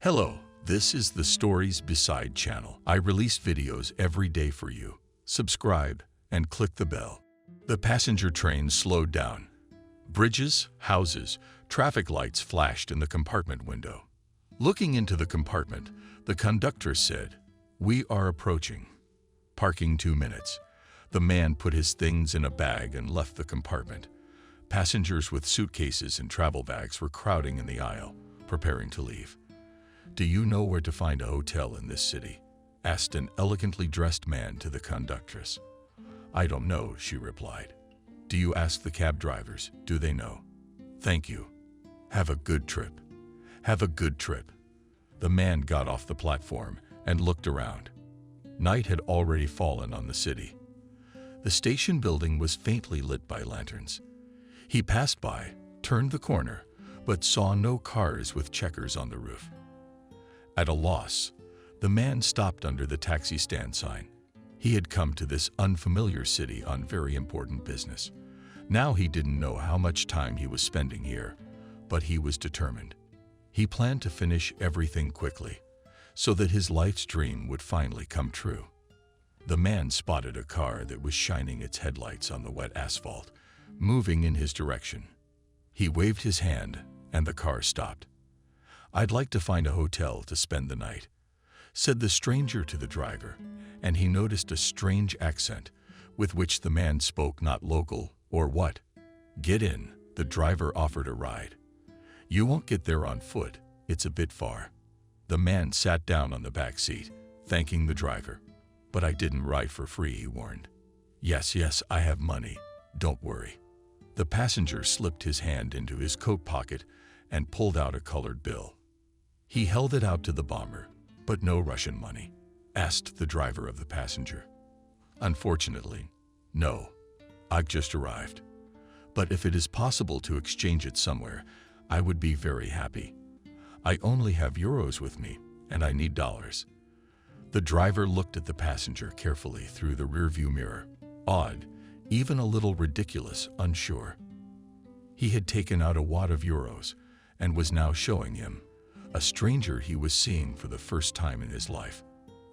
Hello, this is the Stories Beside channel. I release videos every day for you. Subscribe and click the bell. The passenger train slowed down. Bridges, houses, traffic lights flashed in the compartment window. Looking into the compartment, the conductor said, "We are approaching. Parking 2 minutes." The man put his things in a bag and left the compartment. Passengers with suitcases and travel bags were crowding in the aisle, preparing to leave. "Do you know where to find a hotel in this city?" asked an elegantly dressed man to the conductress. "I don't know," she replied. "Do you ask the cab drivers? Do they know?" "Thank you. Have a good trip." "Have a good trip." The man got off the platform and looked around. Night had already fallen on the city. The station building was faintly lit by lanterns. He passed by, turned the corner, but saw no cars with checkers on the roof. At a loss, the man stopped under the taxi stand sign. He had come to this unfamiliar city on very important business. Now he didn't know how much time he was spending here, but he was determined. He planned to finish everything quickly, so that his life's dream would finally come true. The man spotted a car that was shining its headlights on the wet asphalt, moving in his direction. He waved his hand, and the car stopped. "I'd like to find a hotel to spend the night," said the stranger to the driver, and he noticed a strange accent with which the man spoke, not local or what. "Get in," the driver offered a ride. "You won't get there on foot, it's a bit far." The man sat down on the back seat, thanking the driver. "But I didn't ride for free," he warned. Yes, I have money. Don't worry." The passenger slipped his hand into his coat pocket and pulled out a colored bill. He held it out to the bomber. "But no Russian money?" asked the driver of the passenger. "Unfortunately, no. I've just arrived. But if it is possible to exchange it somewhere, I would be very happy. I only have euros with me, and I need dollars." The driver looked at the passenger carefully through the rearview mirror. Odd, even a little ridiculous, unsure. He had taken out a wad of euros and was now showing him, a stranger he was seeing for the first time in his life.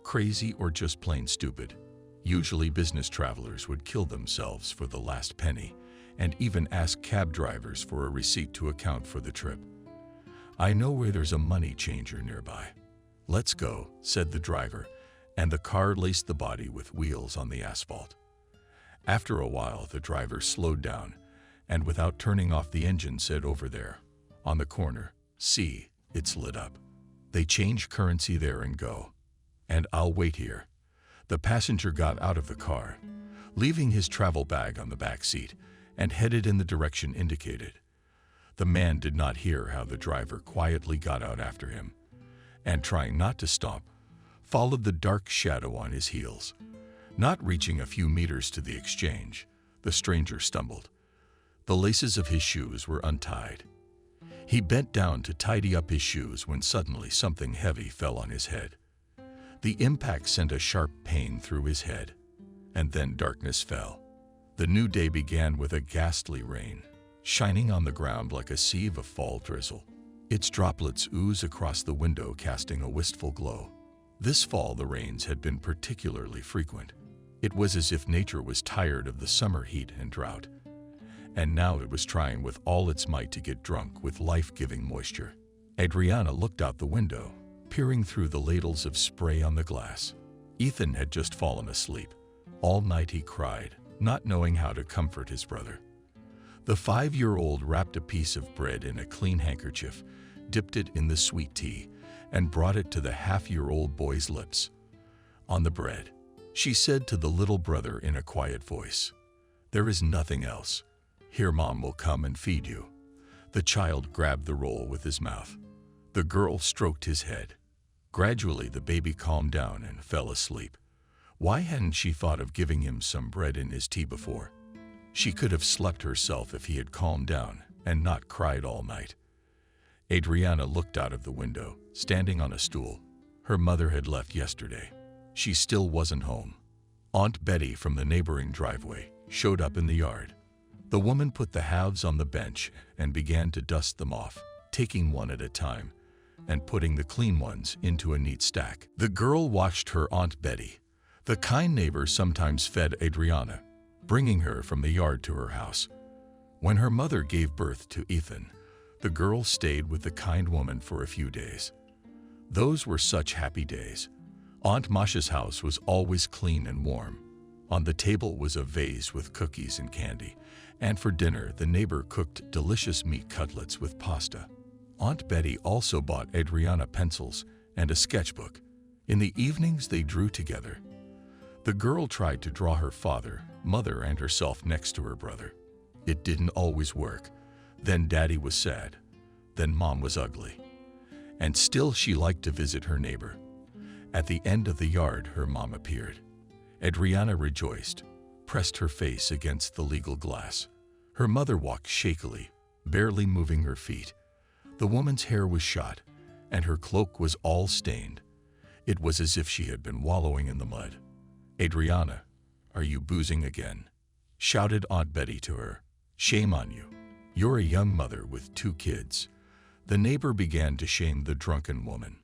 Crazy or just plain stupid. Usually business travelers would kill themselves for the last penny and even ask cab drivers for a receipt to account for the trip. "I know where there's a money changer nearby." "Let's go," said the driver, and the car laced the body with wheels on the asphalt. After a while, the driver slowed down and without turning off the engine said, "Over there, on the corner. See, it's lit up. They change currency there and go. And I'll wait here." The passenger got out of the car, leaving his travel bag on the back seat, and headed in the direction indicated. The man did not hear how the driver quietly got out after him, and trying not to stop, followed the dark shadow on his heels. Not reaching a few meters to the exchange, the stranger stumbled. The laces of his shoes were untied. He bent down to tidy up his shoes when suddenly something heavy fell on his head. The impact sent a sharp pain through his head, and then darkness fell. The new day began with a ghastly rain, shining on the ground like a sieve of fall drizzle. Its droplets ooze across the window, casting a wistful glow. This fall the rains had been particularly frequent. It was as if nature was tired of the summer heat and drought, and now it was trying with all its might to get drunk with life-giving moisture. Adriana looked out the window, peering through the ladles of spray on the glass. Ethan had just fallen asleep. All night he cried, not knowing how to comfort his brother. The 5-year-old wrapped a piece of bread in a clean handkerchief, dipped it in the sweet tea, and brought it to the half-year-old boy's lips. On the bread, she said to the little brother in a quiet voice, "There is nothing else. Here, Mom will come and feed you." The child grabbed the roll with his mouth. The girl stroked his head. Gradually, the baby calmed down and fell asleep. Why hadn't she thought of giving him some bread in his tea before? She could have slept herself if he had calmed down and not cried all night. Adriana looked out of the window, standing on a stool. Her mother had left yesterday. She still wasn't home. Aunt Betty from the neighboring driveway showed up in the yard. The woman put the halves on the bench and began to dust them off, taking one at a time, and putting the clean ones into a neat stack. The girl watched her Aunt Betty. The kind neighbor sometimes fed Adriana, bringing her from the yard to her house. When her mother gave birth to Ethan, the girl stayed with the kind woman for a few days. Those were such happy days. Aunt Masha's house was always clean and warm. On the table was a vase with cookies and candy, and for dinner the neighbor cooked delicious meat cutlets with pasta. Aunt Betty also bought Adriana pencils and a sketchbook. In the evenings they drew together. The girl tried to draw her father, mother, and herself next to her brother. It didn't always work. Then Daddy was sad. Then Mom was ugly. And still she liked to visit her neighbor. At the end of the yard, her mom appeared. Adriana rejoiced, pressed her face against the legal glass. Her mother walked shakily, barely moving her feet. The woman's hair was shot, and her cloak was all stained. It was as if she had been wallowing in the mud. "Adriana, are you boozing again?" shouted Aunt Betty to her. "Shame on you. You're a young mother with 2 kids. The neighbor began to shame the drunken woman.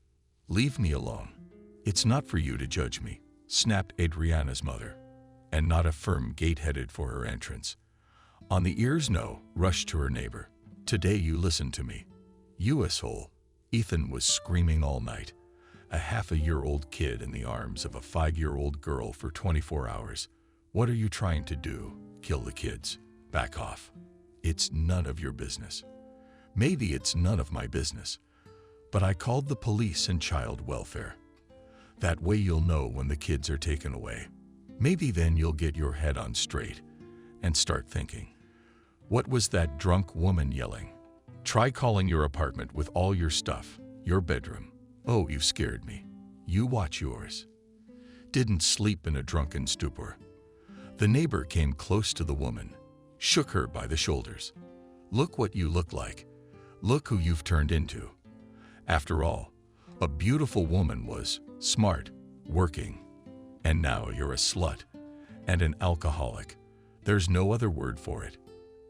"Leave me alone. It's not for you to judge me," snapped Adriana's mother, and not a firm gate headed for her entrance. On the ears no, rushed to her neighbor. "Today you listen to me. You asshole." Ethan was screaming all night. A half-a-year-old kid in the arms of a 5-year-old girl for 24 hours. "What are you trying to do? Kill the kids? Back off. It's none of your business." "Maybe it's none of my business, but I called the police and child welfare. That way you'll know when the kids are taken away. Maybe then you'll get your head on straight and start thinking." What was that drunk woman yelling? "Try calling your apartment with all your stuff, your bedroom." "Oh, you've scared me. You watch yours." Didn't sleep in a drunken stupor. The neighbor came close to the woman, shook her by the shoulders. "Look what you look like. Look who you've turned into." After all, a beautiful woman was smart, working. And now you're a slut and an alcoholic. There's no other word for it.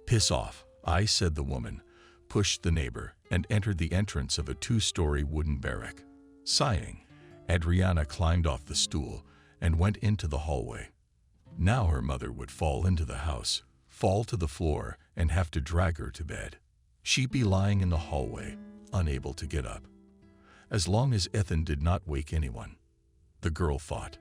"Piss off," I said. The woman pushed the neighbor and entered the entrance of a 2-story wooden barrack. Sighing, Adriana climbed off the stool and went into the hallway. Now her mother would fall into the house, fall to the floor, and have to drag her to bed. She'd be lying in the hallway, unable to get up. As long as Ethan did not wake anyone, the girl thought.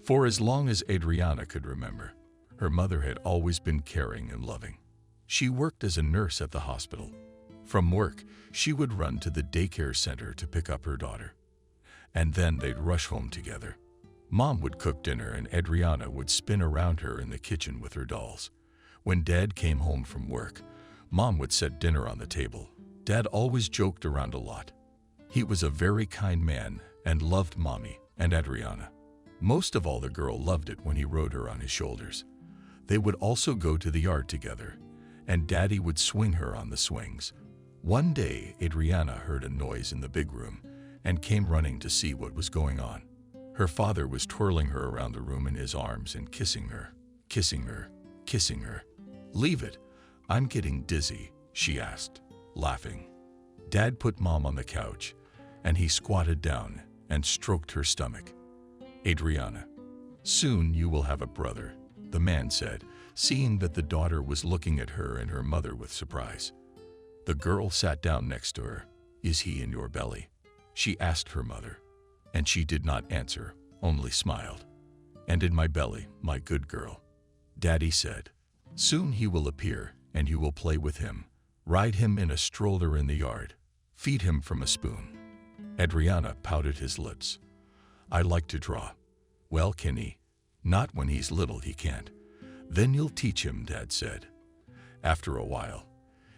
For as long as Adriana could remember, her mother had always been caring and loving. She worked as a nurse at the hospital. From work, she would run to the daycare center to pick up her daughter. And then they'd rush home together. Mom would cook dinner and Adriana would spin around her in the kitchen with her dolls. When Dad came home from work, Mom would set dinner on the table. Dad always joked around a lot. He was a very kind man and loved Mommy and Adriana. Most of all, the girl loved it when he rode her on his shoulders. They would also go to the yard together, and Daddy would swing her on the swings. One day, Adriana heard a noise in the big room and came running to see what was going on. Her father was twirling her around the room in his arms and kissing her, kissing her, kissing her. "Leave it. I'm getting dizzy," she asked, laughing. Dad put Mom on the couch, and he squatted down and stroked her stomach. "Adriana, soon you will have a brother," the man said, seeing that the daughter was looking at her and her mother with surprise. The girl sat down next to her. "Is he in your belly?" she asked her mother, and she did not answer, only smiled. "And in my belly, my good girl," Daddy said. "Soon he will appear, and you will play with him, ride him in a stroller in the yard, feed him from a spoon." Adriana pouted his lips. "I like to draw." "Well, can he?" "Not when he's little, he can't." "Then you'll teach him," Dad said. After a while,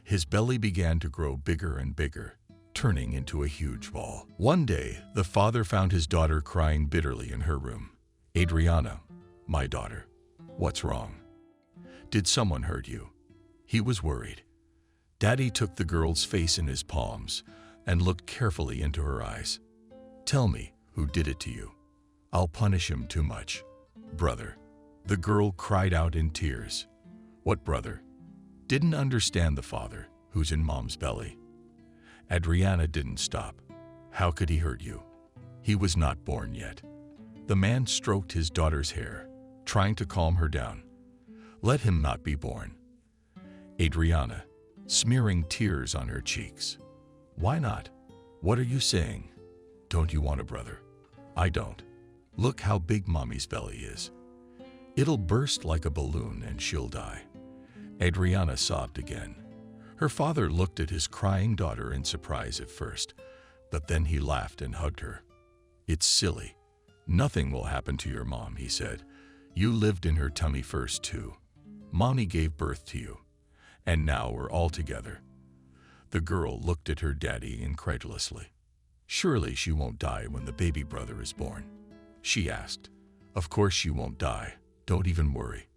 his belly began to grow bigger and bigger, turning into a huge ball. One day, the father found his daughter crying bitterly in her room. "Adriana, my daughter, what's wrong? Did someone hurt you?" He was worried. Daddy took the girl's face in his palms and looked carefully into her eyes. "Tell me who did it to you. I'll punish him too much." "Brother." The girl cried out in tears. "What brother?" Didn't understand the father, who's in Mom's belly. Adriana didn't stop. How could he hurt you? He was not born yet. The man stroked his daughter's hair, trying to calm her down. Let him not be born. Adriana, smearing tears on her cheeks. Why not? What are you saying? Don't you want a brother? I don't. Look how big Mommy's belly is. It'll burst like a balloon and she'll die. Adriana sobbed again. Her father looked at his crying daughter in surprise at first, but then he laughed and hugged her. It's silly. Nothing will happen to your mom, he said. You lived in her tummy first too. Mommy gave birth to you. And now we're all together. The girl looked at her daddy incredulously. Surely she won't die when the baby brother is born, she asked. Of course she won't die. Don't even worry.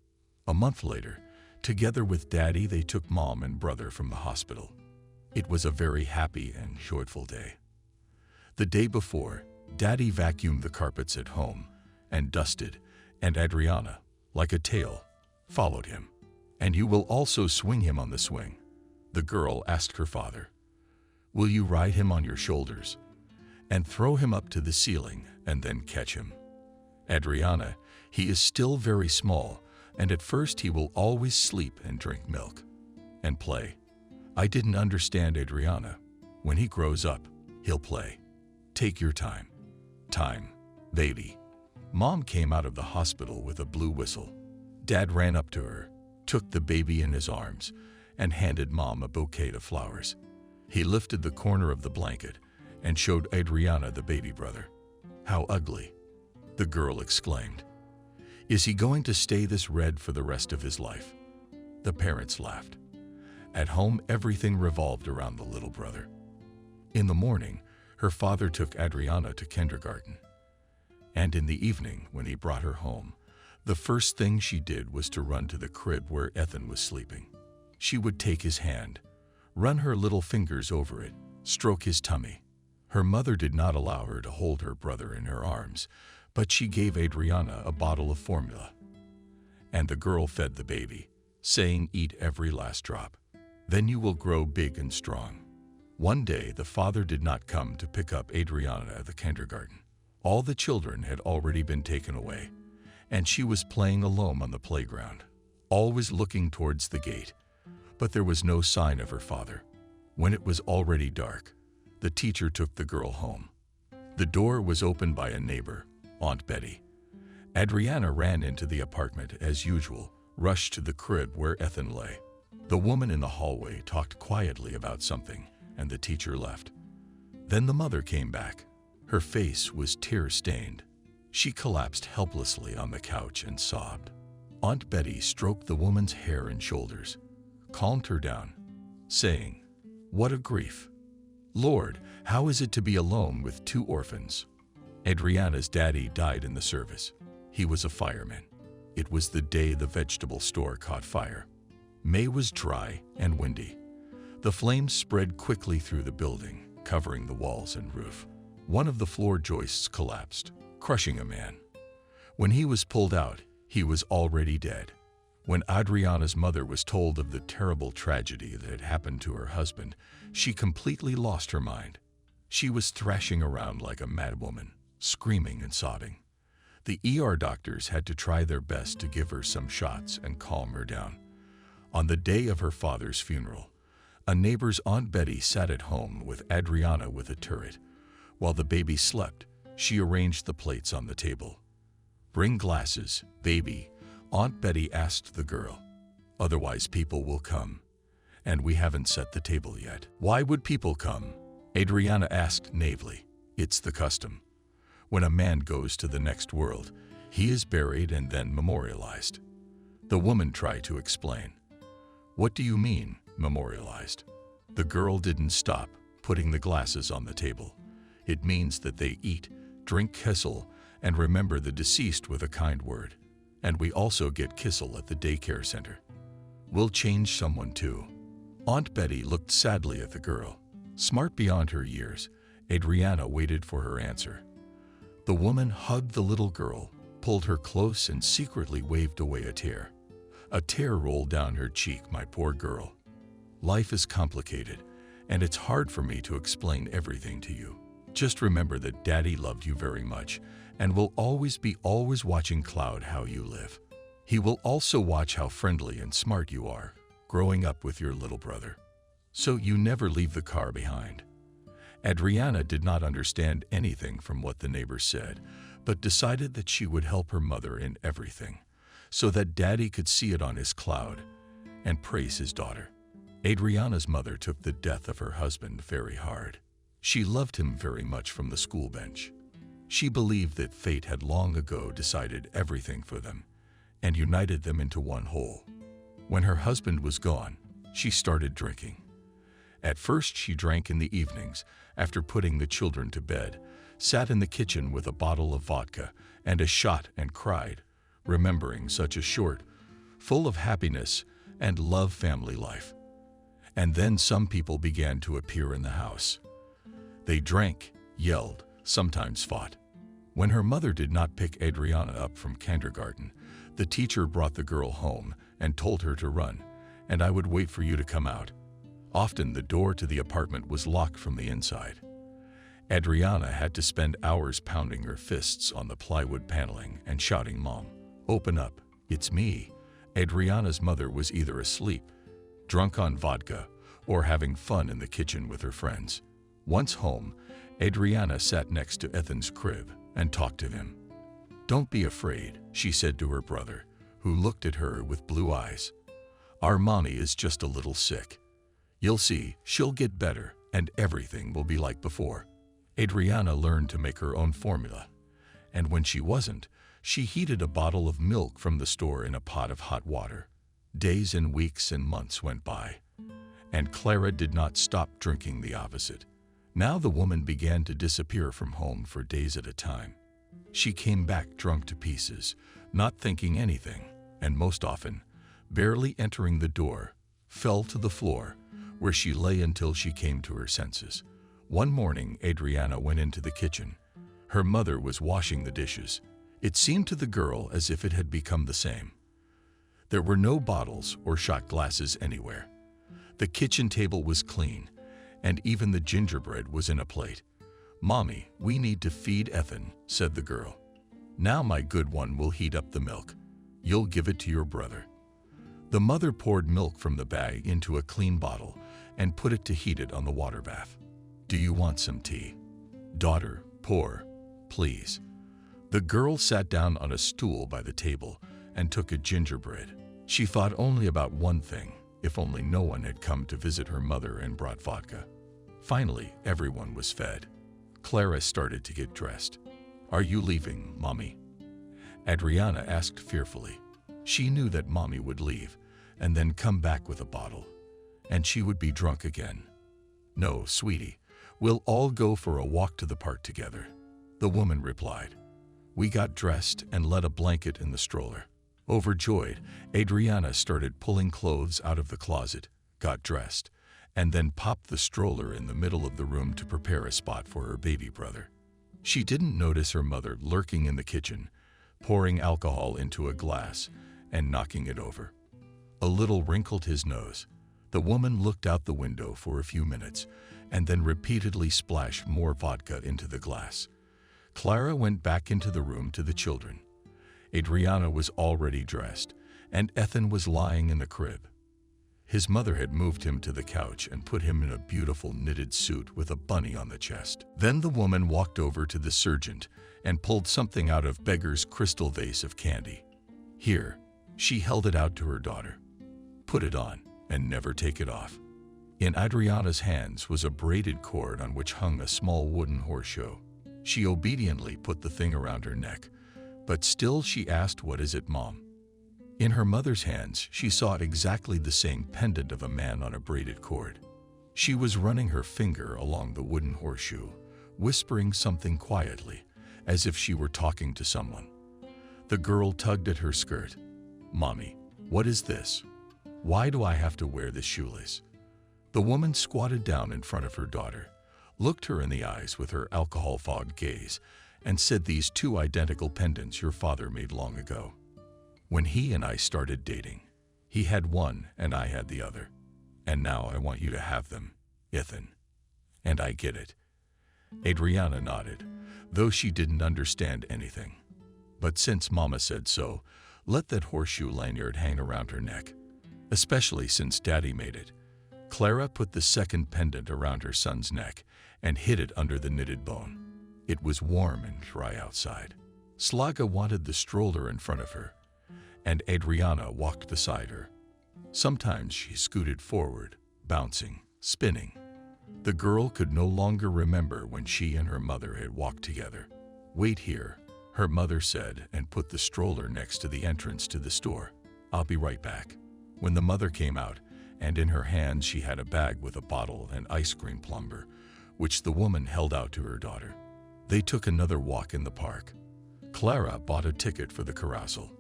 A month later, together with Daddy, they took Mom and brother from the hospital. It was a very happy and joyful day. The day before, Daddy vacuumed the carpets at home and dusted, and Adriana, like a tail, followed him. And you will also swing him on the swing, the girl asked her father. Will you ride him on your shoulders and throw him up to the ceiling and then catch him? Adriana, he is still very small, and at first he will always sleep and drink milk and play. I didn't understand, Adriana. When he grows up, he'll play. Take your time. Time, baby. Mom came out of the hospital with a blue whistle. Dad ran up to her, took the baby in his arms, and handed Mom a bouquet of flowers. He lifted the corner of the blanket and showed Adriana the baby brother. How ugly, the girl exclaimed. Is he going to stay this red for the rest of his life? The parents laughed. At home, everything revolved around the little brother. In the morning, her father took Adriana to kindergarten. And in the evening, when he brought her home, the first thing she did was to run to the crib where Ethan was sleeping. She would take his hand, run her little fingers over it, stroke his tummy. Her mother did not allow her to hold her brother in her arms, but she gave Adriana a bottle of formula. And the girl fed the baby, saying, "Eat every last drop. Then you will grow big and strong." One day, the father did not come to pick up Adriana at the kindergarten. All the children had already been taken away, and she was playing alone on the playground, always looking towards the gate. But there was no sign of her father. When it was already dark, the teacher took the girl home. The door was opened by a neighbor, Aunt Betty. Adriana ran into the apartment as usual, rushed to the crib where Ethan lay. The woman in the hallway talked quietly about something, and the teacher left. Then the mother came back. Her face was tear-stained. She collapsed helplessly on the couch and sobbed. Aunt Betty stroked the woman's hair and shoulders, calmed her down, saying, "What a grief. Lord, how is it to be alone with two orphans?" Adriana's daddy died in the service. He was a fireman. It was the day the vegetable store caught fire. May was dry and windy. The flames spread quickly through the building, covering the walls and roof. One of the floor joists collapsed, crushing a man. When he was pulled out, he was already dead. When Adriana's mother was told of the terrible tragedy that had happened to her husband, she completely lost her mind. She was thrashing around like a madwoman, screaming and sobbing. The ER doctors had to try their best to give her some shots and calm her down. On the day of her father's funeral, a neighbor's Aunt Betty sat at home with Adriana with a turret. While the baby slept, she arranged the plates on the table. "Bring glasses, baby," Aunt Betty asked the girl. "Otherwise people will come. And we haven't set the table yet." "Why would people come?" Adriana asked naively. "It's the custom. When a man goes to the next world, he is buried and then memorialized." The woman tried to explain. "What do you mean, memorialized?" The girl didn't stop, putting the glasses on the table. "It means that they eat, drink kissel, and remember the deceased with a kind word. And we also get kissel at the daycare center. We'll change someone too." Aunt Betty looked sadly at the girl. Smart beyond her years, Adriana waited for her answer. The woman hugged the little girl, pulled her close, and secretly waved away a tear. A tear rolled down her cheek. "My poor girl. Life is complicated, and it's hard for me to explain everything to you. Just remember that Daddy loved you very much and will always be watching Cloud how you live. He will also watch how friendly and smart you are, growing up with your little brother. So you never leave the car behind. Adriana did not understand anything from what the neighbor said, but decided that she would help her mother in everything, so that Daddy could see it on his Cloud and praise his daughter. Adriana's mother took the death of her husband very hard. She loved him very much from the school bench. She believed that fate had long ago decided everything for them and united them into one whole. When her husband was gone, she started drinking. At first, she drank in the evenings after putting the children to bed, sat in the kitchen with a bottle of vodka and a shot and cried, remembering such a short, full of happiness and love family life. And then some people began to appear in the house. They drank, yelled, sometimes fought. When her mother did not pick Adriana up from kindergarten, the teacher brought the girl home and told her to run, and I would wait for you to come out. Often the door to the apartment was locked from the inside. Adriana had to spend hours pounding her fists on the plywood paneling and shouting, "Mom, open up, it's me." Adriana's mother was either asleep, drunk on vodka, or having fun in the kitchen with her friends. Once home, Adriana sat next to Ethan's crib and talked to him. "Don't be afraid," she said to her brother, who looked at her with blue eyes. "Our mommy is just a little sick. You'll see, she'll get better and everything will be like before." Adriana learned to make her own formula, and when she wasn't, she heated a bottle of milk from the store in a pot of hot water. Days and weeks and months went by, and Clara did not stop drinking the opposite. Now the woman began to disappear from home for days at a time. She came back drunk to pieces, not thinking anything, and most often, barely entering the door, fell to the floor, where she lay until she came to her senses. One morning, Adriana went into the kitchen. Her mother was washing the dishes. It seemed to the girl as if it had become the same. There were no bottles or shot glasses anywhere. The kitchen table was clean, and even the gingerbread was in a plate. "Mommy, we need to feed Ethan," said the girl. "Now my good one will heat up the milk. You'll give it to your brother." The mother poured milk from the bag into a clean bottle and put it to heat it on the water bath. "Do you want some tea?" "Daughter, pour, please." The girl sat down on a stool by the table and took a gingerbread. She thought only about one thing: if only no one had come to visit her mother and brought vodka. Finally, everyone was fed. Clara started to get dressed. "Are you leaving, Mommy?" Adriana asked fearfully. She knew that Mommy would leave and then come back with a bottle, and she would be drunk again. "No, sweetie, we'll all go for a walk to the park together," the woman replied. We got dressed and let a blanket in the stroller. Overjoyed, Adriana started pulling clothes out of the closet, got dressed, and then popped the stroller in the middle of the room to prepare a spot for her baby brother. She didn't notice her mother lurking in the kitchen, pouring alcohol into a glass and knocking it over. A little wrinkled his nose. The woman looked out the window for a few minutes and then repeatedly splashed more vodka into the glass. Clara went back into the room to the children. Adriana was already dressed, and Ethan was lying in the crib. His mother had moved him to the couch and put him in a beautiful knitted suit with a bunny on the chest. Then the woman walked over to the surgeon and pulled something out of Beggar's crystal vase of candy. "Here," she held it out to her daughter. "Put it on and never take it off." In Adriana's hands was a braided cord on which hung a small wooden horseshoe. She obediently put the thing around her neck, but still she asked, "What is it, Mom?" In her mother's hands, she saw exactly the same pendant of a man on a braided cord. She was running her finger along the wooden horseshoe, whispering something quietly, as if she were talking to someone. The girl tugged at her skirt. "Mommy, what is this? Why do I have to wear this shoelace?" The woman squatted down in front of her daughter, looked her in the eyes with her alcohol-fogged gaze, and said, "These two identical pendants your father made long ago. When he and I started dating, he had one and I had the other. And now I want you to have them, Ethan. And I get it. Adriana nodded, though she didn't understand anything. But since Mama said so, let that horseshoe lanyard hang around her neck, especially since Daddy made it. Clara put the second pendant around her son's neck and hid it under the knitted bone. It was warm and dry outside. Slaga wanted the stroller in front of her, and Adriana walked beside her. Sometimes she scooted forward, bouncing, spinning. The girl could no longer remember when she and her mother had walked together. "Wait here," her mother said, and put the stroller next to the entrance to the store. "I'll be right back." When the mother came out, and in her hands she had a bag with a bottle and ice cream plumber, which the woman held out to her daughter. They took another walk in the park. Clara bought a ticket for the carousel.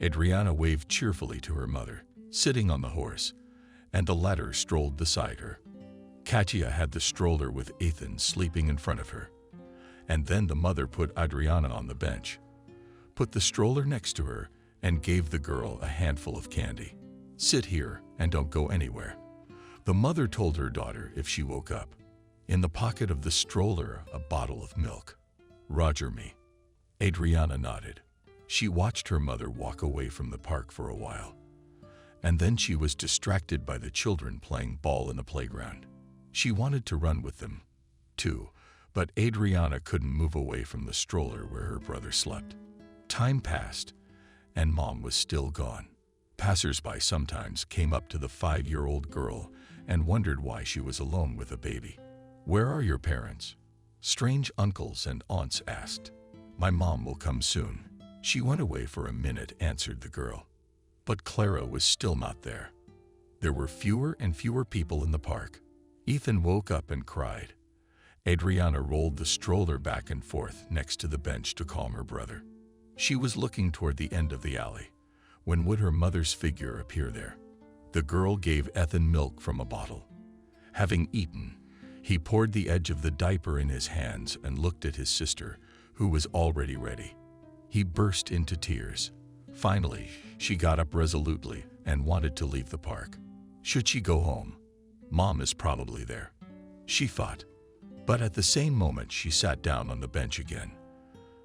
Adriana waved cheerfully to her mother, sitting on the horse, and the latter strolled beside her. Katia had the stroller with Ethan sleeping in front of her. And then the mother put Adriana on the bench, put the stroller next to her, and gave the girl a handful of candy. "Sit here and don't go anywhere," the mother told her daughter if she woke up. In the pocket of the stroller, a bottle of milk. "Roger me." Adriana nodded. She watched her mother walk away from the park for a while, and then she was distracted by the children playing ball in the playground. She wanted to run with them, too, but Adriana couldn't move away from the stroller where her brother slept. Time passed, and Mom was still gone. Passers-by sometimes came up to the 5-year-old girl and wondered why she was alone with a baby. "Where are your parents?" strange uncles and aunts asked. "My mom will come soon. She went away for a minute," answered the girl. But Clara was still not there. There were fewer and fewer people in the park. Ethan woke up and cried. Adriana rolled the stroller back and forth next to the bench to calm her brother. She was looking toward the end of the alley. When would her mother's figure appear there? The girl gave Ethan milk from a bottle. Having eaten, he poured the edge of the diaper in his hands and looked at his sister, who was already ready. He burst into tears. Finally, she got up resolutely and wanted to leave the park. Should she go home? Mom is probably there, she thought. But at the same moment, she sat down on the bench again.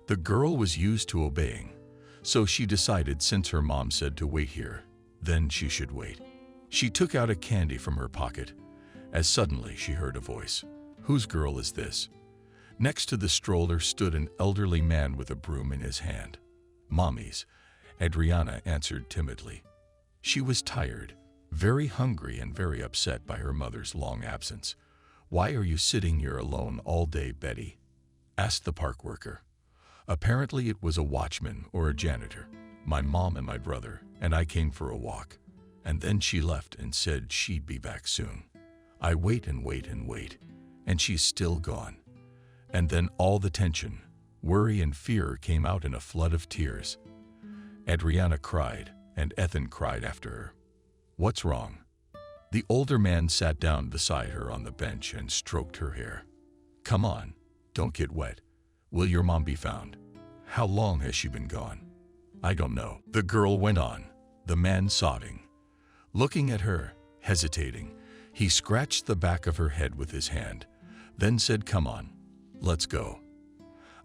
The girl was used to obeying, so she decided since her mom said to wait here, then she should wait. She took out a candy from her pocket, as suddenly she heard a voice. "Whose girl is this?" Next to the stroller stood an elderly man with a broom in his hand. "Mommy's," Adriana answered timidly. She was tired, very hungry and very upset by her mother's long absence. "Why are you sitting here alone all day, Betty?" asked the park worker. Apparently it was a watchman or a janitor. "My mom and my brother and I came for a walk, and then she left and said she'd be back soon. I wait and wait and wait, and she's still gone." And then all the tension, worry and fear came out in a flood of tears. Adriana cried, and Ethan cried after her. "What's wrong?" The older man sat down beside her on the bench and stroked her hair. "Come on, don't get wet. Will your mom be found? How long has she been gone?" "I don't know," the girl went on, the man sobbing. Looking at her, hesitating, he scratched the back of her head with his hand, then said, "Come on, let's go.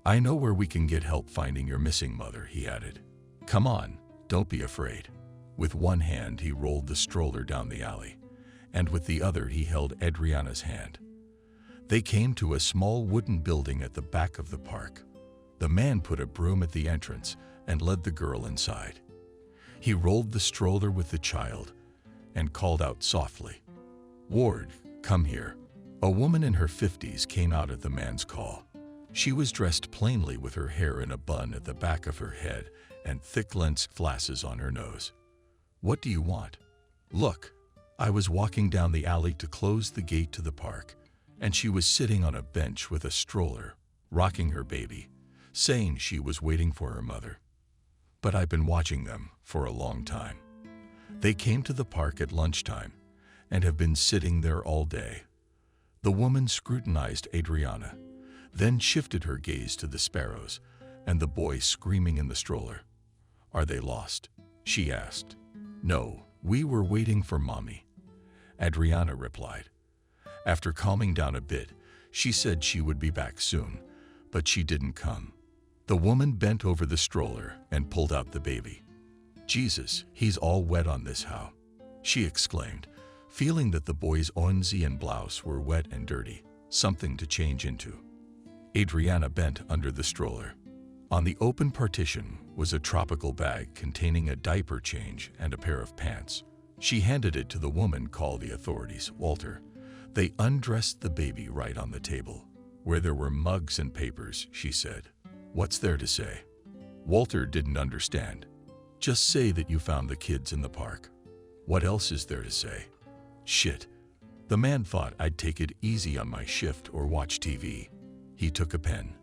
I know where we can get help finding your missing mother," he added. "Come on, don't be afraid." With one hand he rolled the stroller down the alley, and with the other he held Adriana's hand. They came to a small wooden building at the back of the park. The man put a broom at the entrance and led the girl inside. He rolled the stroller with the child and called out softly, "Ward, come here." A woman in her 50s came out at the man's call. She was dressed plainly with her hair in a bun at the back of her head and thick lens glasses on her nose. "What do you want?" "Look, I was walking down the alley to close the gate to the park, and she was sitting on a bench with a stroller, rocking her baby, saying she was waiting for her mother. But I've been watching them for a long time. They came to the park at lunchtime and have been sitting there all day." The woman scrutinized Adriana, then shifted her gaze to the sparrows and the boy screaming in the stroller. "Are they lost?" she asked. "No, we were waiting for Mommy," Adriana replied. After calming down a bit, She said she would be back soon, but she didn't come. The woman bent over the stroller and pulled out the baby. "Jesus, he's all wet on this how," she exclaimed, feeling that the boy's onesie and blouse were wet and dirty, something to change into. Adriana bent under the stroller. On the open partition was a tropical bag containing a diaper change and a pair of pants. She handed it to the woman called the authorities, Walter. They undressed the baby right on the table, where there were mugs and papers, she said. "What's there to say?" Walter didn't understand. "Just say that you found the kids in the park. What else is there to say?" "Shit." The man thought I'd take it easy on my shift or watch TV. He took a pen.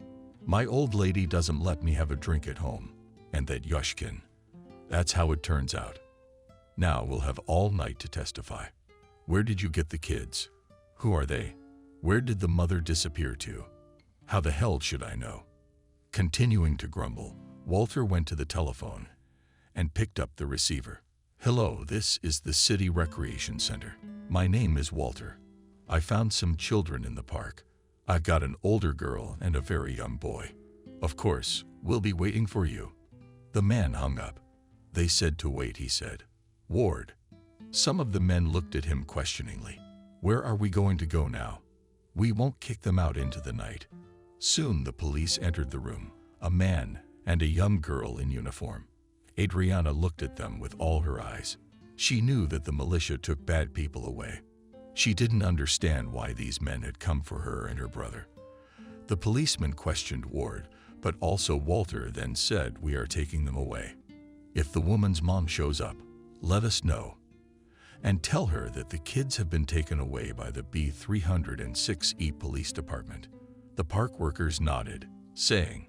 "My old lady doesn't let me have a drink at home, and that Yushkin. That's how it turns out. Now we'll have all night to testify. Where did you get the kids? Who are they? Where did the mother disappear to? How the hell should I know?" Continuing to grumble, Walter went to the telephone and picked up the receiver. "Hello, this is the City Recreation Center. My name is Walter. I found some children in the park. I've got an older girl and a very young boy. Of course, we'll be waiting for you." The man hung up. "They said to wait," he said. "Ward." Some of the men looked at him questioningly. "Where are we going to go now? We won't kick them out into the night." Soon the police entered the room, a man and a young girl in uniform. Adriana looked at them with all her eyes. She knew that the militia took bad people away. She didn't understand why these men had come for her and her brother. The policeman questioned Ward, but also Walter, then said, "We are taking them away. If the woman's mom shows up, let us know. And tell her that the kids have been taken away by the B306E Police Department." The park workers nodded, saying,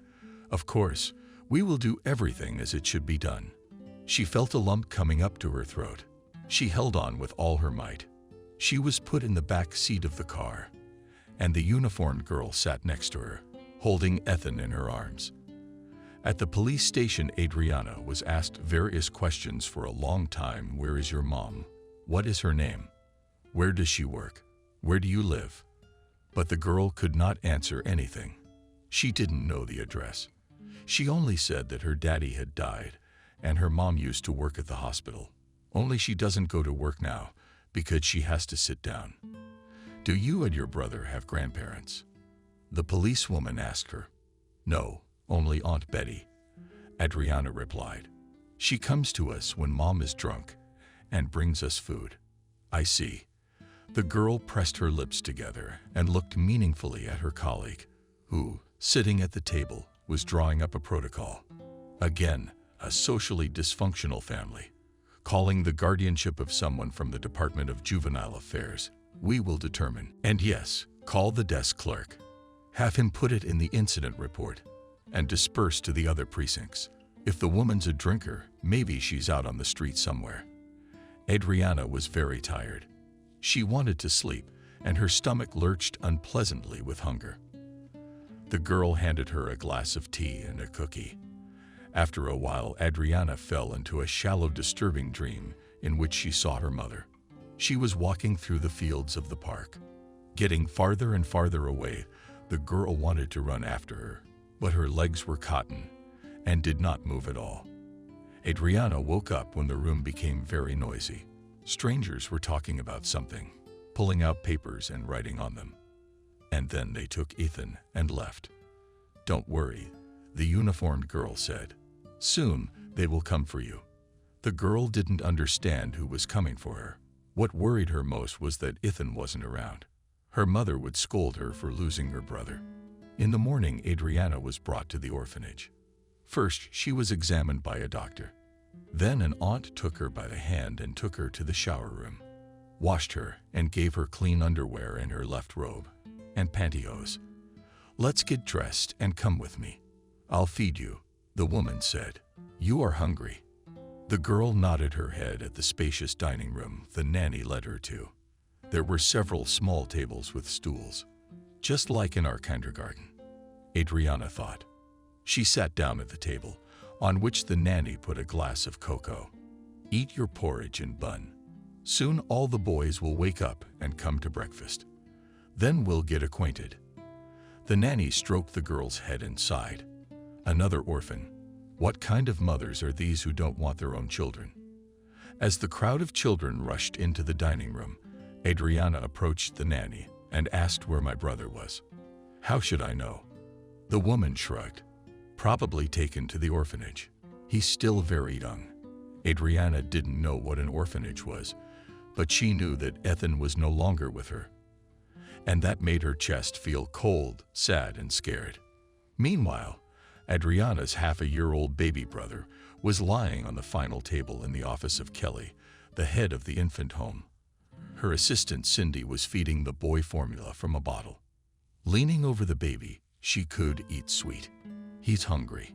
"Of course, we will do everything as it should be done." She felt a lump coming up to her throat. She held on with all her might. She was put in the back seat of the car, and the uniformed girl sat next to her, holding Ethan in her arms. At the police station, Adriana was asked various questions for a long time. "Where is your mom? What is her name? Where does she work? Where do you live?" But the girl could not answer anything. She didn't know the address. She only said that her daddy had died and her mom used to work at the hospital. Only she doesn't go to work now because she has to sit down. "Do you and your brother have grandparents?" The policewoman asked her. "No, only Aunt Betty," Adriana replied. "She comes to us when Mom is drunk and brings us food." "I see." The girl pressed her lips together and looked meaningfully at her colleague, who, sitting at the table, was drawing up a protocol. Again, a socially dysfunctional family. Calling the guardianship of someone from the Department of Juvenile Affairs. "We will determine." And yes, call the desk clerk. Have him put it in the incident report and disperse to the other precincts. If the woman's a drinker, maybe she's out on the street somewhere. Adriana was very tired. She wanted to sleep, and her stomach lurched unpleasantly with hunger. The girl handed her a glass of tea and a cookie. After a while, Adriana fell into a shallow, disturbing dream in which she saw her mother. She was walking through the fields of the park. Getting farther and farther away, the girl wanted to run after her, but her legs were cotton and did not move at all. Adriana woke up when the room became very noisy. Strangers were talking about something, pulling out papers and writing on them. And then they took Ethan and left. "Don't worry," the uniformed girl said. "Soon they will come for you." The girl didn't understand who was coming for her. What worried her most was that Ethan wasn't around. Her mother would scold her for losing her brother. In the morning, Adriana was brought to the orphanage. First, she was examined by a doctor. Then an aunt took her by the hand and took her to the shower room, washed her and gave her clean underwear and her left robe and pantyhose. "Let's get dressed and come with me. I'll feed you," the woman said. "You are hungry." The girl nodded her head at the spacious dining room the nanny led her to. There were several small tables with stools, just like in our kindergarten, Adriana thought. She sat down at the table, on which the nanny put a glass of cocoa. "Eat your porridge and bun. Soon all the boys will wake up and come to breakfast. Then we'll get acquainted." The nanny stroked the girl's head and sighed. Another orphan. What kind of mothers are these who don't want their own children? As the crowd of children rushed into the dining room, Adriana approached the nanny and asked where my brother was. How should I know? The woman shrugged. Probably taken to the orphanage. He's still very young. Adriana didn't know what an orphanage was, but she knew that Ethan was no longer with her. And that made her chest feel cold, sad, and scared. Meanwhile, Adriana's half-a-year-old baby brother was lying on the final table in the office of Kelly, the head of the infant home. Her assistant Cindy was feeding the boy formula from a bottle. Leaning over the baby, she cooed, "Eat, sweet. He's hungry.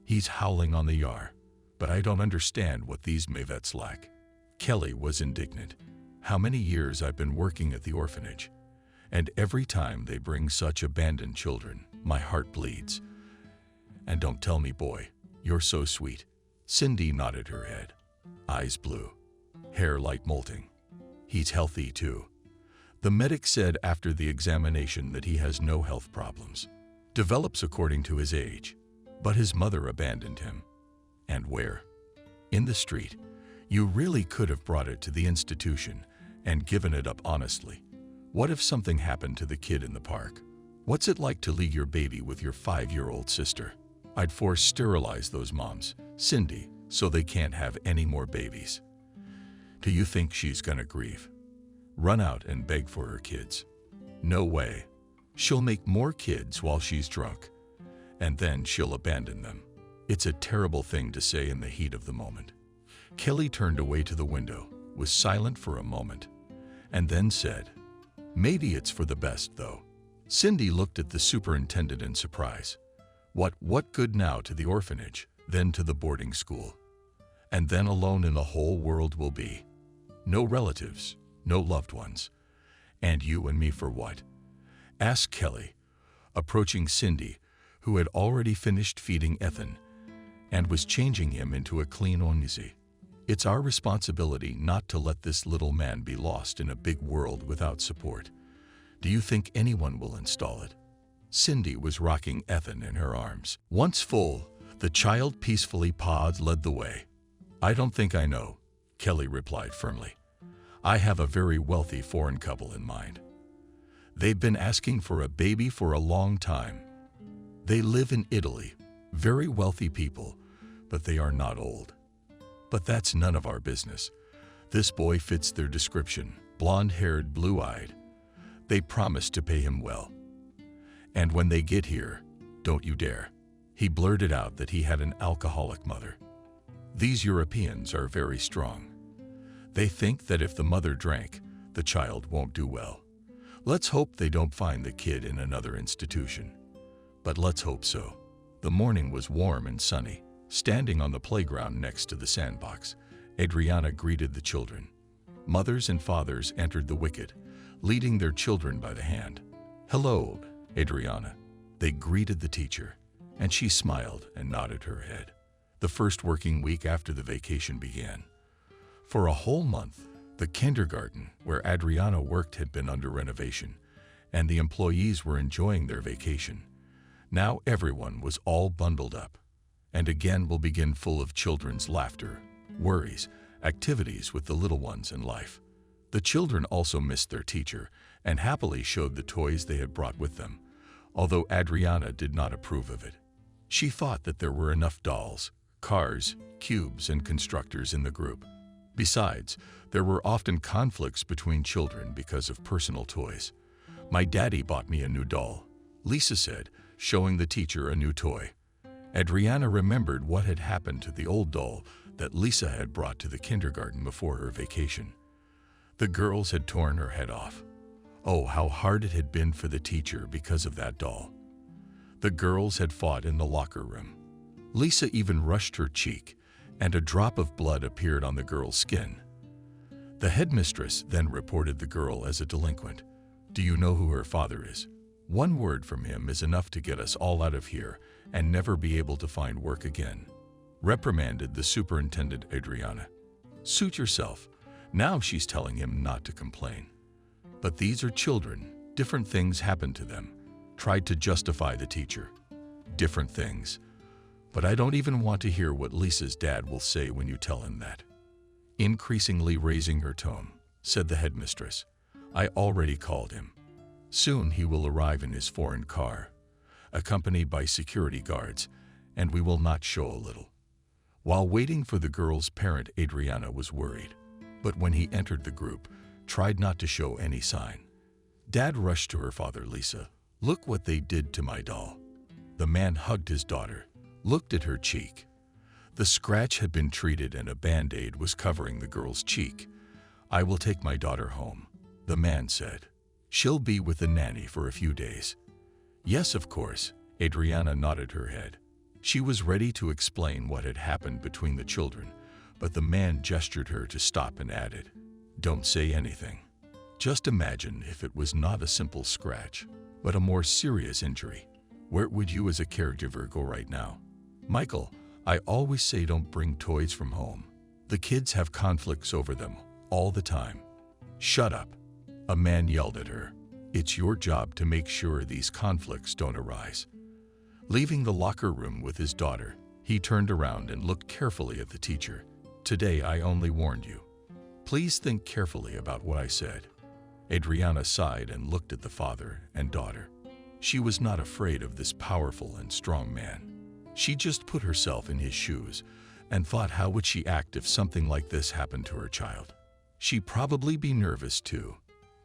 He's howling on the yard, but I don't understand what these mavets lack." Kelly was indignant. "How many years I've been working at the orphanage, and every time they bring such abandoned children, my heart bleeds. And don't tell me, boy, you're so sweet." Cindy nodded her head. Eyes blue, hair light molting. "He's healthy too. The medic said after the examination that he has no health problems. Develops according to his age. But his mother abandoned him." "And where?" "In the street. You really could have brought it to the institution and given it up honestly. What if something happened to the kid in the park? What's it like to leave your baby with your 5-year-old sister? I'd force sterilize those moms, Cindy, so they can't have any more babies." "Do you think she's gonna grieve? Run out and beg for her kids?" "No way. She'll make more kids while she's drunk, and then she'll abandon them." It's a terrible thing to say in the heat of the moment. Kelly turned away to the window, was silent for a moment, and then said, "Maybe it's for the best, though." Cindy looked at the superintendent in surprise. What good now to the orphanage, then to the boarding school? And then alone in the whole world will be. No relatives, no loved ones. And you and me for what? Asked Kelly, approaching Cindy, who had already finished feeding Ethan and was changing him into a clean onesie. "It's our responsibility not to let this little man be lost in a big world without support. Do you think anyone will install it?" Cindy was rocking Ethan in her arms. Once full, the child peacefully led the way. "I don't think I know," Kelly replied firmly. "I have a very wealthy foreign couple in mind. They've been asking for a baby for a long time. They live in Italy, very wealthy people, but they are not old. But that's none of our business. This boy fits their description, blonde-haired, blue-eyed. They promised to pay him well. And when they get here, don't you dare." He blurted out that he had an alcoholic mother. "These Europeans are very strong. They think that if the mother drank, the child won't do well. Let's hope they don't find the kid in another institution. But let's hope so." The morning was warm and sunny. Standing on the playground next to the sandbox, Adriana greeted the children. Mothers and fathers entered the wicket, leading their children by the hand. "Hello, Adriana." They greeted the teacher, and she smiled and nodded her head. The first working week after the vacation began. For a whole month, the kindergarten where Adriana worked had been under renovation, and the employees were enjoying their vacation. Now everyone was all bundled up, and again will begin full of children's laughter, worries, activities with the little ones in life. The children also missed their teacher and happily showed the toys they had brought with them, although Adriana did not approve of it. She thought that there were enough dolls, cars, cubes, and constructors in the group. Besides, there were often conflicts between children because of personal toys. "My daddy bought me a new doll," Lisa said, showing the teacher a new toy. Adriana remembered what had happened to the old doll that Lisa had brought to the kindergarten before her vacation. The girls had torn her head off. Oh, how hard it had been for the teacher because of that doll. The girls had fought in the locker room. Lisa even rushed her cheek, and a drop of blood appeared on the girl's skin. The headmistress then reported the girl as a delinquent. "Do you know who her father is? One word from him is enough to get us all out of here and never be able to find work again," reprimanded the superintendent Adriana. "Suit yourself. Now she's telling him not to complain. But these are children. Different things happen to them. tried to justify the teacher. Different things. But I don't even want to hear what Lisa's dad will say when you tell him that. Increasingly raising her tone, said the headmistress. I already called him. Soon he will arrive in his foreign car, accompanied by security guards, and we will not show a little. While waiting for the girl's parent, Adriana was worried, but when he entered the group, tried not to show any sign. Dad rushed to her father. Lisa, look what they did to my doll. The man hugged his daughter, looked at her cheek. The scratch had been treated and a band-aid was covering the girl's cheek. I will take my daughter home, the man said. She'll be with the nanny for a few days. Yes, of course, Adriana nodded her head. She was ready to explain what had happened between the children, but the man gestured her to stop and added, don't say anything. Just imagine if it was not a simple scratch, but a more serious injury. Where would you as a caregiver go right now? Michael, I always say don't bring toys from home. The kids have conflicts over them all the time. Shut up, a man yelled at her. It's your job to make sure these conflicts don't arise. Leaving the locker room with his daughter, he turned around and looked carefully at the teacher. Today I only warned you. Please think carefully about what I said. Adriana sighed and looked at the father and daughter. She was not afraid of this powerful and strong man. She just put herself in his shoes and thought, how would she act if something like this happened to her child? She'd probably be nervous too,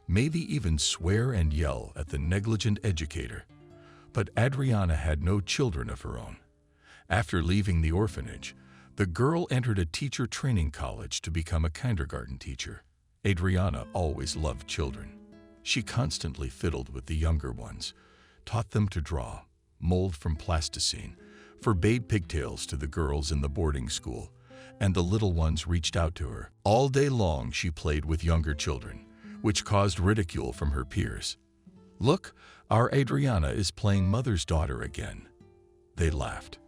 maybe even swear and yell at the negligent educator. But Adriana had no children of her own. After leaving the orphanage, the girl entered a teacher training college to become a kindergarten teacher. Adriana always loved children. She constantly fiddled with the younger ones, taught them to draw, mold from plasticine, forbade pigtails to the girls in the boarding school, and the little ones reached out to her. All day long she played with younger children, which caused ridicule from her peers. Look, our Adriana is playing mother's daughter again. They laughed.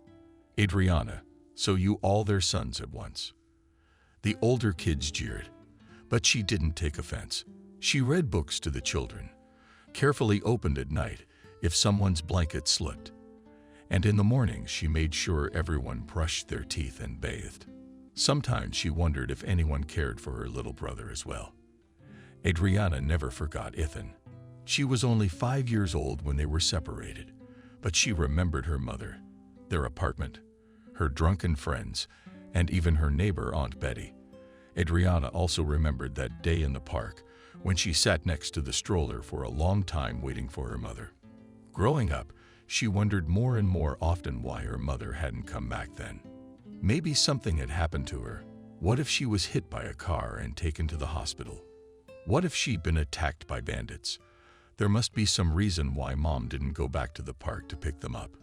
Adriana, so you all their sons at once. The older kids jeered, but she didn't take offense. She read books to the children, carefully opened at night if someone's blanket slipped, and in the morning she made sure everyone brushed their teeth and bathed. Sometimes she wondered if anyone cared for her little brother as well. Adriana never forgot Ethan. She was only 5 years old when they were separated, but she remembered her mother, their apartment, her drunken friends, and even her neighbor, Aunt Betty. Adriana also remembered that day in the park when she sat next to the stroller for a long time waiting for her mother. Growing up, she wondered more and more often why her mother hadn't come back then. Maybe something had happened to her. What if she was hit by a car and taken to the hospital? What if she'd been attacked by bandits? There must be some reason why Mom didn't go back to the park to pick them up.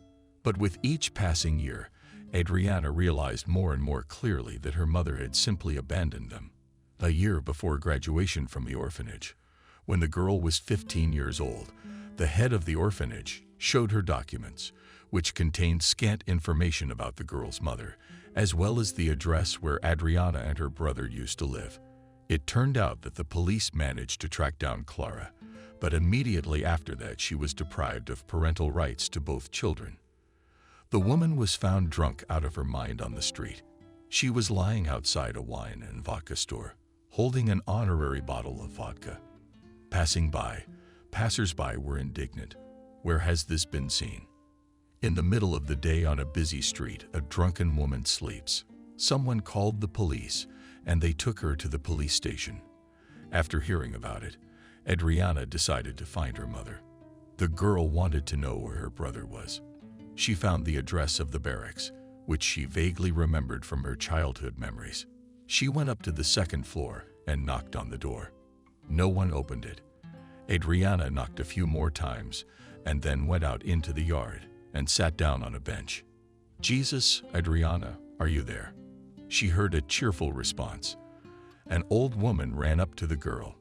But with each passing year, Adriana realized more and more clearly that her mother had simply abandoned them. A year before graduation from the orphanage, when the girl was 15 years old, the head of the orphanage showed her documents, which contained scant information about the girl's mother, as well as the address where Adriana and her brother used to live. It turned out that the police managed to track down Clara, but immediately after that she was deprived of parental rights to both children. The woman was found drunk out of her mind on the street. She was lying outside a wine and vodka store, holding an honorary bottle of vodka. Passers-by were indignant. Where has this been seen? In the middle of the day on a busy street, a drunken woman sleeps. Someone called the police, and they took her to the police station. After hearing about it, Adriana decided to find her mother. The girl wanted to know where her brother was. She found the address of the barracks, which she vaguely remembered from her childhood memories. She went up to the second floor and knocked on the door. No one opened it. Adriana knocked a few more times and then went out into the yard and sat down on a bench. Jesus, Adriana, are you there? She heard a cheerful response. An old woman ran up to the girl.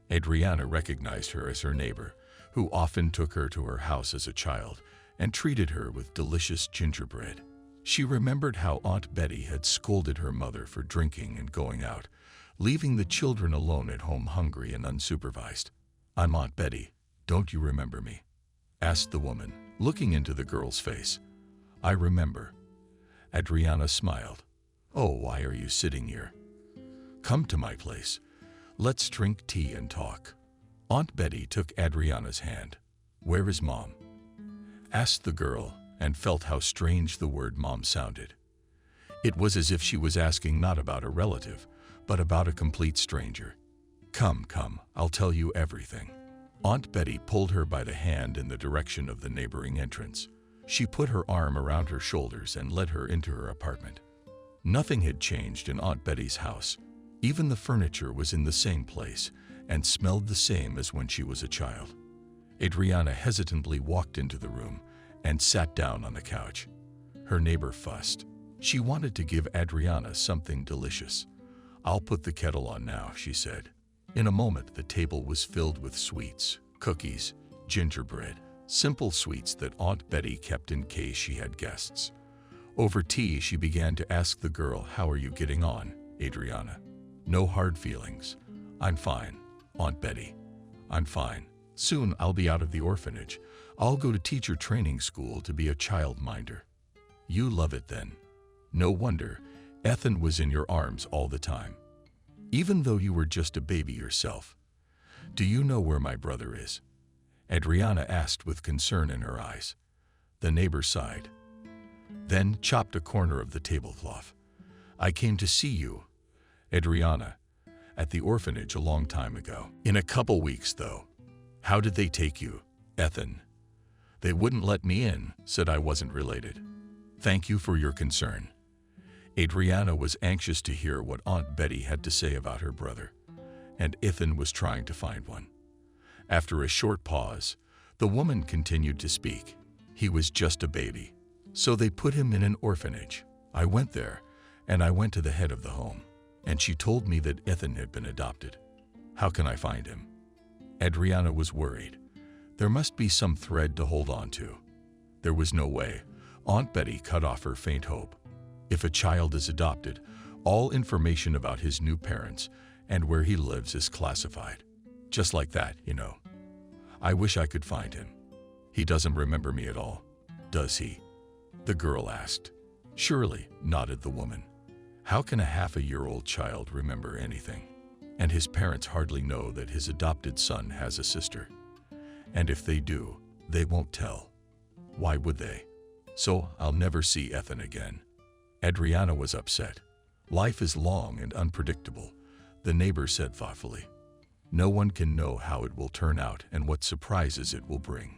Adriana recognized her as her neighbor, who often took her to her house as a child and treated her with delicious gingerbread. She remembered how Aunt Betty had scolded her mother for drinking and going out, leaving the children alone at home hungry and unsupervised. I'm Aunt Betty. Don't you remember me? asked the woman, looking into the girl's face. I remember. Adriana smiled. Oh, why are you sitting here? Come to my place. Let's drink tea and talk. Aunt Betty took Adriana's hand. Where is Mom? Asked the girl, and felt how strange the word Mom sounded. It was as if she was asking not about a relative, but about a complete stranger. Come, I'll tell you everything. Aunt Betty pulled her by the hand in the direction of the neighboring entrance. She put her arm around her shoulders and led her into her apartment. Nothing had changed in Aunt Betty's house. Even the furniture was in the same place and smelled the same as when she was a child. Adriana hesitantly walked into the room and sat down on the couch. Her neighbor fussed. She wanted to give Adriana something delicious. I'll put the kettle on now, she said. In a moment, the table was filled with sweets, cookies, gingerbread, simple sweets that Aunt Betty kept in case she had guests. Over tea, she began to ask the girl, how are you getting on, Adriana? No hard feelings. I'm fine, Aunt Betty. I'm fine. Soon I'll be out of the orphanage. I'll go to teacher training school to be a childminder. You love it then. No wonder Ethan was in your arms all the time, even though you were just a baby yourself. Do you know where my brother is? Adriana asked with concern in her eyes. The neighbor sighed, then chopped a corner of the tablecloth. I came to see you, Adriana, at the orphanage a long time ago. In a couple weeks, though. How did they take you, Ethan? They wouldn't let me in, said I wasn't related. Thank you for your concern. Adriana was anxious to hear what Aunt Betty had to say about her brother, and Ethan was trying to find one. After a short pause, the woman continued to speak. He was just a baby, so they put him in an orphanage. I went there, and I went to the head of the home, and she told me that Ethan had been adopted. How can I find him? Adriana was worried. There must be some thread to hold on to. There was no way. Aunt Betty cut off her faint hope. If a child is adopted, all information about his new parents and where he lives is classified. Just like that, you know. I wish I could find him. He doesn't remember me at all, does he? The girl asked. Surely, nodded the woman. How can a half-a-year-old child remember anything? And his parents hardly know that his adopted son has a sister. And if they do, they won't tell. Why would they? So I'll never see Ethan again. Adriana was upset. Life is long and unpredictable, the neighbor said thoughtfully. No one can know how it will turn out and what surprises it will bring.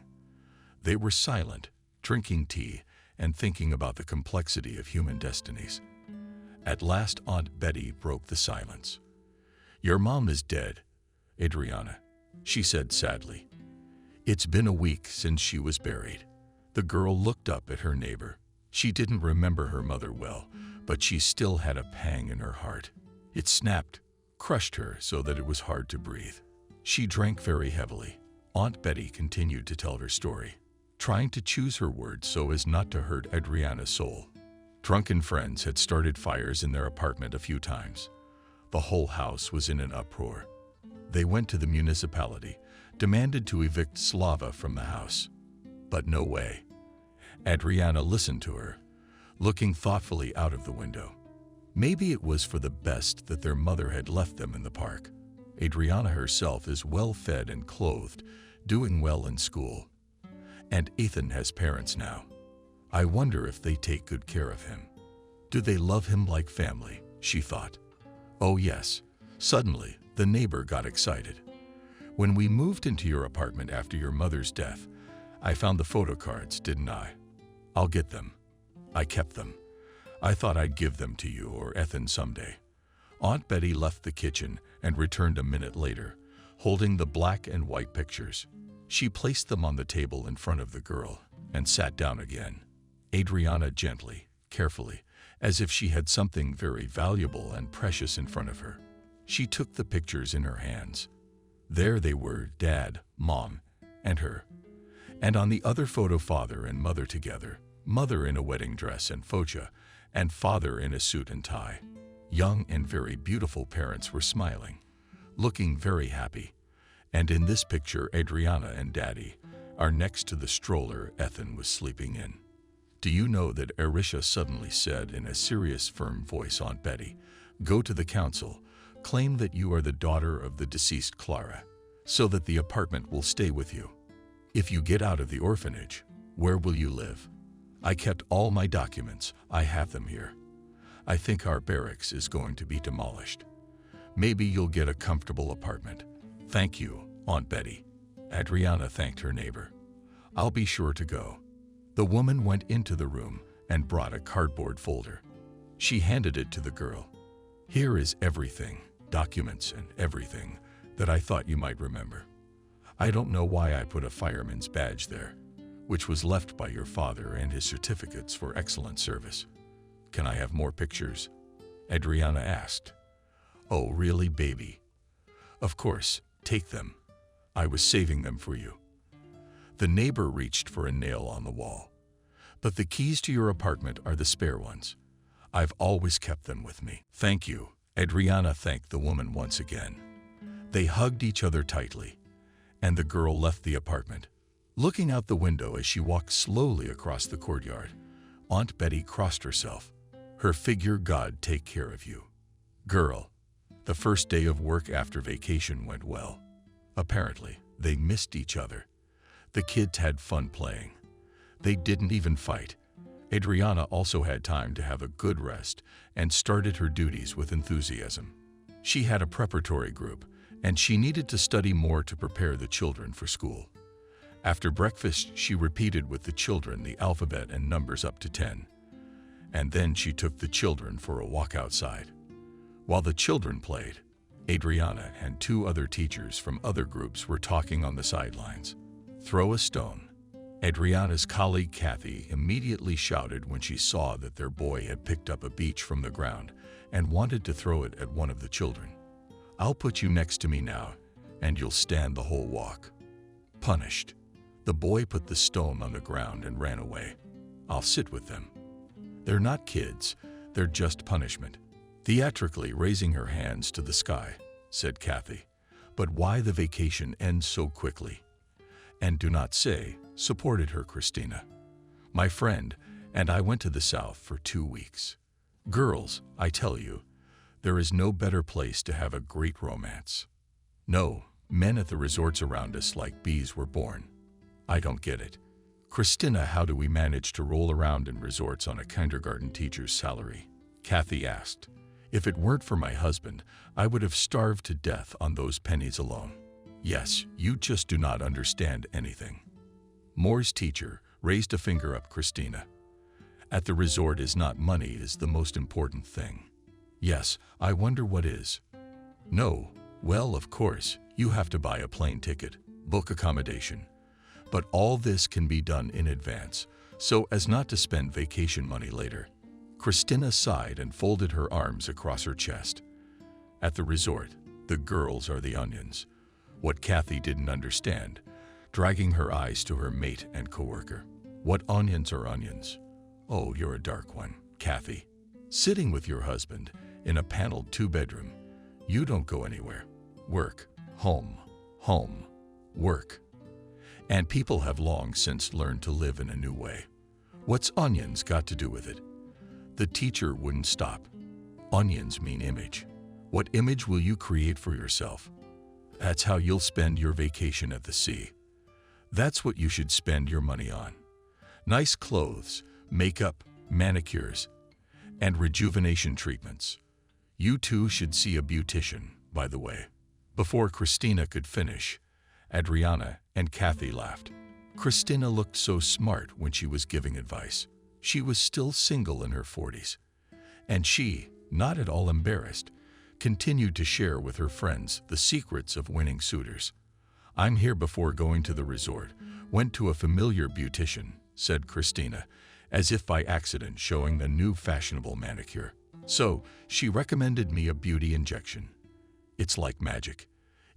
They were silent, drinking tea and thinking about the complexity of human destinies. At last, Aunt Betty broke the silence. Your mom is dead, Adriana, she said sadly. It's been a week since she was buried. The girl looked up at her neighbor. She didn't remember her mother well, but she still had a pang in her heart. It snapped, crushed her so that it was hard to breathe. She drank very heavily. Aunt Betty continued to tell her story, trying to choose her words so as not to hurt Adriana's soul. Drunken friends had started fires in their apartment a few times. The whole house was in an uproar. They went to the municipality, demanded to evict Slava from the house. But no way. Adriana listened to her, looking thoughtfully out of the window. Maybe it was for the best that their mother had left them in the park. Adriana herself is well-fed and clothed, doing well in school. And Ethan has parents now. I wonder if they take good care of him. Do they love him like family, she thought. Oh yes. Suddenly, the neighbor got excited. When we moved into your apartment after your mother's death, I found the photo cards, didn't I? I'll get them. I kept them. I thought I'd give them to you or Ethan someday. Aunt Betty left the kitchen and returned a minute later, holding the black and white pictures. She placed them on the table in front of the girl and sat down again. Adriana gently, carefully, as if she had something very valuable and precious in front of her. She took the pictures in her hands. There they were, Dad, Mom, and her. And on the other photo, father and mother together, mother in a wedding dress and focha, and father in a suit and tie. Young and very beautiful parents were smiling, looking very happy. And in this picture, Adriana and Daddy are next to the stroller Ethan was sleeping in. Do you know that Arisha suddenly said in a serious, firm voice, Aunt Betty, go to the council, claim that you are the daughter of the deceased Clara, so that the apartment will stay with you. If you get out of the orphanage, where will you live? I kept all my documents. I have them here. I think our barracks is going to be demolished. Maybe you'll get a comfortable apartment. Thank you, Aunt Betty. Adriana thanked her neighbor. I'll be sure to go. The woman went into the room and brought a cardboard folder. She handed it to the girl. Here is everything, documents and everything, that I thought you might remember. I don't know why I put a fireman's badge there, which was left by your father, and his certificates for excellent service. Can I have more pictures? Adriana asked. Oh, really, baby? Of course, take them. I was saving them for you. The neighbor reached for a nail on the wall. But the keys to your apartment are the spare ones. I've always kept them with me. Thank you. Adriana thanked the woman once again. They hugged each other tightly, and the girl left the apartment. Looking out the window as she walked slowly across the courtyard, Aunt Betty crossed herself. Her figure, God take care of you. Girl, the first day of work after vacation went well. Apparently, they missed each other. The kids had fun playing. They didn't even fight. Adriana also had time to have a good rest and started her duties with enthusiasm. She had a preparatory group, and she needed to study more to prepare the children for school. After breakfast, she repeated with the children the alphabet and numbers up to 10. And then she took the children for a walk outside. While the children played, Adriana and 2 other teachers from other groups were talking on the sidelines. Throw a stone. Adriana's colleague Kathy immediately shouted when she saw that their boy had picked up a beach from the ground and wanted to throw it at one of the children. I'll put you next to me now, and you'll stand the whole walk. Punished. The boy put the stone on the ground and ran away. I'll sit with them. They're not kids, they're just punishment. Theatrically raising her hands to the sky, said Kathy. But why the vacation ends so quickly? And do not say, supported her Christina. My friend and I went to the South for 2 weeks. Girls, I tell you, there is no better place to have a great romance. No, men at the resorts around us like bees were born. I don't get it. Christina, how do we manage to roll around in resorts on a kindergarten teacher's salary? Kathy asked. If it weren't for my husband, I would have starved to death on those pennies alone. Yes, you just do not understand anything. Moore's teacher raised a finger up Christina. At the resort is not money is the most important thing. Yes, I wonder what is. No, well, of course, you have to buy a plane ticket, book accommodation. But all this can be done in advance, so as not to spend vacation money later. Christina sighed and folded her arms across her chest. At the resort, the girls are the onions. What Kathy didn't understand, dragging her eyes to her mate and coworker. What onions are onions? Oh, you're a dark one, Kathy. Sitting with your husband in a paneled 2-bedroom, you don't go anywhere. Work, home, home, work. And people have long since learned to live in a new way. What's onions got to do with it? The teacher wouldn't stop. Onions mean image. What image will you create for yourself? That's how you'll spend your vacation at the sea. That's what you should spend your money on. Nice clothes, makeup, manicures, and rejuvenation treatments. You too should see a beautician, by the way. Before Christina could finish, Adriana and Kathy laughed. Christina looked so smart when she was giving advice. She was still single in her 40s. And she, not at all embarrassed, continued to share with her friends the secrets of winning suitors. I'm here before going to the resort. Went to a familiar beautician, said Christina, as if by accident showing the new fashionable manicure. So, she recommended me a beauty injection. It's like magic.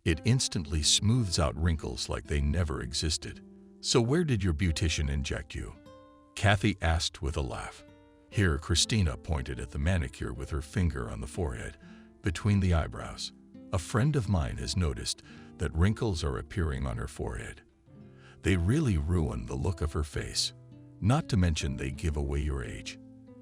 It instantly smooths out wrinkles like they never existed. So where did your beautician inject you? Kathy asked with a laugh. Here, Christina pointed at the manicure with her finger on the forehead, between the eyebrows. A friend of mine has noticed that wrinkles are appearing on her forehead. They really ruin the look of her face. Not to mention they give away your age.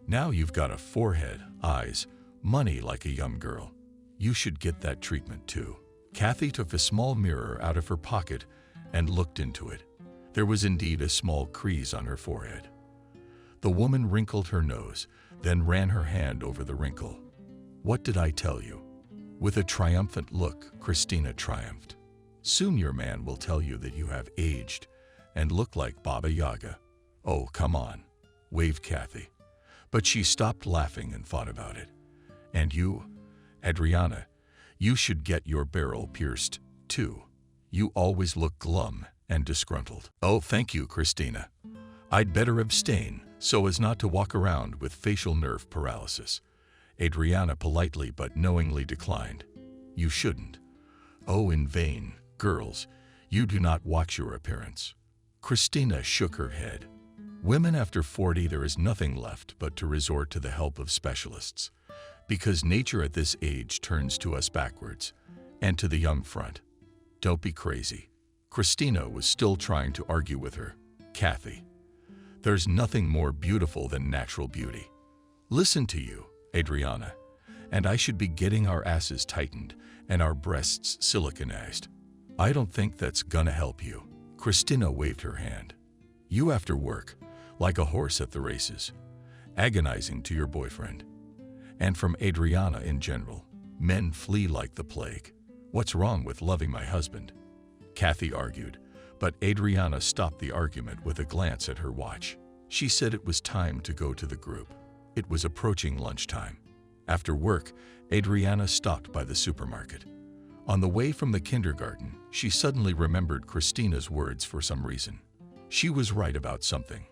Now you've got a forehead, eyes, money like a young girl. You should get that treatment too. Kathy took a small mirror out of her pocket and looked into it. There was indeed a small crease on her forehead. The woman wrinkled her nose, then ran her hand over the wrinkle. "What did I tell you?" With a triumphant look, Christina triumphed. "Soon your man will tell you that you have aged and look like Baba Yaga." "Oh, come on," waved Kathy. But she stopped laughing and thought about it. "And you, Adriana, you should get your barrel pierced, too. You always look glum and disgruntled." "Oh, thank you, Christina. I'd better abstain so as not to walk around with facial nerve paralysis." Adriana politely but knowingly declined. "You shouldn't. Oh, in vain. Girls, you do not watch your appearance." Christina shook her head. "Women after 40, there is nothing left but to resort to the help of specialists, because nature at this age turns to us backwards, and to the young front. Don't be crazy." Christina was still trying to argue with her. "Kathy, there's nothing more beautiful than natural beauty. Listen to you, Adriana, and I should be getting our asses tightened and our breasts siliconized. I don't think that's gonna help you." Christina waved her hand. "You after work, like a horse at the races, agonizing to your boyfriend. And from Adriana in general, men flee like the plague. What's wrong with loving my husband?" Kathy argued, but Adriana stopped the argument with a glance at her watch. She said it was time to go to the group. It was approaching lunchtime. After work, Adriana stopped by the supermarket. On the way from the kindergarten, she suddenly remembered Christina's words for some reason. She was right about something.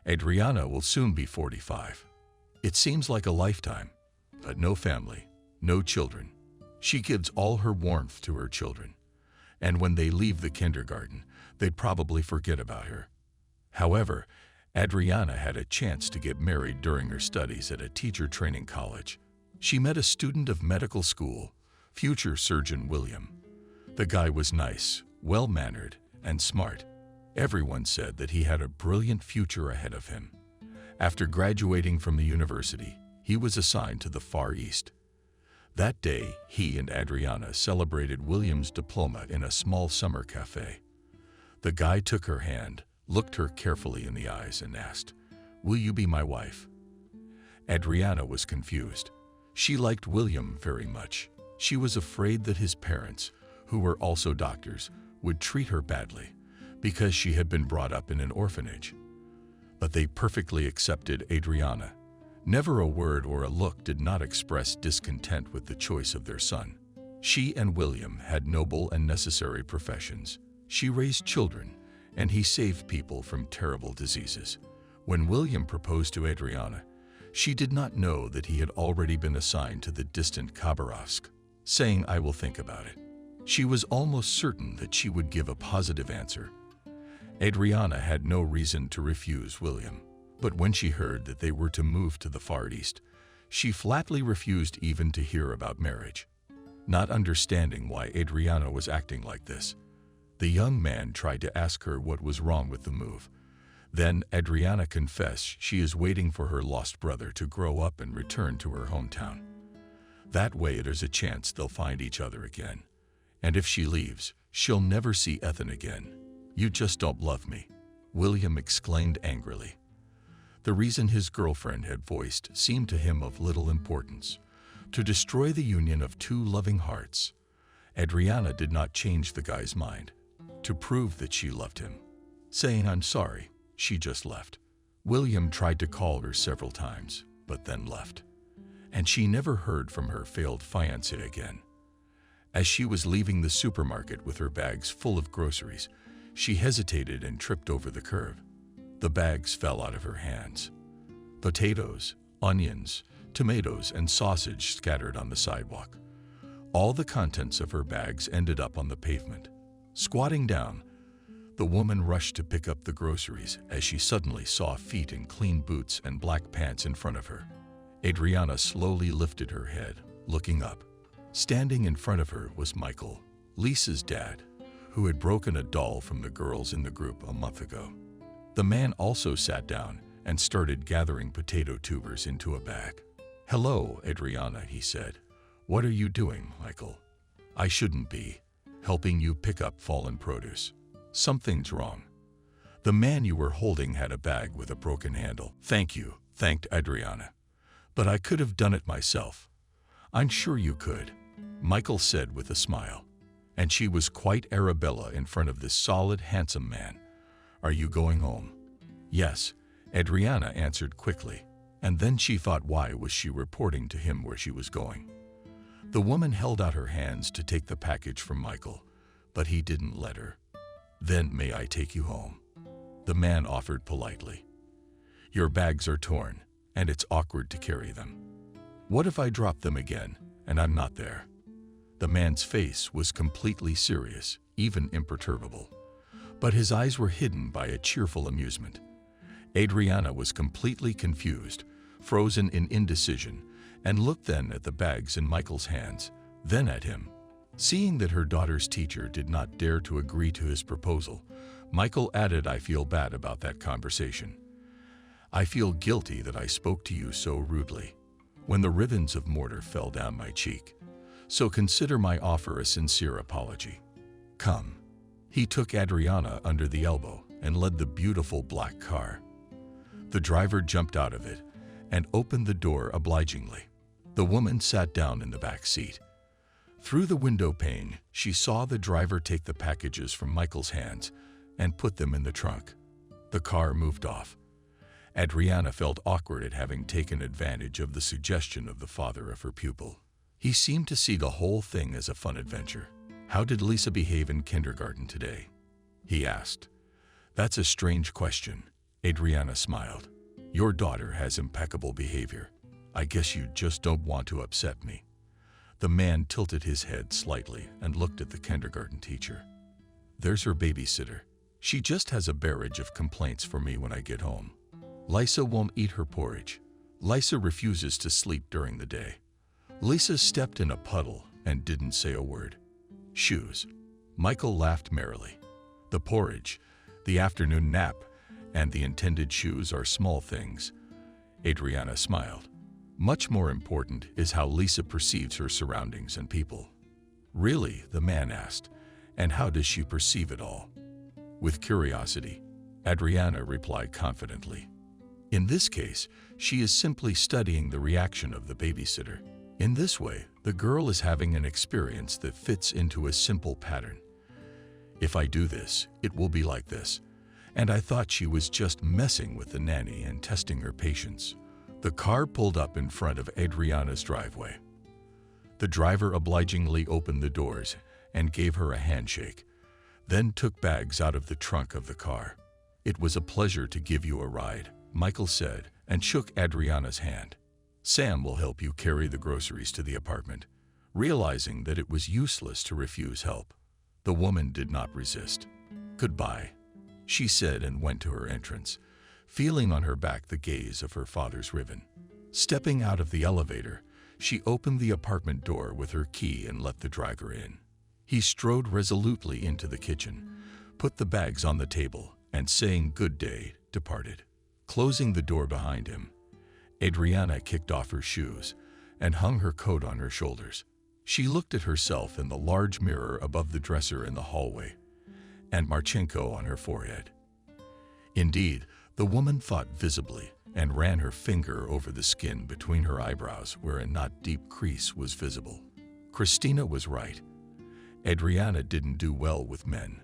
Adriana will soon be 45. It seems like a lifetime, but no family, no children. She gives all her warmth to her children, and when they leave the kindergarten, they'd probably forget about her. However, Adriana had a chance to get married during her studies at a teacher training college. She met a student of medical school, future surgeon William. The guy was nice, well-mannered, and smart. Everyone said that he had a brilliant future ahead of him. After graduating from the university, he was assigned to the Far East. That day, he and Adriana celebrated William's diploma in a small summer cafe. The guy took her hand, looked her carefully in the eyes, and asked, "Will you be my wife?" Adriana was confused. She liked William very much. She was afraid that his parents, who were also doctors, would treat her badly because she had been brought up in an orphanage. But they perfectly accepted Adriana. Never a word or a look did not express discontent with the choice of their son. She and William had noble and necessary professions. She raised children, and he saved people from terrible diseases. When William proposed to Adriana, she did not know that he had already been assigned to the distant Khabarovsk, saying, "I will think about it." She was almost certain that she would give a positive answer. Adriana had no reason to refuse William, but when she heard that they were to move to the Far East, she flatly refused even to hear about marriage. Not understanding why Adriana was acting like this, the young man tried to ask her what was wrong with the move. Then Adriana confessed she is waiting for her lost brother to grow up and return to her hometown. That way there's a chance they'll find each other again. And if she leaves, she'll never see Ethan again. "You just don't love me," William exclaimed angrily. The reason his girlfriend had voiced seemed to him of little importance. To destroy the union of two loving hearts, Adriana did not change the guy's mind. To prove that she loved him, saying "I'm sorry," she just left. William tried to call her several times, but then left. And she never heard from her failed fiancé again. As she was leaving the supermarket with her bags full of groceries, she hesitated and tripped over the curb. The bags fell out of her hands. Potatoes, onions, tomatoes, and sausage scattered on the sidewalk. All the contents of her bags ended up on the pavement. Squatting down, the woman rushed to pick up the groceries as she suddenly saw feet in clean boots and black pants in front of her. Adriana slowly lifted her head, looking up. Standing in front of her was Michael, Lisa's dad, who had broken a doll from the girls in the group a month ago. The man also sat down and started gathering potato tubers into a bag. "Hello, Adriana," he said. "What are you doing, Michael?" "I shouldn't be helping you pick up fallen produce. Something's wrong." The man you were holding had a bag with a broken handle. "Thank you," thanked Adriana. "But I could have done it myself." "I'm sure you could," Michael said with a smile. And she was quite Arabella in front of this solid, handsome man. "Are you going home?" "Yes," Adriana answered quickly, and then she thought, why was she reporting to him where she was going? The woman held out her hands to take the package from Michael, but he didn't let her. "Then may I take you home?" The man offered politely. "Your bags are torn, and it's awkward to carry them. What if I drop them again, and I'm not there?" The man's face was completely serious, even imperturbable, but his eyes were hidden by a cheerful amusement. Adriana was completely confused, frozen in indecision, and looked then at the bags in Michael's hands, then at him. Seeing that her daughter's teacher did not dare to agree to his proposal, Michael added, "I feel bad about that conversation. I feel guilty that I spoke to you so rudely, when the ribbons of mortar fell down my cheek. So consider my offer a sincere apology. Come." He took Adriana under the elbow and led the beautiful black car. The driver jumped out of it and opened the door obligingly. The woman sat down in the back seat. Through the window pane, she saw the driver take the packages from Michael's hands and put them in the trunk. The car moved off. Adriana felt awkward at having taken advantage of the suggestion of the father of her pupil. He seemed to see the whole thing as a fun adventure. "How did Lisa behave in kindergarten today?" he asked. "That's a strange question," Adriana smiled. "Your daughter has impeccable behavior. I guess you just don't want to upset me." The man tilted his head slightly and looked at the kindergarten teacher. "There's her babysitter. She just has a barrage of complaints for me when I get home. Lisa won't eat her porridge. Lisa refuses to sleep during the day. Lisa stepped in a puddle and didn't say a word. Shoes." Michael laughed merrily. "The porridge, the afternoon nap, and the intended shoes are small things." Adriana smiled. "Much more important is how Lisa perceives her surroundings and people." "Really?" the man asked. "And how does she perceive it all?" "With curiosity," Adriana replied confidently. "In this case, she is simply studying the reaction of the babysitter. In this way, the girl is having an experience that fits into a simple pattern. If I do this, it will be like this. And I thought she was just messing with the nanny and testing her patience." The car pulled up in front of Adriana's driveway. The driver obligingly opened the doors and gave her a handshake, then took bags out of the trunk of the car. "It was a pleasure to give you a ride," Michael said, and shook Adriana's hand. "Sam will help you carry the groceries to the apartment." Realizing that it was useless to refuse help, the woman did not resist. "Goodbye," she said, and went to her entrance, feeling on her back the gaze of her father's ribbon. Stepping out of the elevator, she opened the apartment door with her key and let the driver in. He strode resolutely into the kitchen, put the bags on the table, and saying "good day," departed. Closing the door behind him, Adriana kicked off her shoes and hung her coat on her shoulders. She looked at herself in the large mirror above the dresser in the hallway, and Marchenko on her forehead. Indeed, the woman thought visibly and ran her finger over the skin between her eyebrows where a not deep crease was visible. Christina was right. Adriana didn't do well with men.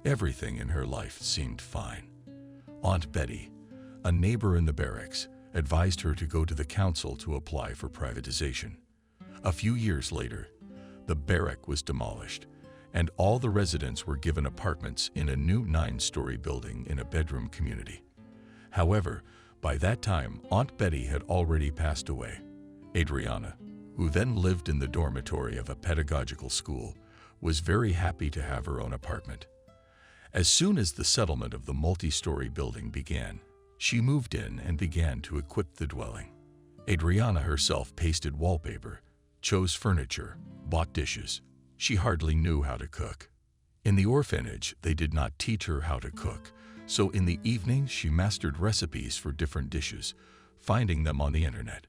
Everything in her life seemed fine. Aunt Betty, a neighbor in the barracks, advised her to go to the council to apply for privatization. A few years later, the barrack was demolished, and all the residents were given apartments in a new 9-story building in a bedroom community. However, by that time, Aunt Betty had already passed away. Adriana, who then lived in the dormitory of a pedagogical school, was very happy to have her own apartment. As soon as the settlement of the multi-story building began, she moved in and began to equip the dwelling. Adriana herself pasted wallpaper, chose furniture, bought dishes. She hardly knew how to cook. In the orphanage, they did not teach her how to cook, so in the evening she mastered recipes for different dishes, finding them on the internet.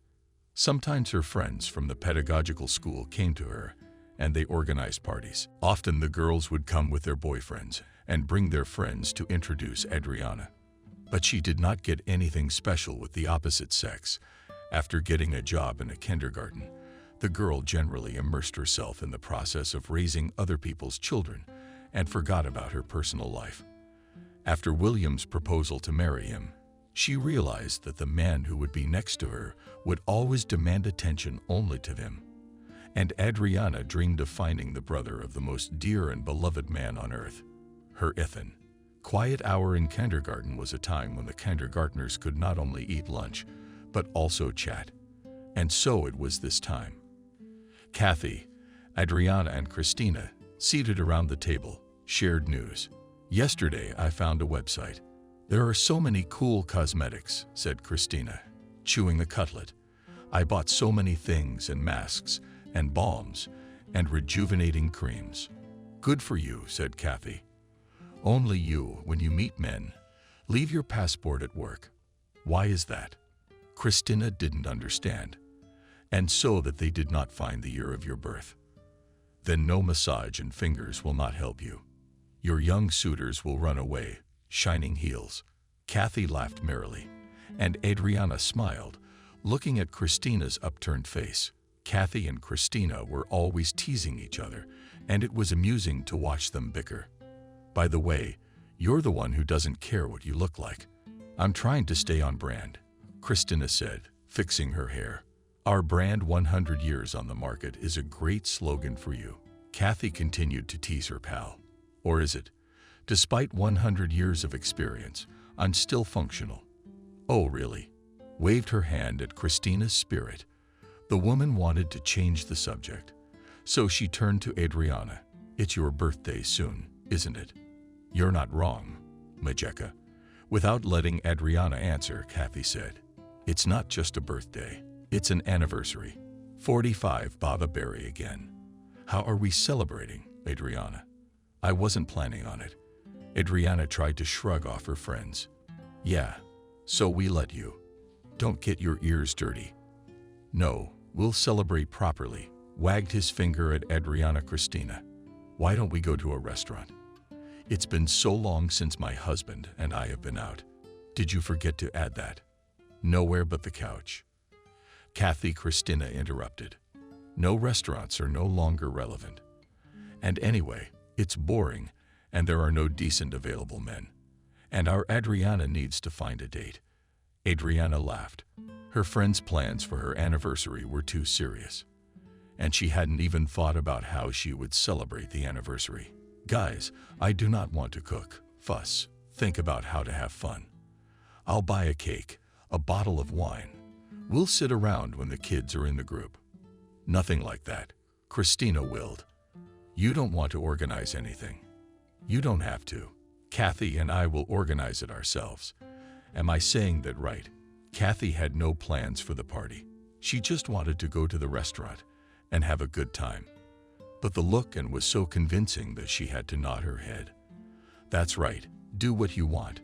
Sometimes her friends from the pedagogical school came to her, and they organized parties. Often the girls would come with their boyfriends and bring their friends to introduce Adriana. But she did not get anything special with the opposite sex. After getting a job in a kindergarten, the girl generally immersed herself in the process of raising other people's children and forgot about her personal life. After William's proposal to marry him, she realized that the man who would be next to her would always demand attention only to him. And Adriana dreamed of finding the brother of the most dear and beloved man on earth, her Ethan. Quiet hour in kindergarten was a time when the kindergartners could not only eat lunch, but also chat. And so it was this time. Kathy, Adriana, and Christina, seated around the table, shared news. Yesterday, I found a website. There are so many cool cosmetics, said Christina, chewing a cutlet. I bought so many things and masks and balms and rejuvenating creams. Good for you, said Kathy. Only you, when you meet men, leave your passport at work. Why is that? Christina didn't understand. And so that they did not find the year of your birth. Then no massage and fingers will not help you. Your young suitors will run away, shining heels. Kathy laughed merrily, and Adriana smiled, looking at Christina's upturned face. Kathy and Christina were always teasing each other, and it was amusing to watch them bicker. By the way, you're the one who doesn't care what you look like. I'm trying to stay on brand, Christina said, fixing her hair. Our brand 100 years on the market is a great slogan for you. Kathy continued to tease her pal. Or is it? Despite 100 years of experience, I'm still functional. Oh, really? Waved her hand at Christina's spirit. The woman wanted to change the subject. So she turned to Adriana. It's your birthday soon, isn't it? You're not wrong, Majeka. Without letting Adriana answer, Kathy said, it's not just a birthday. It's an anniversary. 45 Baba Berry again. How are we celebrating, Adriana? I wasn't planning on it. Adriana tried to shrug off her friends. Yeah, so we let you. Don't get your ears dirty. No, we'll celebrate properly, wagged his finger at Adriana. Christina. Why don't we go to a restaurant? It's been so long since my husband and I have been out. Did you forget to add that? Nowhere but the couch. Kathy. Christina interrupted. No, restaurants are no longer relevant. And anyway, it's boring, and there are no decent available men. And our Adriana needs to find a date. Adriana laughed. Her friend's plans for her anniversary were too serious. And she hadn't even thought about how she would celebrate the anniversary. Guys, I do not want to cook, fuss, think about how to have fun. I'll buy a cake, a bottle of wine. We'll sit around when the kids are in the group. Nothing like that, Christina willed. You don't want to organize anything. You don't have to. Kathy and I will organize it ourselves. Am I saying that right? Kathy had no plans for the party. She just wanted to go to the restaurant and have a good time. But the look and was so convincing that she had to nod her head. That's right, do what you want.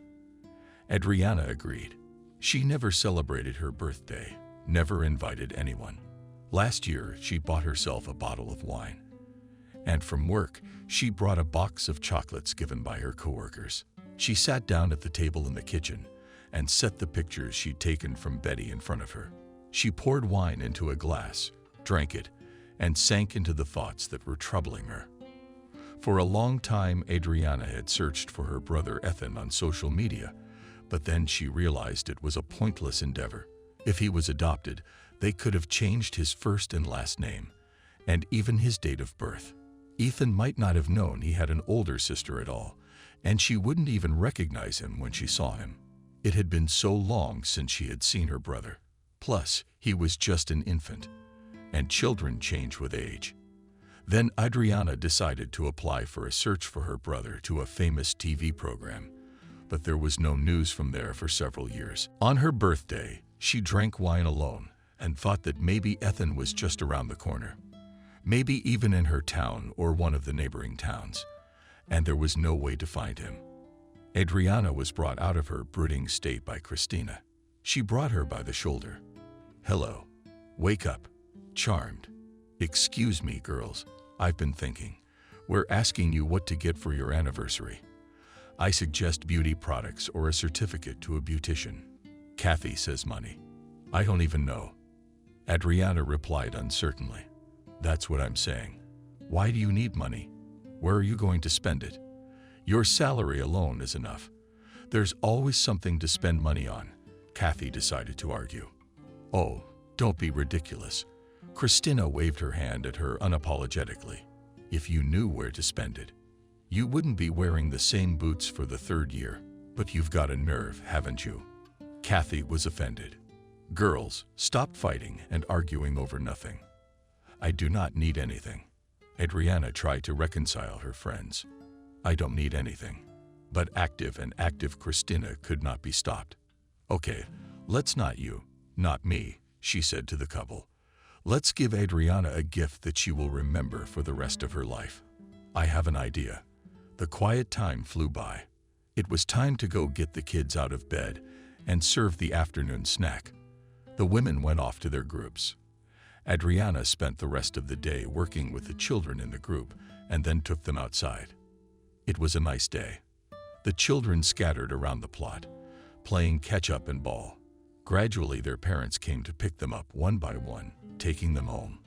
Adriana agreed. She never celebrated her birthday, never invited anyone. Last year, she bought herself a bottle of wine. And from work, she brought a box of chocolates given by her coworkers. She sat down at the table in the kitchen and set the pictures she'd taken from Betty in front of her. She poured wine into a glass, drank it, and sank into the thoughts that were troubling her. For a long time, Adriana had searched for her brother Ethan on social media, but then she realized it was a pointless endeavor. If he was adopted, they could have changed his first and last name, and even his date of birth. Ethan might not have known he had an older sister at all, and she wouldn't even recognize him when she saw him. It had been so long since she had seen her brother. Plus, he was just an infant, and children change with age. Then Adriana decided to apply for a search for her brother to a famous TV program, but there was no news from there for several years. On her birthday, she drank wine alone and thought that maybe Ethan was just around the corner, maybe even in her town or one of the neighboring towns. and there was no way to find him. Adriana was brought out of her brooding state by Christina. She brought her by the shoulder. "Hello. Wake up. Charmed. Excuse me, girls. I've been thinking. We're asking you what to get for your anniversary. I suggest beauty products or a certificate to a beautician. Kathy says money. I don't even know." Adriana replied uncertainly. "That's what I'm saying. Why do you need money? Where are you going to spend it? Your salary alone is enough. There's always something to spend money on," Kathy decided to argue. "Oh, don't be ridiculous." Christina waved her hand at her unapologetically. "If you knew where to spend it, you wouldn't be wearing the same boots for the 3rd year. But you've got a nerve, haven't you?" Kathy was offended. "Girls, stop fighting and arguing over nothing. I do not need anything." Adriana tried to reconcile her friends. "I don't need anything." But active Christina could not be stopped. "Okay, let's not you, not me," she said to the couple. "Let's give Adriana a gift that she will remember for the rest of her life. I have an idea." The quiet time flew by. It was time to go get the kids out of bed and serve the afternoon snack. The women went off to their groups. Adriana spent the rest of the day working with the children in the group and then took them outside. It was a nice day. The children scattered around the plot, playing catch-up and ball. Gradually, their parents came to pick them up one by one, taking them home.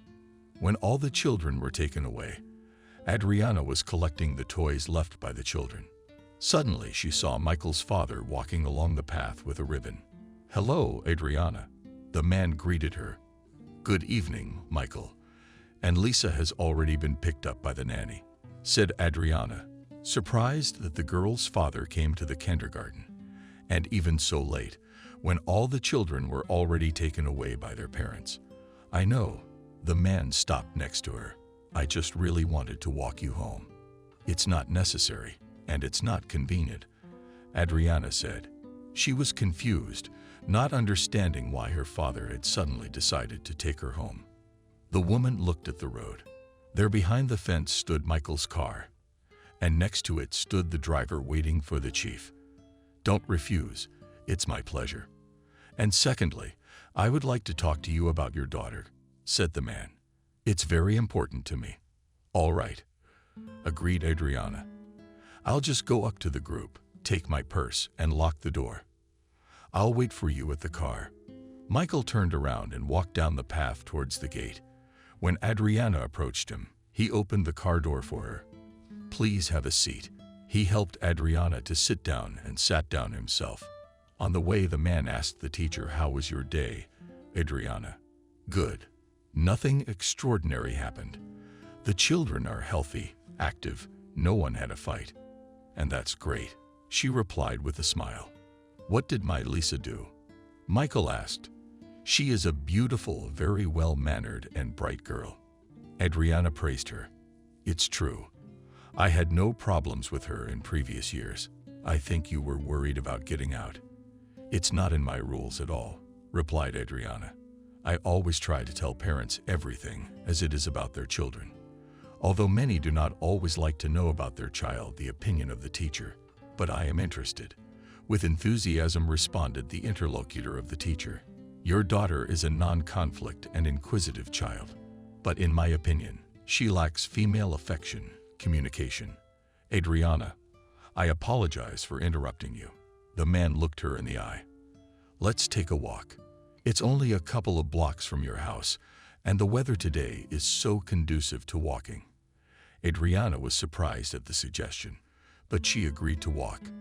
When all the children were taken away, Adriana was collecting the toys left by the children. Suddenly, she saw Michael's father walking along the path with a ribbon. "Hello, Adriana." The man greeted her. "Good evening, Michael. And Lisa has already been picked up by the nanny," said Adriana, surprised that the girl's father came to the kindergarten, and even so late, when all the children were already taken away by their parents. "I know." The man stopped next to her. "I just really wanted to walk you home." "It's not necessary, and it's not convenient," Adriana said. She was confused, not understanding why her father had suddenly decided to take her home. The woman looked at the road. There behind the fence stood Michael's car, and next to it stood the driver waiting for the chief. "Don't refuse. It's my pleasure. And secondly, I would like to talk to you about your daughter," said the man. "It's very important to me." "All right," agreed Adriana. "I'll just go up to the group, take my purse, and lock the door. I'll wait for you at the car." Michael turned around and walked down the path towards the gate. When Adriana approached him, he opened the car door for her. "Please have a seat." He helped Adriana to sit down and sat down himself. On the way, the man asked the teacher, "How was your day, Adriana?" "Good. Nothing extraordinary happened. The children are healthy, active, no one had a fight." "And that's great," she replied with a smile. "What did my Lisa do?" Michael asked. "She is a beautiful, very well-mannered and bright girl." Adriana praised her. "It's true. I had no problems with her in previous years. I think you were worried about getting out." "It's not in my rules at all," replied Adriana. "I always try to tell parents everything as it is about their children. Although many do not always like to know about their child the opinion of the teacher, but I am interested." With enthusiasm responded the interlocutor of the teacher. "Your daughter is a non-conflict and inquisitive child, but in my opinion, she lacks female affection, communication." "Adriana, I apologize for interrupting you." The man looked her in the eye. "Let's take a walk. It's only a couple of blocks from your house, and the weather today is so conducive to walking." Adriana was surprised at the suggestion, but she agreed to walk.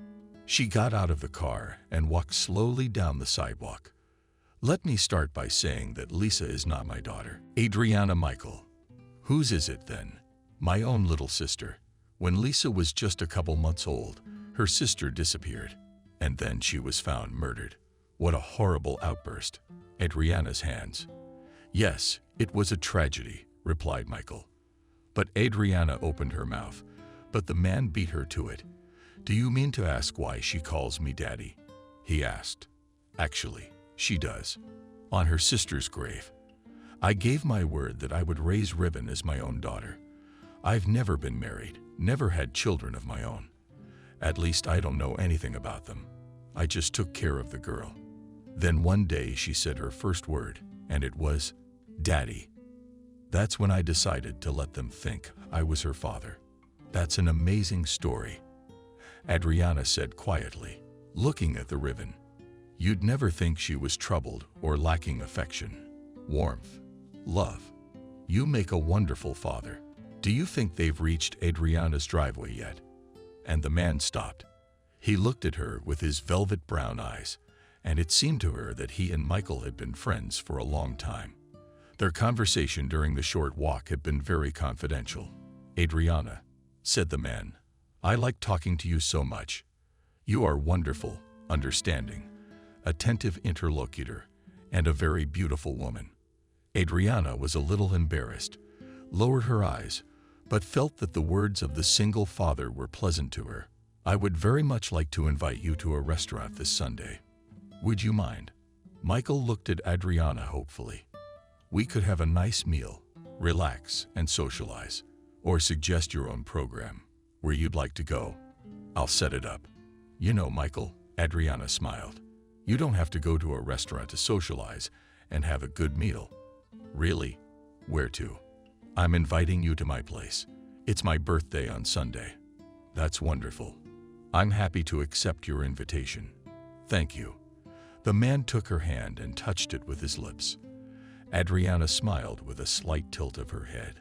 She got out of the car and walked slowly down the sidewalk. "Let me start by saying that Lisa is not my daughter." "Adriana, Michael. Whose is it then?" "My own little sister. When Lisa was just a couple months old, her sister disappeared, and then she was found murdered." "What a horrible outburst." Adriana's hands. "Yes, it was a tragedy," replied Michael. But Adriana opened her mouth, but the man beat her to it. "Do you mean to ask why she calls me Daddy?" he asked. "Actually, she does. On her sister's grave. I gave my word that I would raise Ribbon as my own daughter. I've never been married, never had children of my own. At least I don't know anything about them. I just took care of the girl. Then one day she said her first word, and it was, Daddy. That's when I decided to let them think I was her father. That's an amazing story, Adriana said quietly, looking at the ribbon. You'd never think she was troubled or lacking affection, warmth, love. You make a wonderful father. Do you think they've reached Adriana's driveway yet? And the man stopped. He looked at her with his velvet brown eyes, and it seemed to her that he and Michael had been friends for a long time. Their conversation during the short walk had been very confidential. Adriana, said the man, I like talking to you so much. You are wonderful, understanding, attentive interlocutor, and a very beautiful woman. Adriana was a little embarrassed, lowered her eyes, but felt that the words of the single father were pleasant to her. I would very much like to invite you to a restaurant this Sunday. Would you mind? Michael looked at Adriana hopefully. We could have a nice meal, relax and socialize, or suggest your own program, where you'd like to go. I'll set it up. You know, Michael, Adriana smiled. You don't have to go to a restaurant to socialize and have a good meal. Really? Where to? I'm inviting you to my place. It's my birthday on Sunday. That's wonderful. I'm happy to accept your invitation. Thank you. The man took her hand and touched it with his lips. Adriana smiled with a slight tilt of her head.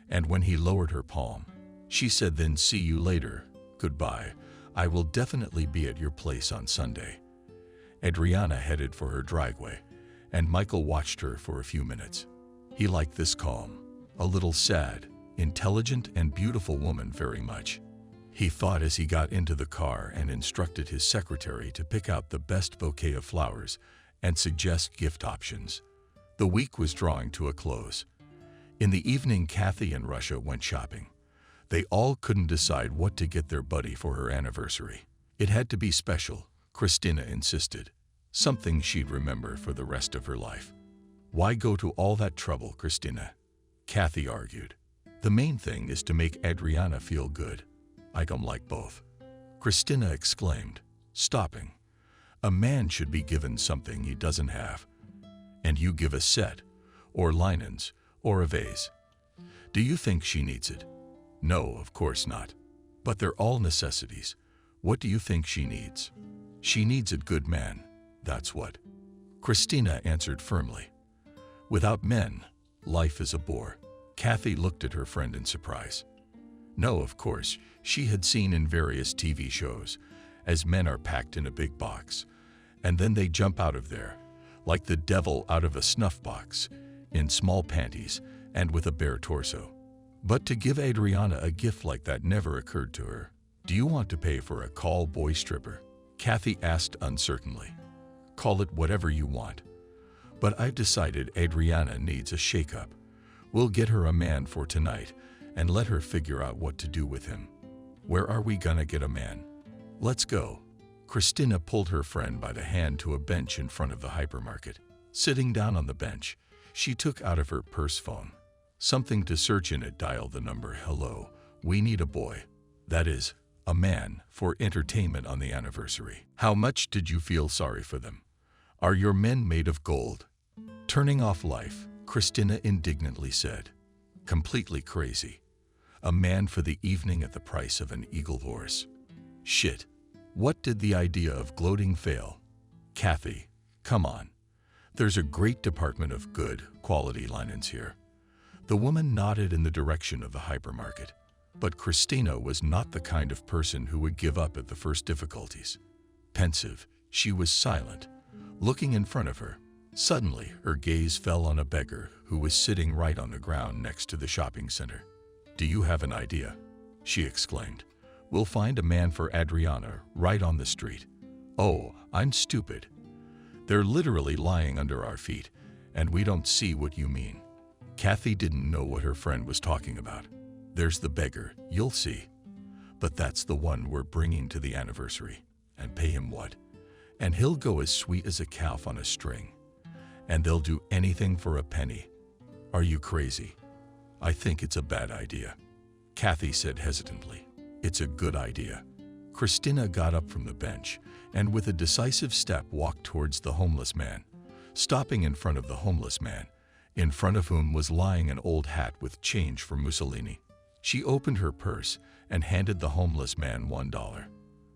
And when he lowered her palm, she said, then see you later. Goodbye. I will definitely be at your place on Sunday. Adriana headed for her driveway, and Michael watched her for a few minutes. He liked this calm, a little sad, intelligent and beautiful woman very much. He thought as he got into the car and instructed his secretary to pick out the best bouquet of flowers and suggest gift options. The week was drawing to a close. In the evening, Kathy and Russia went shopping. They all couldn't decide what to get their buddy for her anniversary. It had to be special, Christina insisted. Something she'd remember for the rest of her life. Why go to all that trouble, Christina? Kathy argued. The main thing is to make Adriana feel good. I don't like both. Christina exclaimed, stopping. A man should be given something he doesn't have. And you give a set, or linens, or a vase. Do you think she needs it? No, of course not. But they're all necessities. What do you think she needs? She needs a good man, that's what. Christina answered firmly. Without men, life is a bore. Kathy looked at her friend in surprise. No, of course, she had seen in various TV shows, as men are packed in a big box, and then they jump out of there, like the devil out of a snuff box, in small panties and with a bare torso. But to give Adriana a gift like that never occurred to her. Do you want to pay for a call boy stripper? Kathy asked uncertainly. Call it whatever you want. But I've decided Adriana needs a shake-up. We'll get her a man for tonight and let her figure out what to do with him. Where are we gonna get a man? Let's go. Christina pulled her friend by the hand to a bench in front of the hypermarket. Sitting down on the bench, she took out of her purse phone. Something to search in it dialed the number. Hello, we need a boy. That is, a man, for entertainment on the anniversary. How much did you feel sorry for them? Are your men made of gold? Turning off life, Christina indignantly said. Completely crazy. A man for the evening at the price of an eagle horse. Shit. What did the idea of gloating fail? Kathy, come on. There's a great department of good, quality linens here. The woman nodded in the direction of the hypermarket, but Christina was not the kind of person who would give up at the first difficulties. Pensive, she was silent, looking in front of her. Suddenly, her gaze fell on a beggar who was sitting right on the ground next to the shopping center. Do you have an idea? She exclaimed. We'll find a man for Adriana right on the street. Oh, I'm stupid. They're literally lying under our feet, and we don't see what you mean. Kathy didn't know what her friend was talking about. There's the beggar, you'll see. But that's the one we're bringing to the anniversary. And pay him what? And he'll go as sweet as a calf on a string. And they'll do anything for a penny. Are you crazy? I think it's a bad idea. Kathy said hesitantly. It's a good idea. Christina got up from the bench and with a decisive step walked towards the homeless man, stopping in front of the homeless man, in front of whom was lying an old hat with change for Mussolini. She opened her purse and handed the homeless man $1.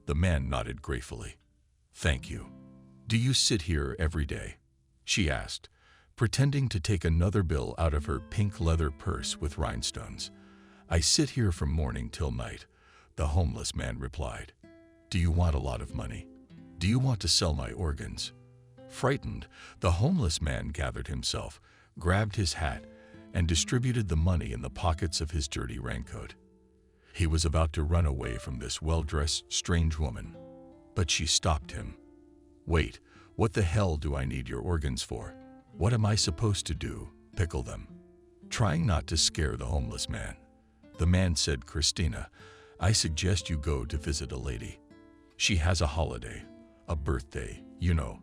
The man nodded gratefully. Thank you. Do you sit here every day? She asked, pretending to take another bill out of her pink leather purse with rhinestones. I sit here from morning till night, the homeless man replied. Do you want a lot of money? Do you want to sell my organs? Frightened, the homeless man gathered himself, grabbed his hat, and distributed the money in the pockets of his dirty raincoat. He was about to run away from this well-dressed, strange woman, but she stopped him. Wait, what the hell do I need your organs for? What am I supposed to do? Pickle them? Trying not to scare the homeless man, the man said, Christina, I suggest you go to visit a lady. She has a holiday, a birthday, you know.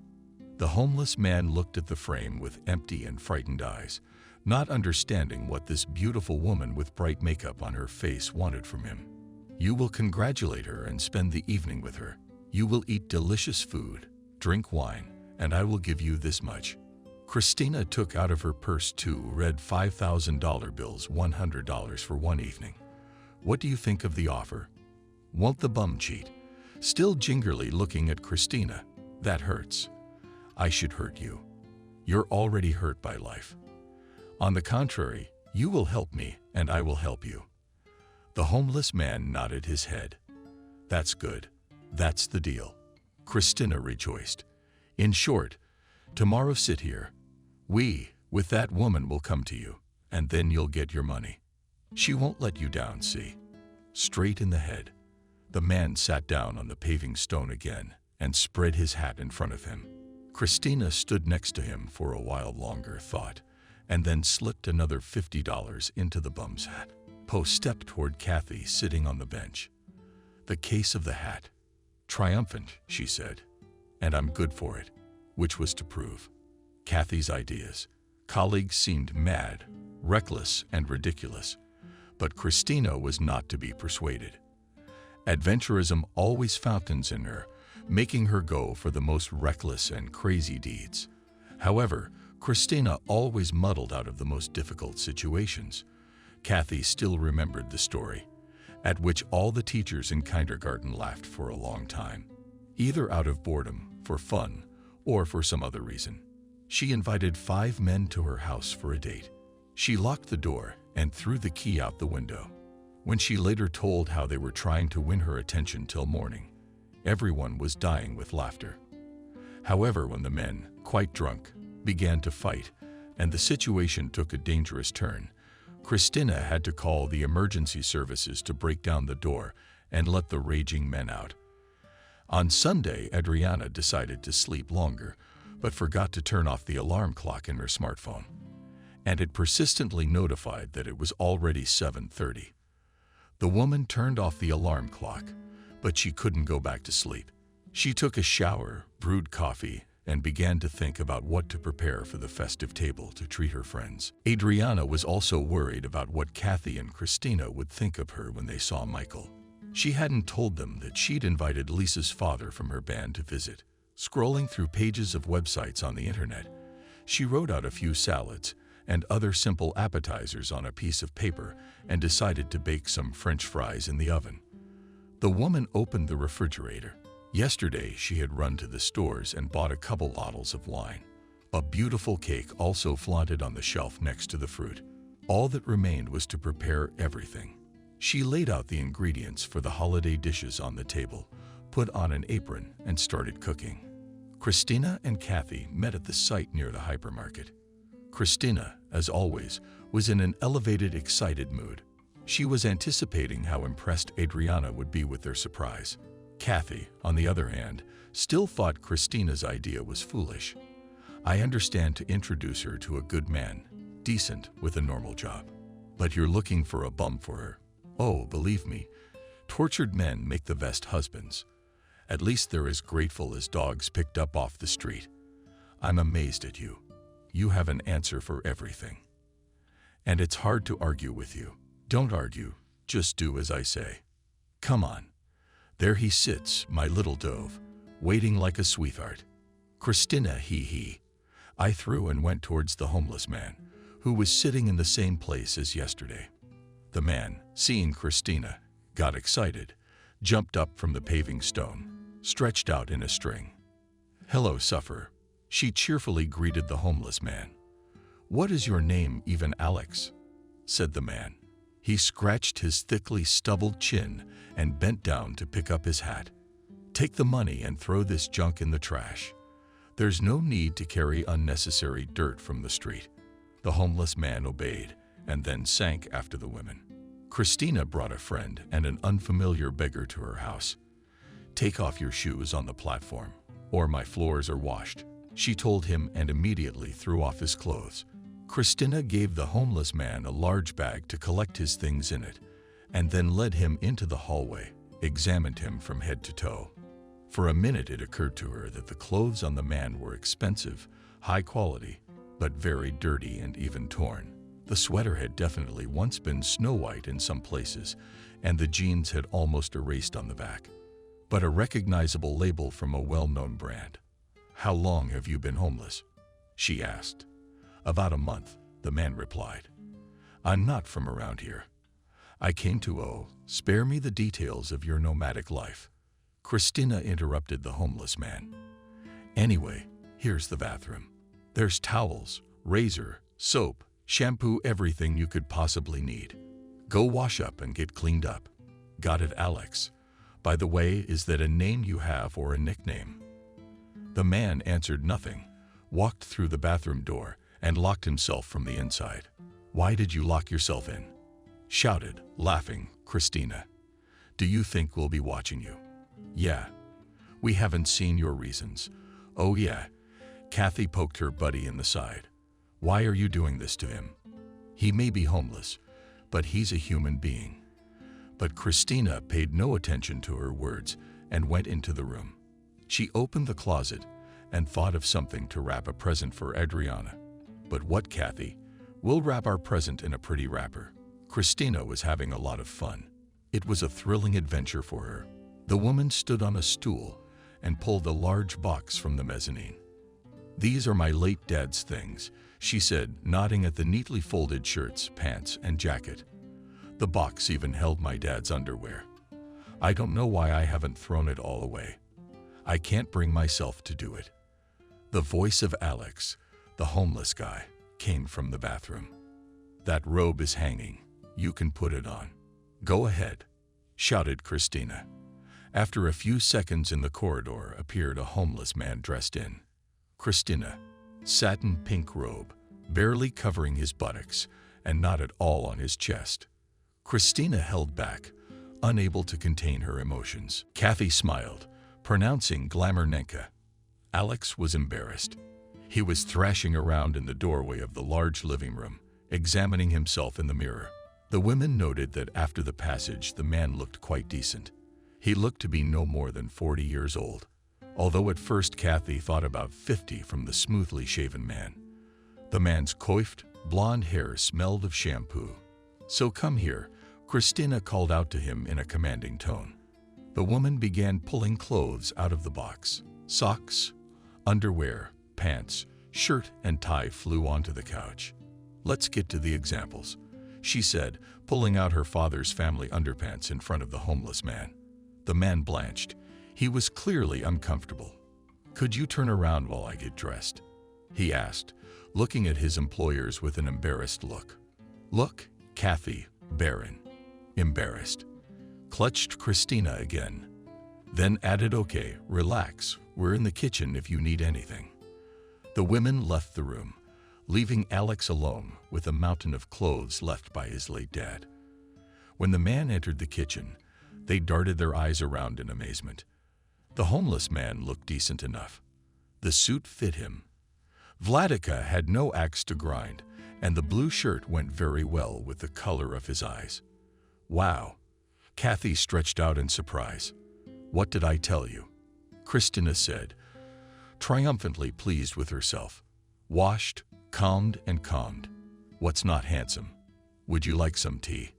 The homeless man looked at the frame with empty and frightened eyes, not understanding what this beautiful woman with bright makeup on her face wanted from him. You will congratulate her and spend the evening with her. You will eat delicious food, drink wine, and I will give you this much. Christina took out of her purse 2 red $5,000 bills, $100 for one evening. What do you think of the offer? Won't the bum cheat? Still gingerly looking at Christina. That hurts. I should hurt you. You're already hurt by life. On the contrary, you will help me and I will help you. The homeless man nodded his head. That's good. That's the deal. Christina rejoiced. In short, tomorrow sit here. We, with that woman, will come to you, and then you'll get your money. She won't let you down, see? Straight in the head. The man sat down on the paving stone again and spread his hat in front of him. Christina stood next to him for a while longer, thought, and then slipped another $50 into the bum's hat. Poe stepped toward Kathy sitting on the bench. The case of the hat. Triumphant, she said, and I'm good for it, which was to prove Kathy's ideas. Colleagues seemed mad, reckless, and ridiculous, but Christina was not to be persuaded. Adventurism always fountains in her, making her go for the most reckless and crazy deeds. However, Christina always muddled out of the most difficult situations. Kathy still remembered the story, at which all the teachers in kindergarten laughed for a long time, either out of boredom, for fun, or for some other reason. She invited 5 men to her house for a date. She locked the door and threw the key out the window. When she later told how they were trying to win her attention till morning, everyone was dying with laughter. However, when the men, quite drunk, began to fight and the situation took a dangerous turn, Christina had to call the emergency services to break down the door and let the raging men out. On Sunday, Adriana decided to sleep longer, but forgot to turn off the alarm clock in her smartphone, and it persistently notified that it was already 7:30. The woman turned off the alarm clock, but she couldn't go back to sleep. She took a shower, brewed coffee, and began to think about what to prepare for the festive table to treat her friends. Adriana was also worried about what Kathy and Christina would think of her when they saw Michael. She hadn't told them that she'd invited Lisa's father from her band to visit. Scrolling through pages of websites on the internet, she wrote out a few salads and other simple appetizers on a piece of paper and decided to bake some French fries in the oven. The woman opened the refrigerator. Yesterday, she had run to the stores and bought a couple bottles of wine. A beautiful cake also flaunted on the shelf next to the fruit. All that remained was to prepare everything. She laid out the ingredients for the holiday dishes on the table, put on an apron, and started cooking. Christina and Kathy met at the site near the hypermarket. Christina, as always, was in an elevated, excited mood. She was anticipating how impressed Adriana would be with their surprise. Kathy, on the other hand, still thought Christina's idea was foolish. I understand to introduce her to a good man, decent, with a normal job. But you're looking for a bum for her. Oh, believe me, tortured men make the best husbands. At least they're as grateful as dogs picked up off the street. I'm amazed at you. You have an answer for everything. And it's hard to argue with you. Don't argue. Just do as I say. Come on. There he sits, my little dove, waiting like a sweetheart. Christina, he. I threw and went towards the homeless man, who was sitting in the same place as yesterday. The man, seeing Christina, got excited, jumped up from the paving stone, stretched out in a string. Hello, sufferer. She cheerfully greeted the homeless man. What is your name, even Alex? Said the man. He scratched his thickly stubbled chin and bent down to pick up his hat. Take the money and throw this junk in the trash. There's no need to carry unnecessary dirt from the street. The homeless man obeyed and then sank after the women. Christina brought a friend and an unfamiliar beggar to her house. Take off your shoes on the platform, or my floors are washed, she told him, and immediately threw off his clothes. Christina gave the homeless man a large bag to collect his things in it, and then led him into the hallway, examined him from head to toe. For a minute it occurred to her that the clothes on the man were expensive, high quality, but very dirty and even torn. The sweater had definitely once been snow white in some places, and the jeans had almost erased on the back. But a recognizable label from a well-known brand. How long have you been homeless? She asked. About a month, the man replied. I'm not from around here. I came to spare me the details of your nomadic life. Christina interrupted the homeless man. Anyway, here's the bathroom. There's towels, razor, soap, shampoo, everything you could possibly need. Go wash up and get cleaned up. Got it, Alex? By the way, is that a name you have or a nickname? The man answered nothing, walked through the bathroom door, and locked himself from the inside. Why did you lock yourself in? Shouted, laughing, Christina. Do you think we'll be watching you? Yeah. We haven't seen your reasons. Oh yeah. Kathy poked her buddy in the side. Why are you doing this to him? He may be homeless, but he's a human being. But Christina paid no attention to her words and went into the room. She opened the closet and thought of something to wrap a present for Adriana. But what, Kathy? We'll wrap our present in a pretty wrapper. Christina was having a lot of fun. It was a thrilling adventure for her. The woman stood on a stool and pulled a large box from the mezzanine. These are my late dad's things, she said, nodding at the neatly folded shirts, pants, and jacket. The box even held my dad's underwear. I don't know why I haven't thrown it all away. I can't bring myself to do it. The voice of Alex, the homeless guy, came from the bathroom. That robe is hanging. You can put it on. Go ahead, shouted Christina. After a few seconds in the corridor appeared a homeless man dressed in Christina, satin pink robe, barely covering his buttocks and not at all on his chest. Christina held back, unable to contain her emotions. Kathy smiled, pronouncing Glamornenka. Alex was embarrassed. He was thrashing around in the doorway of the large living room, examining himself in the mirror. The women noted that after the passage, the man looked quite decent. He looked to be no more than 40 years old, although at first Kathy thought about 50 from the smoothly shaven man. The man's coiffed, blonde hair smelled of shampoo. So come here, Christina called out to him in a commanding tone. The woman began pulling clothes out of the box. Socks, underwear, pants, shirt, and tie flew onto the couch. Let's get to the examples, she said, pulling out her father's family underpants in front of the homeless man. The man blanched. He was clearly uncomfortable. Could you turn around while I get dressed? He asked, looking at his employers with an embarrassed look. Look, Kathy, barren, embarrassed, clutched Christina again. Then added, okay, relax, we're in the kitchen if you need anything. The women left the room, leaving Alex alone with a mountain of clothes left by his late dad. When the man entered the kitchen, they darted their eyes around in amazement. The homeless man looked decent enough. The suit fit him. Vladika had no axe to grind, and the blue shirt went very well with the color of his eyes. Wow! Kathy stretched out in surprise. What did I tell you? Christina said, triumphantly pleased with herself. Washed, combed, and calmed. What's not handsome? Would you like some tea?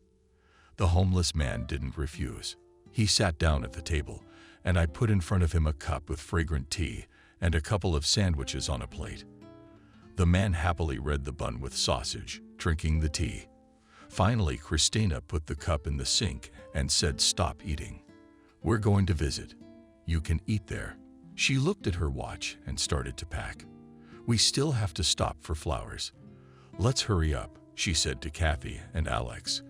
The homeless man didn't refuse. He sat down at the table, and I put in front of him a cup with fragrant tea and a couple of sandwiches on a plate. The man happily read the bun with sausage, drinking the tea. Finally, Christina put the cup in the sink and said, "Stop eating. We're going to visit. You can eat there." She looked at her watch and started to pack. "We still have to stop for flowers. Let's hurry up," she said to Kathy and Alex.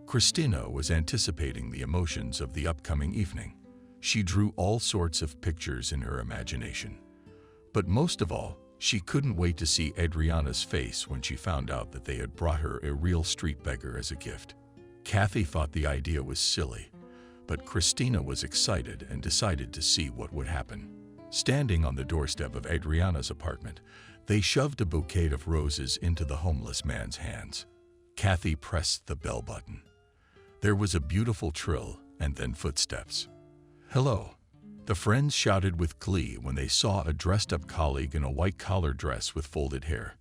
Christina was anticipating the emotions of the upcoming evening. She drew all sorts of pictures in her imagination. But most of all, she couldn't wait to see Adriana's face when she found out that they had brought her a real street beggar as a gift. Kathy thought the idea was silly, but Christina was excited and decided to see what would happen. Standing on the doorstep of Adriana's apartment, they shoved a bouquet of roses into the homeless man's hands. Kathy pressed the bell button. There was a beautiful trill and then footsteps. "Hello," the friends shouted with glee when they saw a dressed-up colleague in a white-collar dress with folded hair.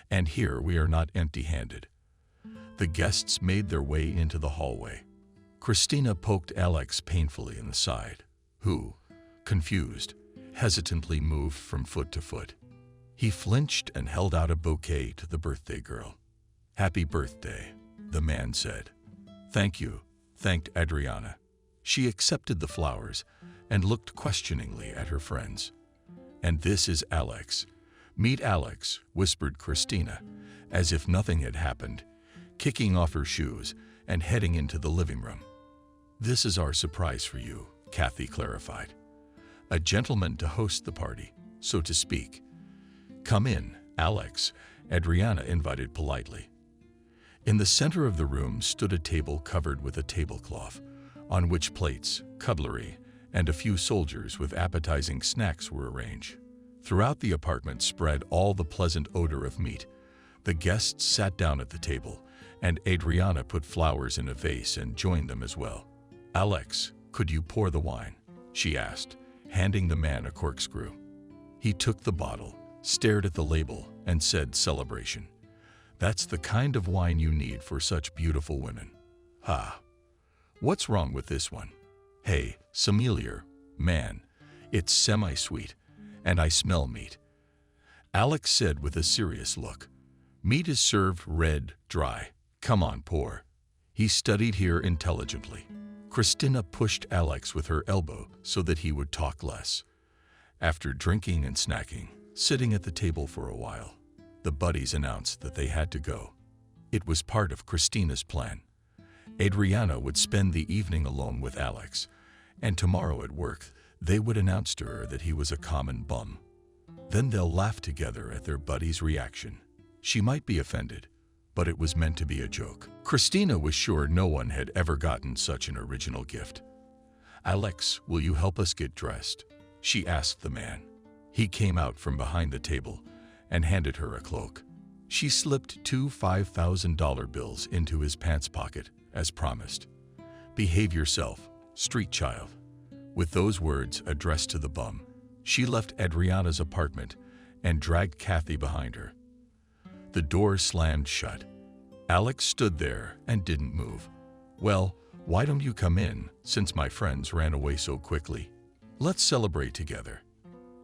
"And here we are not empty-handed." The guests made their way into the hallway. Christina poked Alex painfully in the side, who, confused, hesitantly moved from foot to foot. He flinched and held out a bouquet to the birthday girl. "Happy birthday," the man said. "Thank you," thanked Adriana. She accepted the flowers and looked questioningly at her friends. "And this is Alex. Meet Alex," whispered Christina, as if nothing had happened, kicking off her shoes and heading into the living room. "This is our surprise for you," Kathy clarified. "A gentleman to host the party, so to speak. Come in, Alex," Adriana invited politely. In the center of the room stood a table covered with a tablecloth, on which plates, cutlery, and a few soldiers with appetizing snacks were arranged. Throughout the apartment spread all the pleasant odor of meat. The guests sat down at the table, and Adriana put flowers in a vase and joined them as well. "Alex, could you pour the wine?" she asked, handing the man a corkscrew. He took the bottle, stared at the label, and said, "Celebration. That's the kind of wine you need for such beautiful women." "Ha! What's wrong with this one?" "Hey, sommelier, man, it's semi-sweet, and I smell meat," Alex said with a serious look. "Meat is served red, dry. Come on, pour." He studied her intelligently. Christina pushed Alex with her elbow so that he would talk less. After drinking and snacking, sitting at the table for a while, the buddies announced that they had to go. It was part of Christina's plan. Adriana would spend the evening alone with Alex, and tomorrow at work, they would announce to her that he was a common bum. Then they'll laugh together at their buddy's reaction. She might be offended, but it was meant to be a joke. Christina was sure no one had ever gotten such an original gift. "Alex, will you help us get dressed?" she asked the man. He came out from behind the table and handed her a cloak. She slipped 2 $5,000 bills into his pants pocket, as promised. "Behave yourself, street child." With those words addressed to the bum, she left Adriana's apartment and dragged Kathy behind her. The door slammed shut. Alex stood there and didn't move. "Well, why don't you come in, since my friends ran away so quickly? Let's celebrate together,"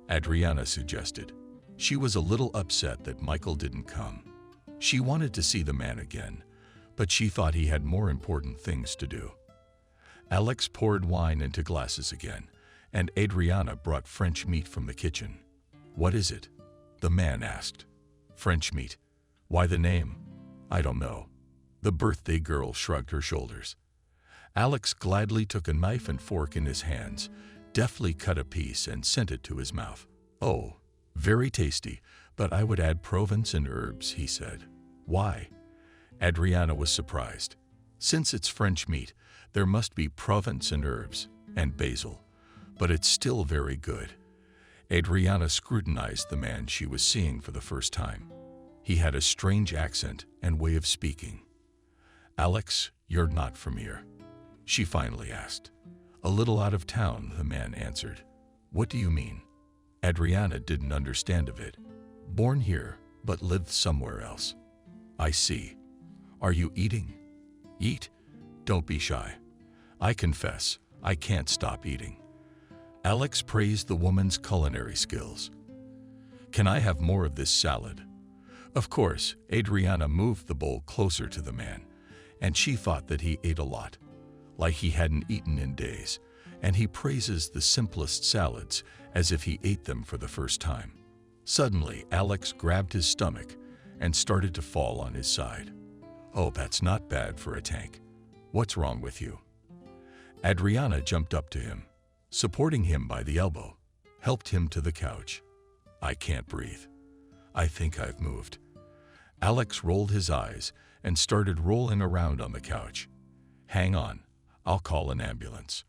Adriana suggested. She was a little upset that Michael didn't come. She wanted to see the man again, but she thought he had more important things to do. Alex poured wine into glasses again, and Adriana brought French meat from the kitchen. "What is it?" the man asked. "French meat. Why the name?" "I don't know." The birthday girl shrugged her shoulders. Alex gladly took a knife and fork in his hands, deftly cut a piece and sent it to his mouth. "Oh, very tasty, but I would add Provence and herbs," he said. "Why?" Adriana was surprised. "Since it's French meat, there must be Provence and herbs, and basil. But it's still very good." Adriana scrutinized the man she was seeing for the first time. He had a strange accent and way of speaking. "Alex, you're not from here?" she finally asked. "A little out of town," the man answered. "What do you mean?" Adriana didn't understand of it. "Born here, but lived somewhere else." "I see. Are you eating?" "Eat? Don't be shy. I confess, I can't stop eating. Alex praised the woman's culinary skills. Can I have more of this salad? Of course, Adriana moved the bowl closer to the man, and she thought that he ate a lot, like he hadn't eaten in days, and he praises the simplest salads as if he ate them for the first time. Suddenly, Alex grabbed his stomach and started to fall on his side. Oh, that's not bad for a tank. What's wrong with you? Adriana jumped up to him, supporting him by the elbow, helped him to the couch. I can't breathe. I think I've moved. Alex rolled his eyes and started rolling around on the couch. Hang on, I'll call an ambulance.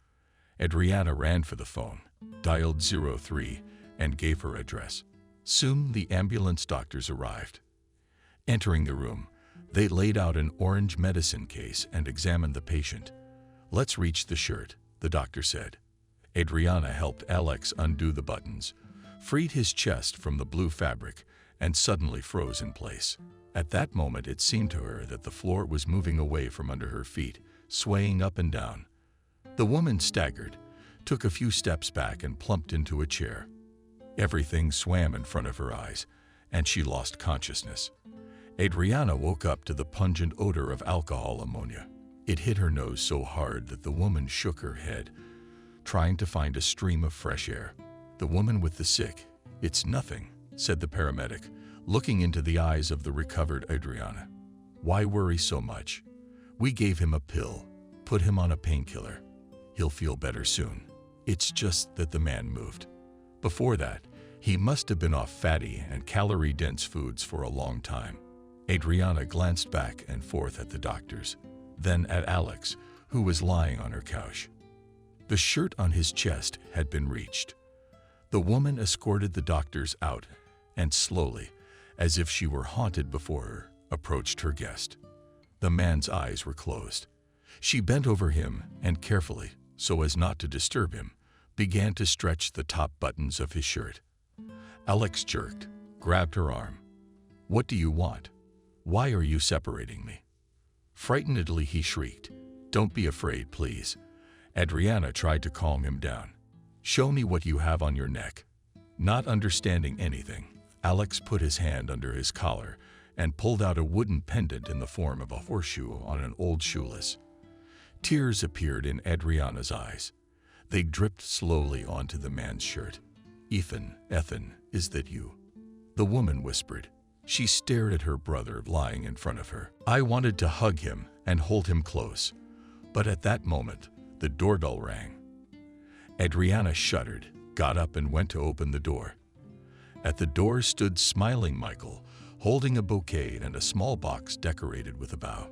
Adriana ran for the phone, dialed 03, and gave her address. Soon the ambulance doctors arrived. Entering the room, they laid out an orange medicine case and examined the patient. Let's reach the shirt, the doctor said. Adriana helped Alex undo the buttons, freed his chest from the blue fabric, and suddenly froze in place. At that moment, it seemed to her that the floor was moving away from under her feet, swaying up and down. The woman staggered, took a few steps back, and plumped into a chair. Everything swam in front of her eyes, and she lost consciousness. Adriana woke up to the pungent odor of alcohol ammonia. It hit her nose so hard that the woman shook her head, trying to find a stream of fresh air. The woman with the sick, "It's nothing," said the paramedic, looking into the eyes of the recovered Adriana. "Why worry so much? We gave him a pill, put him on a painkiller. He'll feel better soon. It's just that the man moved. Before that, he must have been off fatty and calorie-dense foods for a long time." Adriana glanced back and forth at the doctors, then at Alex, who was lying on her couch. The shirt on his chest had been reached. The woman escorted the doctors out and slowly, as if she were haunted before her, approached her guest. The man's eyes were closed. She bent over him and carefully, so as not to disturb him, began to stretch the top buttons of his shirt. Alex jerked, grabbed her arm. "What do you want? Why are you separating me?" Frightenedly, he shrieked, "Don't be afraid, please." Adriana tried to calm him down. "Show me what you have on your neck." Not understanding anything, Alex put his hand under his collar and pulled out a wooden pendant in the form of a horseshoe on an old shoelace. Tears appeared in Adriana's eyes. They dripped slowly onto the man's shirt. Ethan, is that you?" The woman whispered. She stared at her brother lying in front of her. I wanted to hug him and hold him close, but at that moment, the doorbell rang. Adriana shuddered, got up, and went to open the door. At the door stood smiling Michael, holding a bouquet and a small box decorated with a bow.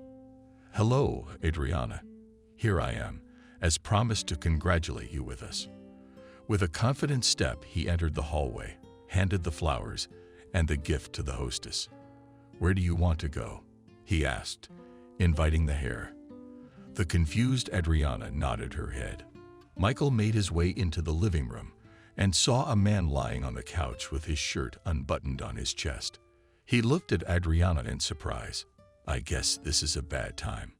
"Hello, Adriana. Here I am, as promised, to congratulate you with us." With a confident step, he entered the hallway, handed the flowers and the gift to the hostess. "Where do you want to go?" he asked, inviting the hair. The confused Adriana nodded her head. Michael made his way into the living room and saw a man lying on the couch with his shirt unbuttoned on his chest. He looked at Adriana in surprise. "I guess this is a bad time.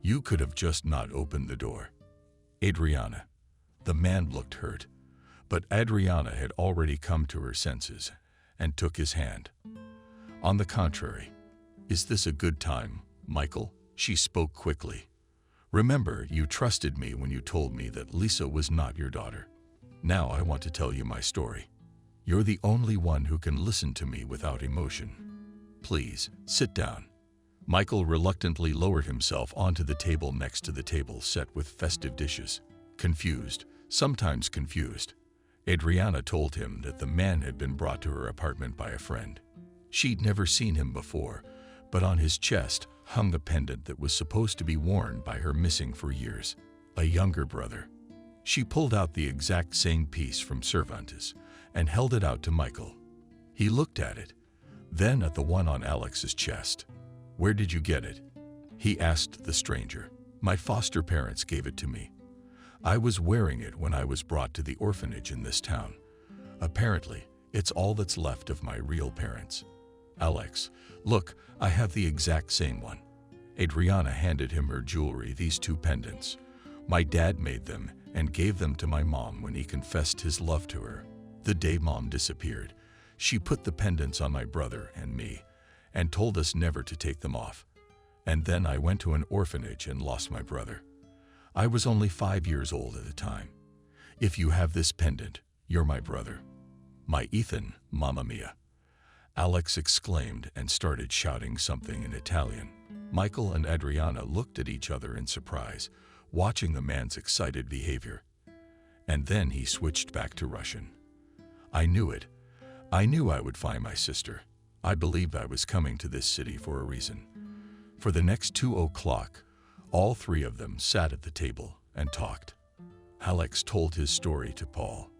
You could have just not opened the door." "Adriana." The man looked hurt, but Adriana had already come to her senses and took his hand. "On the contrary, is this a good time, Michael?" She spoke quickly. "Remember, you trusted me when you told me that Lisa was not your daughter. Now I want to tell you my story. You're the only one who can listen to me without emotion. Please, sit down." Michael reluctantly lowered himself onto the table next to the table set with festive dishes. Confused, sometimes confused, Adriana told him that the man had been brought to her apartment by a friend. She'd never seen him before, but on his chest hung the pendant that was supposed to be worn by her missing for years, a younger brother. She pulled out the exact same piece from Cervantes and held it out to Michael. He looked at it, then at the one on Alex's chest. "Where did you get it?" he asked the stranger. "My foster parents gave it to me. I was wearing it when I was brought to the orphanage in this town. Apparently, it's all that's left of my real parents." "Alex, look, I have the exact same one." Adriana handed him her jewelry, these two pendants. My dad made them and gave them to my mom when he confessed his love to her. The day Mom disappeared, she put the pendants on my brother and me and told us never to take them off. And then I went to an orphanage and lost my brother. I was only 5 years old at the time. If you have this pendant, you're my brother. My Ethan, Mamma Mia. Alex exclaimed and started shouting something in Italian. Michael and Adriana looked at each other in surprise, watching the man's excited behavior. And then he switched back to Russian. I knew it. I knew I would find my sister. I believed I was coming to this city for a reason. For the next 2 o'clock, all three of them sat at the table and talked. Alex told his story to Paul.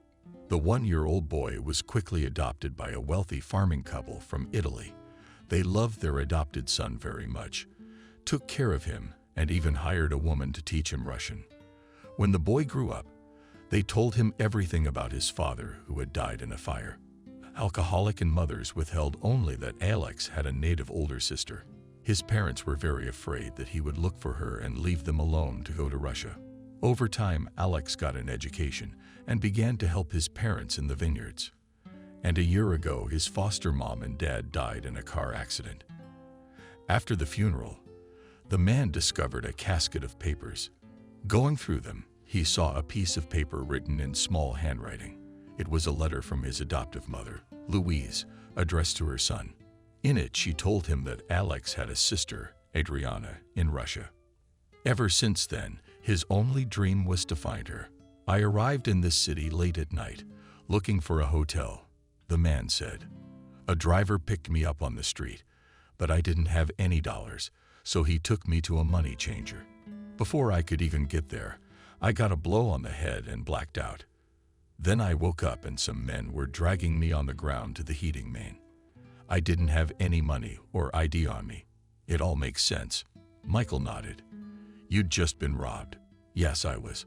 The 1-year-old boy was quickly adopted by a wealthy farming couple from Italy. They loved their adopted son very much, took care of him, and even hired a woman to teach him Russian. When the boy grew up, they told him everything about his father, who had died in a fire. Alcoholic and mothers withheld only that Alex had a native older sister. His parents were very afraid that he would look for her and leave them alone to go to Russia. Over time, Alex got an education and began to help his parents in the vineyards. And a year ago, his foster mom and dad died in a car accident. After the funeral, the man discovered a casket of papers. Going through them, he saw a piece of paper written in small handwriting. It was a letter from his adoptive mother, Louise, addressed to her son. In it, she told him that Alex had a sister, Adriana, in Russia. Ever since then, his only dream was to find her. I arrived in this city late at night, looking for a hotel, the man said. A driver picked me up on the street, but I didn't have any dollars, so he took me to a money changer. Before I could even get there, I got a blow on the head and blacked out. Then I woke up and some men were dragging me on the ground to the heating main. I didn't have any money or ID on me. It all makes sense. Michael nodded. You'd just been robbed. Yes, I was.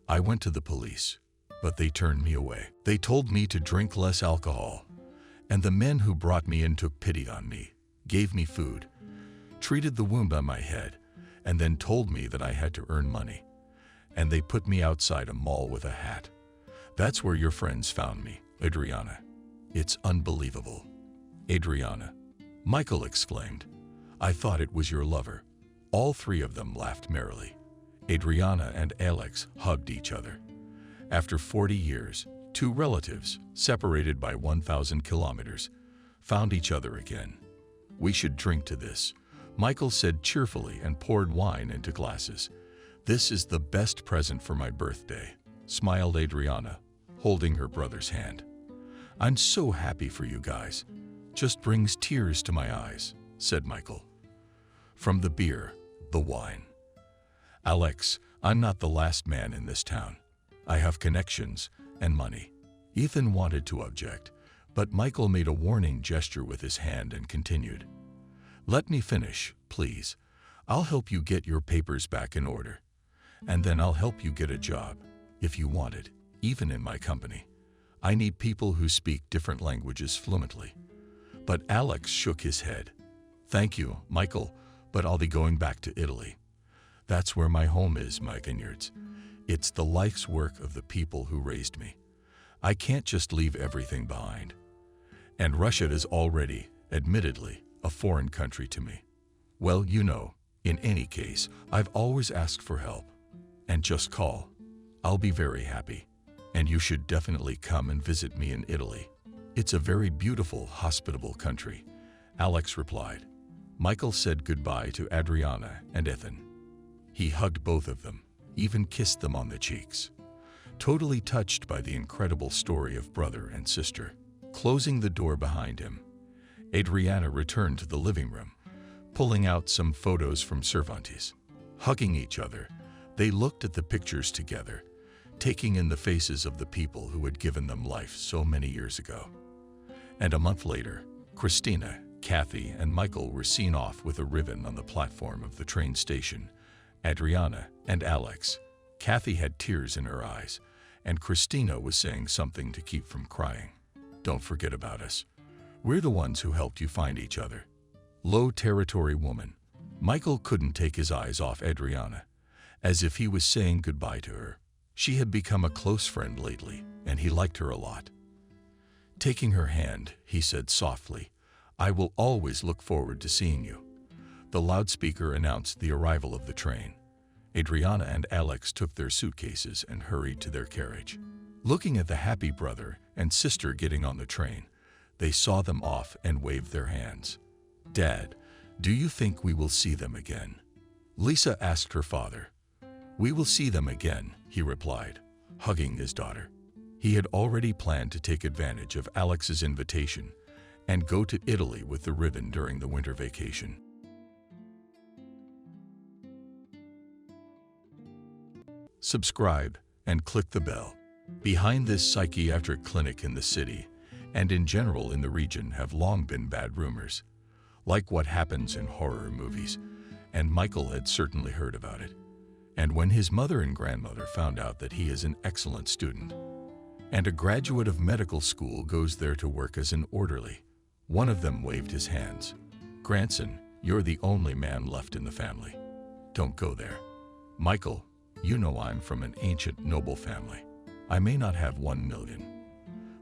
I went to the police, but they turned me away. They told me to drink less alcohol, and the men who brought me in took pity on me, gave me food, treated the wound on my head, and then told me that I had to earn money. And they put me outside a mall with a hat. That's where your friends found me, Adriana. It's unbelievable. Adriana. Michael exclaimed. I thought it was your lover. All three of them laughed merrily. Adriana and Alex hugged each other. After 40 years, two relatives, separated by 1,000 kilometers, found each other again. We should drink to this, Michael said cheerfully and poured wine into glasses. This is the best present for my birthday, smiled Adriana, holding her brother's hand. I'm so happy for you guys. Just brings tears to my eyes, said Michael. From the beer, the wine. Alex, I'm not the last man in this town. I have connections and money. Ethan wanted to object, but Michael made a warning gesture with his hand and continued. Let me finish, please. I'll help you get your papers back in order. And then I'll help you get a job, if you want it, even in my company. I need people who speak different languages fluently. But Alex shook his head. Thank you, Michael, but I'll be going back to Italy. That's where my home is, my vineyards. It's the life's work of the people who raised me. I can't just leave everything behind. And Russia is already, admittedly, a foreign country to me. Well, you know, in any case, I've always asked for help. And just call. I'll be very happy. And you should definitely come and visit me in Italy. It's a very beautiful, hospitable country, Alex replied. Michael said goodbye to Adriana and Ethan. He hugged both of them, even kissed them on the cheeks. Totally touched by the incredible story of brother and sister. Closing the door behind him, Adriana returned to the living room, pulling out some photos from Cervantes. Hugging each other, they looked at the pictures together, taking in the faces of the people who had given them life so many years ago. And a month later, Christina, Kathy, and Michael were seen off with a ribbon on the platform of the train station. Adriana and Alex. Kathy had tears in her eyes, and Christina was saying something to keep from crying. Don't forget about us. We're the ones who helped you find each other. Low territory woman. Michael couldn't take his eyes off Adriana, as if he was saying goodbye to her. She had become a close friend lately, and he liked her a lot. Taking her hand, he said softly, "I will always look forward to seeing you." The loudspeaker announced the arrival of the train. Adriana and Alex took their suitcases and hurried to their carriage. Looking at the happy brother and sister getting on the train, they saw them off and waved their hands. "Dad, do you think we will see them again?" Lisa asked her father. "We will see them again," he replied, hugging his daughter. He had already planned to take advantage of Alex's invitation and go to Italy with the ribbon during the winter vacation. Subscribe and click the bell. Behind this psychiatric clinic in the city, and in general in the region, have long been bad rumors, like what happens in horror movies, and Michael had certainly heard about it. And when his mother and grandmother found out that he is an excellent student, and a graduate of medical school goes there to work as an orderly, one of them waved his hands. "Grandson, you're the only man left in the family. Don't go there. Michael, you know I'm from an ancient noble family. I may not have 1 million,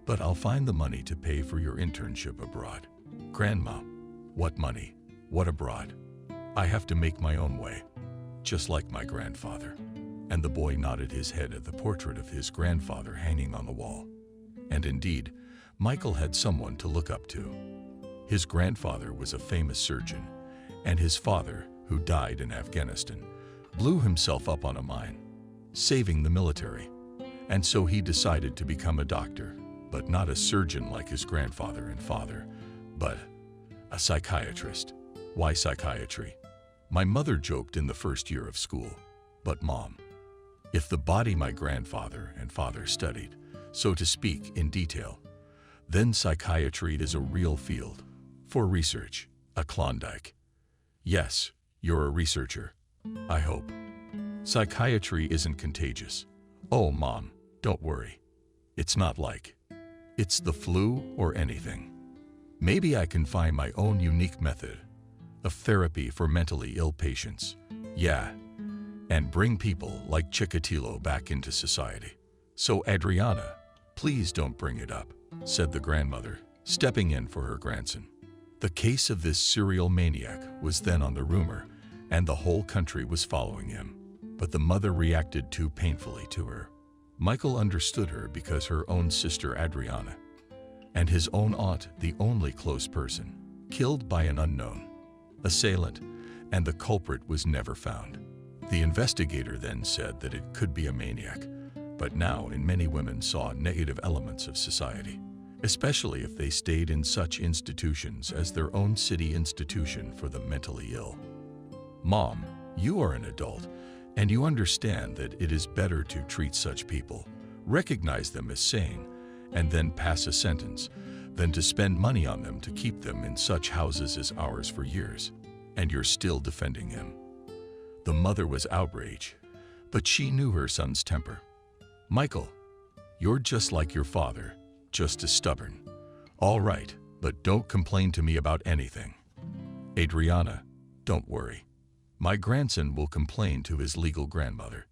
but I'll find the money to pay for your internship abroad." "Grandma, what money? What abroad? I have to make my own way, just like my grandfather." And the boy nodded his head at the portrait of his grandfather hanging on the wall. And indeed, Michael had someone to look up to. His grandfather was a famous surgeon, and his father, who died in Afghanistan, blew himself up on a mine, saving the military. And so he decided to become a doctor, but not a surgeon like his grandfather and father, but a psychiatrist. Why psychiatry? My mother joked in the first year of school, "But Mom, if the body my grandfather and father studied, so to speak, in detail, then psychiatry is a real field for research, a Klondike." Yes, you're a researcher. I hope. Psychiatry isn't contagious. Oh, Mom, don't worry. It's not like it's the flu or anything. Maybe I can find my own unique method of therapy for mentally ill patients. Yeah, and bring people like Chikatilo back into society. "So Adriana, please don't bring it up," said the grandmother, stepping in for her grandson. The case of this serial maniac was then on the rumor, and the whole country was following him. But the mother reacted too painfully to her. Michael understood her because her own sister Adriana, and his own aunt, the only close person, killed by an unknown assailant, and the culprit was never found. The investigator then said that it could be a maniac, but now in many women saw negative elements of society, especially if they stayed in such institutions as their own city institution for the mentally ill. "Mom, you are an adult, and you understand that it is better to treat such people, recognize them as sane, and then pass a sentence, than to spend money on them to keep them in such houses as ours for years. And you're still defending him." The mother was outraged, but she knew her son's temper. "Michael, you're just like your father, just as stubborn. All right, but don't complain to me about anything. Adriana, don't worry. My grandson will complain to his legal grandmother."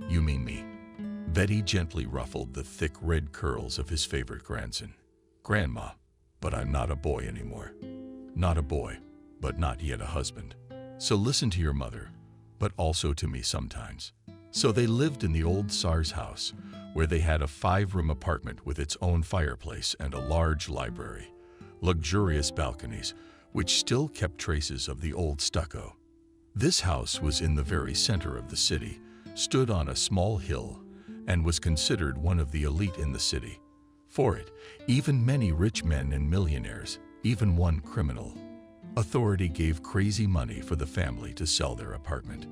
"You mean me?" Betty gently ruffled the thick red curls of his favorite grandson. "Grandma, but I'm not a boy anymore. Not a boy, but not yet a husband. So listen to your mother, but also to me sometimes." So they lived in the old Tsar's house, where they had a 5-room apartment with its own fireplace and a large library, luxurious balconies, which still kept traces of the old stucco. This house was in the very center of the city, stood on a small hill, and was considered one of the elite in the city. For it, even many rich men and millionaires, even one criminal authority, gave crazy money for the family to sell their apartment.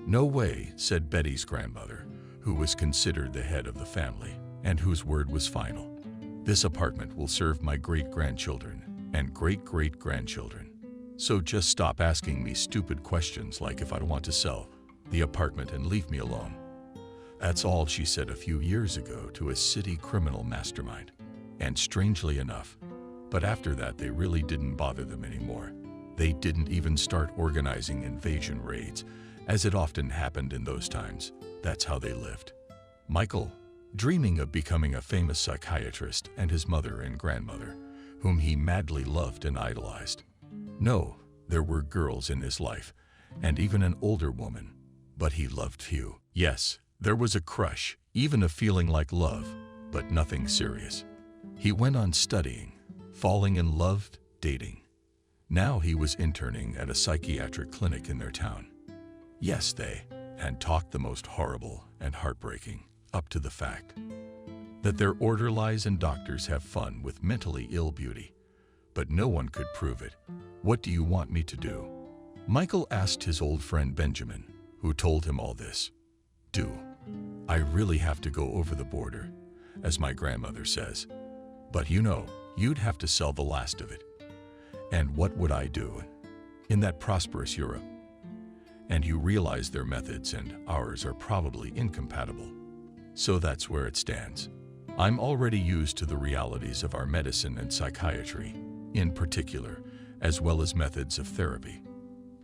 "No way," said Betty's grandmother, who was considered the head of the family and whose word was final. "This apartment will serve my great-grandchildren and great-great-grandchildren. So just stop asking me stupid questions like if I want to sell the apartment and leave me alone." That's all she said a few years ago to a city criminal mastermind. And strangely enough, but after that they really didn't bother them anymore. They didn't even start organizing invasion raids, as it often happened in those times. That's how they lived. Michael, dreaming of becoming a famous psychiatrist, and his mother and grandmother, whom he madly loved and idolized. No, there were girls in his life, and even an older woman, but he loved few. Yes, there was a crush, even a feeling like love, but nothing serious. He went on studying, falling in love, dating. Now he was interning at a psychiatric clinic in their town. Yes, they had talked the most horrible and heartbreaking, up to the fact that their orderlies and doctors have fun with mentally ill beauty. But no one could prove it. What do you want me to do? Michael asked his old friend Benjamin, who told him all this. I really have to go over the border, as my grandmother says. But you know, you'd have to sell the last of it. And what would I do in that prosperous Europe? And you realize their methods and ours are probably incompatible. So that's where it stands. I'm already used to the realities of our medicine and psychiatry, in particular, as well as methods of therapy.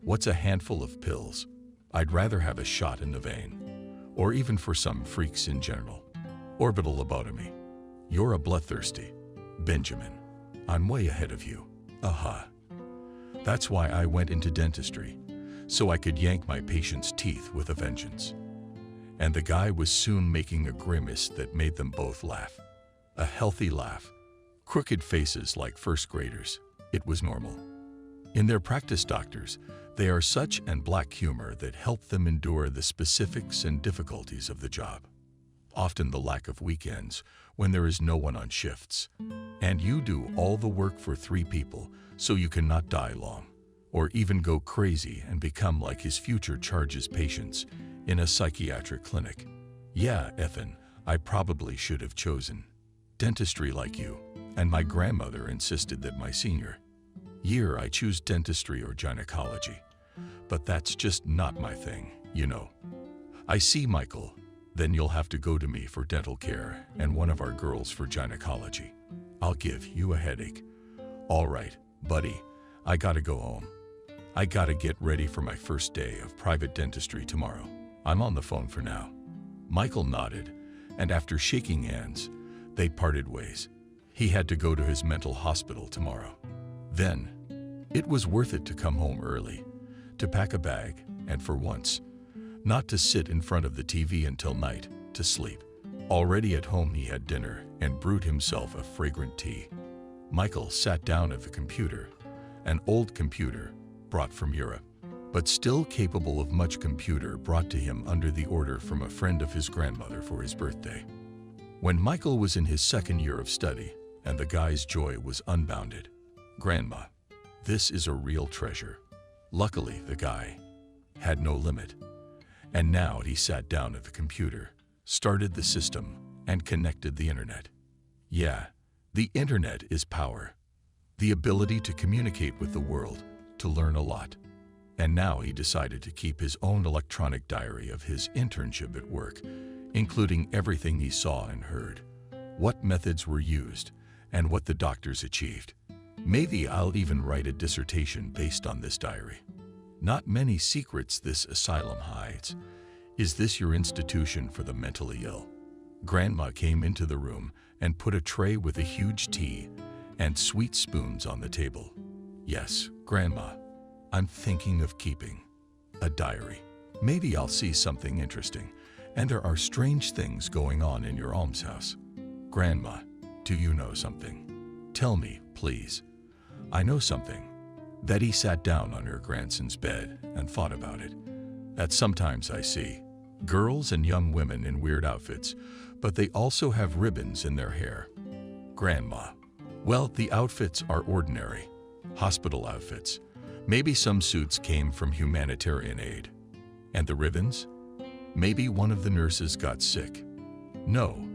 What's a handful of pills? I'd rather have a shot in the vein, or even for some freaks in general. Orbital lobotomy. You're a bloodthirsty. Benjamin, I'm way ahead of you. Aha. That's why I went into dentistry, so I could yank my patient's teeth with a vengeance. And the guy was soon making a grimace that made them both laugh. A healthy laugh. Crooked faces like first graders. It was normal. In their practice, doctors, they are such and black humor that help them endure the specifics and difficulties of the job. Often the lack of weekends, when there is no one on shifts. And you do all the work for 3 people, so you cannot die long, or even go crazy and become like his future charges patients in a psychiatric clinic. Yeah, Ethan, I probably should have chosen dentistry like you, and my grandmother insisted that my senior year I choose dentistry or gynecology. But that's just not my thing, you know. I see, Michael. Then you'll have to go to me for dental care and one of our girls for gynecology. I'll give you a headache. All right, buddy, I gotta go home. I gotta get ready for my first day of private dentistry tomorrow. I'm on the phone for now. Michael nodded, and after shaking hands, they parted ways. He had to go to his mental hospital tomorrow. Then, it was worth it to come home early, to pack a bag, and for once, not to sit in front of the TV until night, to sleep. Already at home he had dinner and brewed himself a fragrant tea. Michael sat down at the computer, an old computer brought from Europe, but still capable of much computer brought to him under the order from a friend of his grandmother for his birthday. When Michael was in his 2nd year of study, and the guy's joy was unbounded. Grandma, this is a real treasure. Luckily, the guy had no limit. And now he sat down at the computer, started the system, and connected the internet. Yeah, the internet is power. The ability to communicate with the world, to learn a lot. And now he decided to keep his own electronic diary of his internship at work, including everything he saw and heard, what methods were used, and what the doctors achieved. Maybe I'll even write a dissertation based on this diary. Not many secrets this asylum hides. Is this your institution for the mentally ill? Grandma came into the room and put a tray with a huge tea and sweet spoons on the table. Yes, Grandma, I'm thinking of keeping a diary. Maybe I'll see something interesting, and there are strange things going on in your almshouse. Grandma, do you know something? Tell me, please. I know something. Betty sat down on her grandson's bed and thought about it. That sometimes I see girls and young women in weird outfits, but they also have ribbons in their hair. Grandma, well, the outfits are ordinary, hospital outfits. Maybe some suits came from humanitarian aid. And the ribbons? Maybe one of the nurses got sick. No,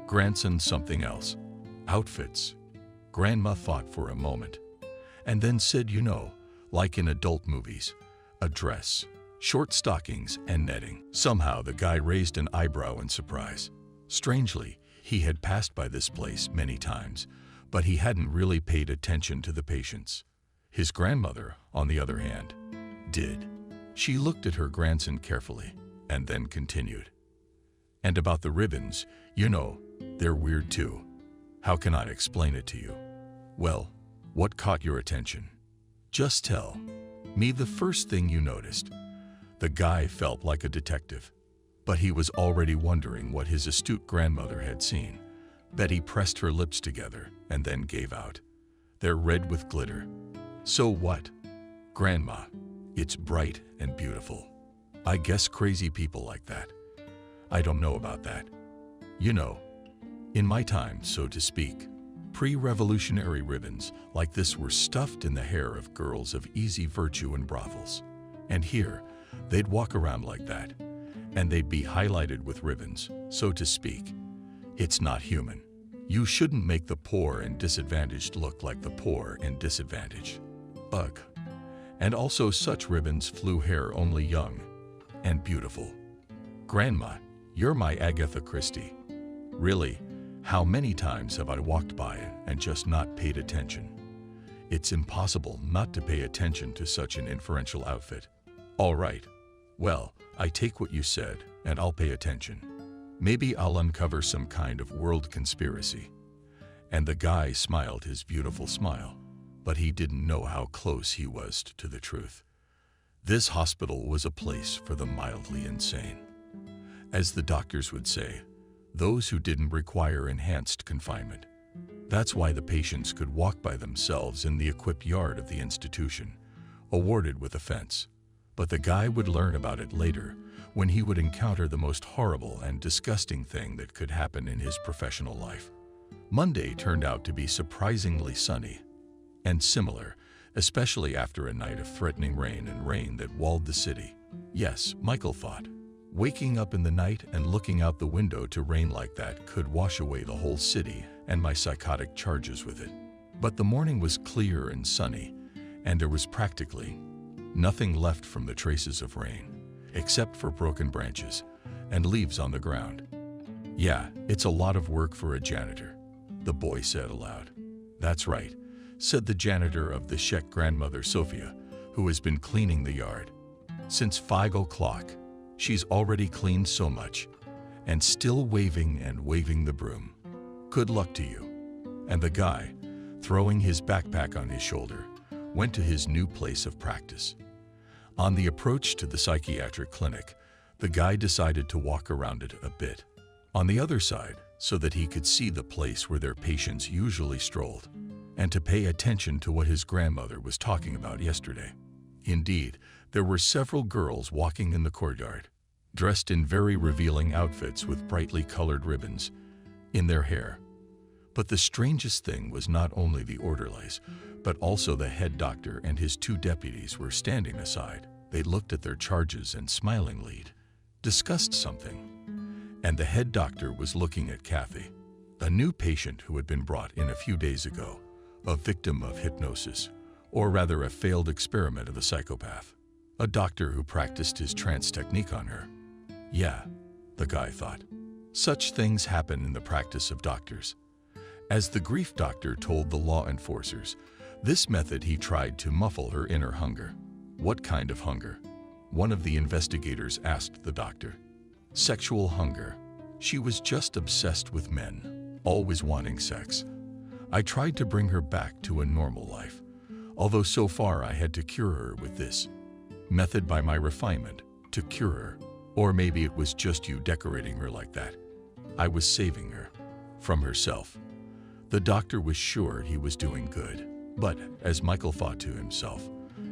grandson, something else. Outfits. Grandma thought for a moment, and then said, you know, like in adult movies, a dress, short stockings, and netting. Somehow the guy raised an eyebrow in surprise. Strangely, he had passed by this place many times, but he hadn't really paid attention to the patients. His grandmother, on the other hand, did. She looked at her grandson carefully and then continued. And about the ribbons, you know, they're weird too. How can I explain it to you? Well, what caught your attention? Just tell me the first thing you noticed. The guy felt like a detective, but he was already wondering what his astute grandmother had seen. Betty pressed her lips together and then gave out. They're red with glitter. So what? Grandma, it's bright and beautiful. I guess crazy people like that. I don't know about that. You know, in my time, so to speak, pre-revolutionary ribbons like this were stuffed in the hair of girls of easy virtue in brothels. And here, they'd walk around like that, and they'd be highlighted with ribbons, so to speak. It's not human. You shouldn't make the poor and disadvantaged look like the poor and disadvantaged. Ugh. And also such ribbons flew hair only young and beautiful. Grandma, you're my Agatha Christie. Really, how many times have I walked by and just not paid attention? It's impossible not to pay attention to such an inferential outfit. All right. Well, I take what you said, and I'll pay attention. Maybe I'll uncover some kind of world conspiracy. And the guy smiled his beautiful smile, but he didn't know how close he was to the truth. This hospital was a place for the mildly insane. As the doctors would say, those who didn't require enhanced confinement. That's why the patients could walk by themselves in the equipped yard of the institution, awarded with a fence. But the guy would learn about it later, when he would encounter the most horrible and disgusting thing that could happen in his professional life. Monday turned out to be surprisingly sunny and similar, especially after a night of threatening rain and rain that walled the city. Yes, Michael thought. Waking up in the night and looking out the window to rain like that could wash away the whole city and my psychotic charges with it. But the morning was clear and sunny, and there was practically nothing left from the traces of rain, except for broken branches and leaves on the ground. Yeah, it's a lot of work for a janitor, the boy said aloud. That's right, said the janitor of the Czech grandmother Sophia, who has been cleaning the yard. Since 5 o'clock, she's already cleaned so much, and still waving and waving the broom. Good luck to you. And the guy, throwing his backpack on his shoulder, went to his new place of practice. On the approach to the psychiatric clinic, the guy decided to walk around it a bit, on the other side, so that he could see the place where their patients usually strolled, and to pay attention to what his grandmother was talking about yesterday. Indeed, there were several girls walking in the courtyard, dressed in very revealing outfits with brightly colored ribbons in their hair. But the strangest thing was not only the orderlies, but also the head doctor and his 2 deputies were standing aside. They looked at their charges and smilingly discussed something. And the head doctor was looking at Kathy, a new patient who had been brought in a few days ago, a victim of hypnosis, or rather a failed experiment of a psychopath. A doctor who practiced his trance technique on her. Yeah, the guy thought. Such things happen in the practice of doctors. As the grief doctor told the law enforcers, this method he tried to muffle her inner hunger. What kind of hunger? One of the investigators asked the doctor. Sexual hunger. She was just obsessed with men, always wanting sex. I tried to bring her back to a normal life, although so far I had to cure her with this method by my refinement, to cure her. Or maybe it was just you decorating her like that. I was saving her from herself. The doctor was sure he was doing good. But, as Michael thought to himself,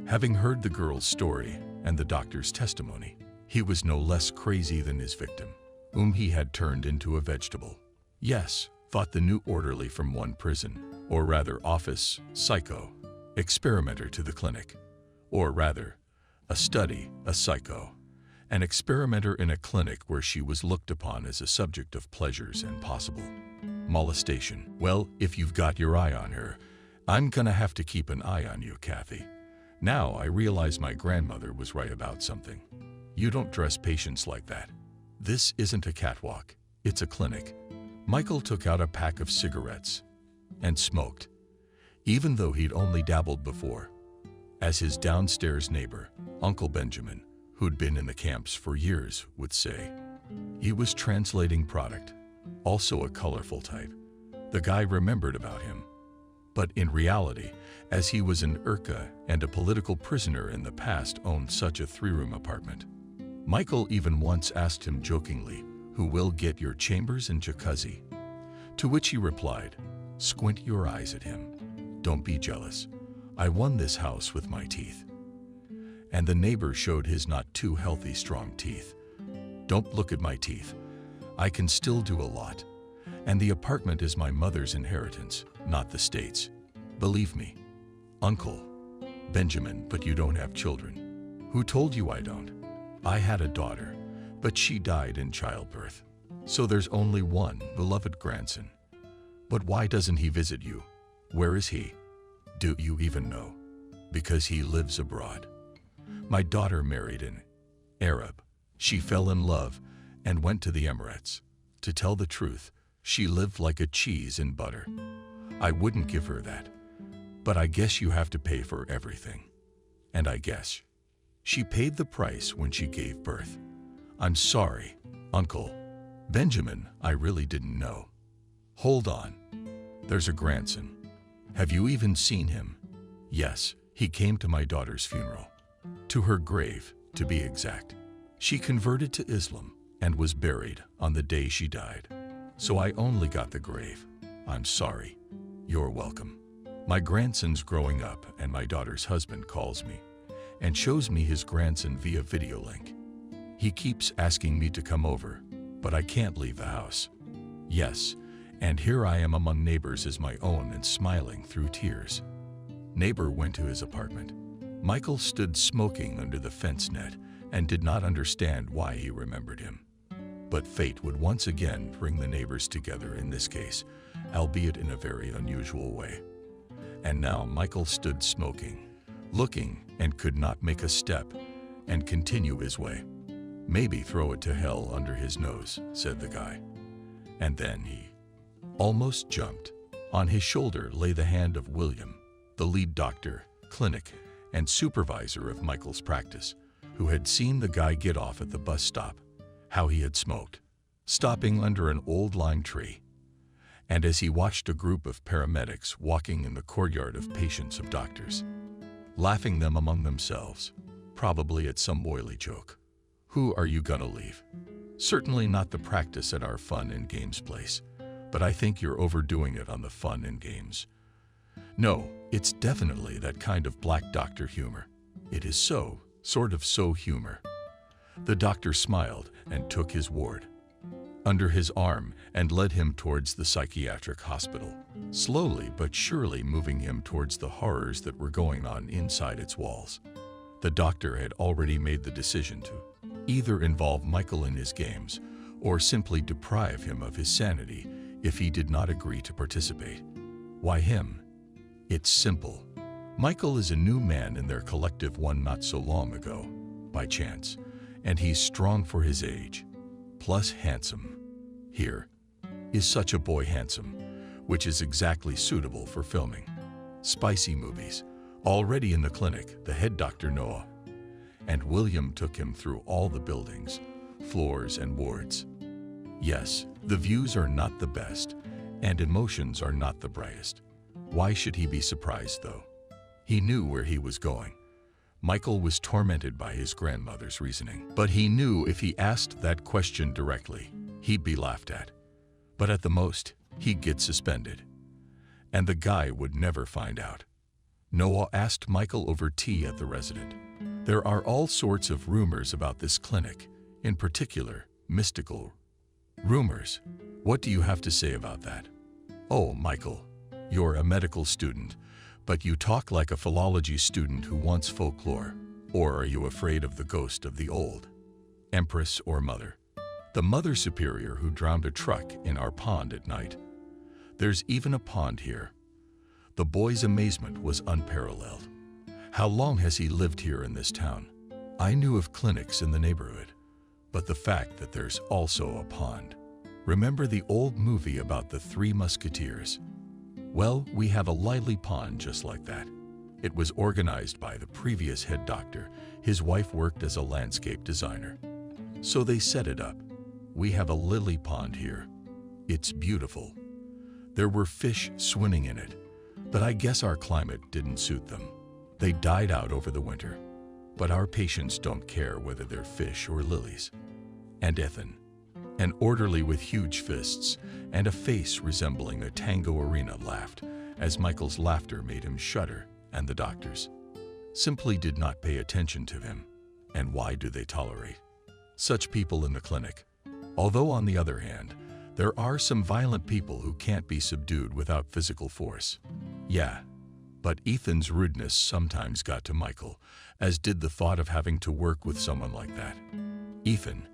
having heard the girl's story and the doctor's testimony, he was no less crazy than his victim, whom he had turned into a vegetable. Yes, thought the new orderly from one prison, or rather office, psycho, experimenter to the clinic, or rather, a study, a psycho, an experimenter in a clinic where she was looked upon as a subject of pleasures and possible molestation. Well, if you've got your eye on her, I'm gonna have to keep an eye on you, Kathy. Now I realize my grandmother was right about something. You don't dress patients like that. This isn't a catwalk, it's a clinic. Michael took out a pack of cigarettes and smoked. Even though he'd only dabbled before, As his downstairs neighbor, Uncle Benjamin, who'd been in the camps for years, would say. He was translating product, also a colorful type. The guy remembered about him. But in reality, as he was an Urka and a political prisoner in the past owned such a 3-room apartment. Michael even once asked him jokingly, "Who will get your chambers and jacuzzi?" To which he replied, "Squint your eyes at him. Don't be jealous. I won this house with my teeth." And the neighbor showed his not too healthy strong teeth. "Don't look at my teeth. I can still do a lot. And the apartment is my mother's inheritance, not the state's. Believe me." "Uncle Benjamin, but you don't have children." "Who told you I don't? I had a daughter, but she died in childbirth. So there's only one beloved grandson." "But why doesn't he visit you? Where is he? Do you even know?" "Because he lives abroad. My daughter married an Arab. She fell in love and went to the Emirates. To tell the truth, she lived like a cheese in butter. I wouldn't give her that. But I guess you have to pay for everything. And I guess she paid the price when she gave birth." "I'm sorry, Uncle Benjamin, I really didn't know." "Hold on. There's a grandson. Have you even seen him?" "Yes, he came to my daughter's funeral. To her grave, to be exact. She converted to Islam and was buried on the day she died. So I only got the grave. I'm sorry." "You're welcome. My grandson's growing up and my daughter's husband calls me and shows me his grandson via video link. He keeps asking me to come over, but I can't leave the house. Yes, and here I am among neighbors as my own and smiling through tears." Neighbor went to his apartment. Michael stood smoking under the fence net and did not understand why he remembered him. But fate would once again bring the neighbors together in this case, albeit in a very unusual way. And now Michael stood smoking, looking, and could not make a step and continue his way. "Maybe throw it to hell under his nose," said the guy. And then he almost jumped. On his shoulder lay the hand of William, the lead doctor, clinic, and supervisor of Michael's practice, who had seen the guy get off at the bus stop, how he had smoked, stopping under an old lime tree. And as he watched a group of paramedics walking in the courtyard of patients of doctors, laughing them among themselves, probably at some oily joke. "Who are you gonna leave? Certainly not the practice at our fun and games place, but I think you're overdoing it on the fun and games. No, it's definitely that kind of black doctor humor. It is so, sort of so humor." The doctor smiled and took his ward under his arm and led him towards the psychiatric hospital, slowly but surely moving him towards the horrors that were going on inside its walls. The doctor had already made the decision to either involve Michael in his games or simply deprive him of his sanity if he did not agree to participate. Why him? It's simple. Michael is a new man in their collective one not so long ago, by chance, and he's strong for his age, plus handsome. Here is such a boy handsome, which is exactly suitable for filming spicy movies. Already in the clinic, the head doctor Noah and William took him through all the buildings, floors and wards. Yes, the views are not the best, and emotions are not the brightest. Why should he be surprised though? He knew where he was going. Michael was tormented by his grandmother's reasoning, but he knew if he asked that question directly, he'd be laughed at. But at the most, he'd get suspended. And the guy would never find out. Noah asked Michael over tea at the resident. There are all sorts of rumors about this clinic, in particular, mystical rumors. What do you have to say about that? Oh, Michael, you're a medical student, but you talk like a philology student who wants folklore. Or are you afraid of the ghost of the old empress or mother? The mother superior who drowned a truck in our pond at night. There's even a pond here. The boy's amazement was unparalleled. How long has he lived here in this town? I knew of clinics in the neighborhood, but the fact that there's also a pond. Remember the old movie about the Three Musketeers? Well, we have a lively pond just like that. It was organized by the previous head doctor. His wife worked as a landscape designer. So they set it up. We have a lily pond here. It's beautiful. There were fish swimming in it, but I guess our climate didn't suit them. They died out over the winter. But our patients don't care whether they're fish or lilies. And Ethan, an orderly with huge fists and a face resembling a tango arena, laughed as Michael's laughter made him shudder, and the doctors simply did not pay attention to him. And why do they tolerate such people in the clinic? Although, on the other hand, there are some violent people who can't be subdued without physical force. Yeah, but Ethan's rudeness sometimes got to Michael, as did the thought of having to work with someone like that. Ethan,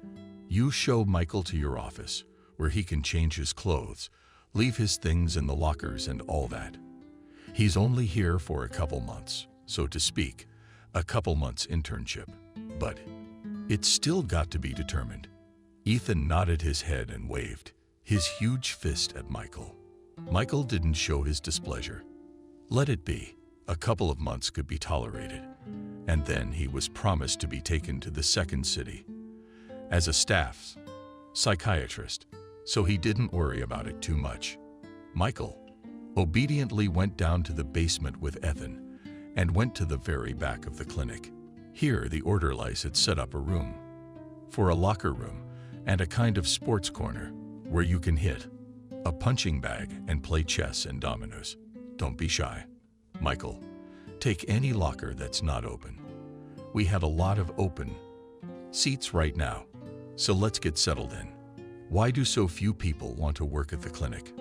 you show Michael to your office, where he can change his clothes, leave his things in the lockers and all that. He's only here for a couple months, so to speak, a couple months internship. But it's still got to be determined. Ethan nodded his head and waved his huge fist at Michael. Michael didn't show his displeasure. Let it be. A couple of months could be tolerated. And then he was promised to be taken to the second city as a staff psychiatrist, so he didn't worry about it too much. Michael obediently went down to the basement with Ethan and went to the very back of the clinic. Here, the orderlies had set up a room for a locker room and a kind of sports corner where you can hit a punching bag and play chess and dominoes. Don't be shy. Michael, take any locker that's not open. We have a lot of open seats right now, so let's get settled in. Why do so few people want to work at the clinic?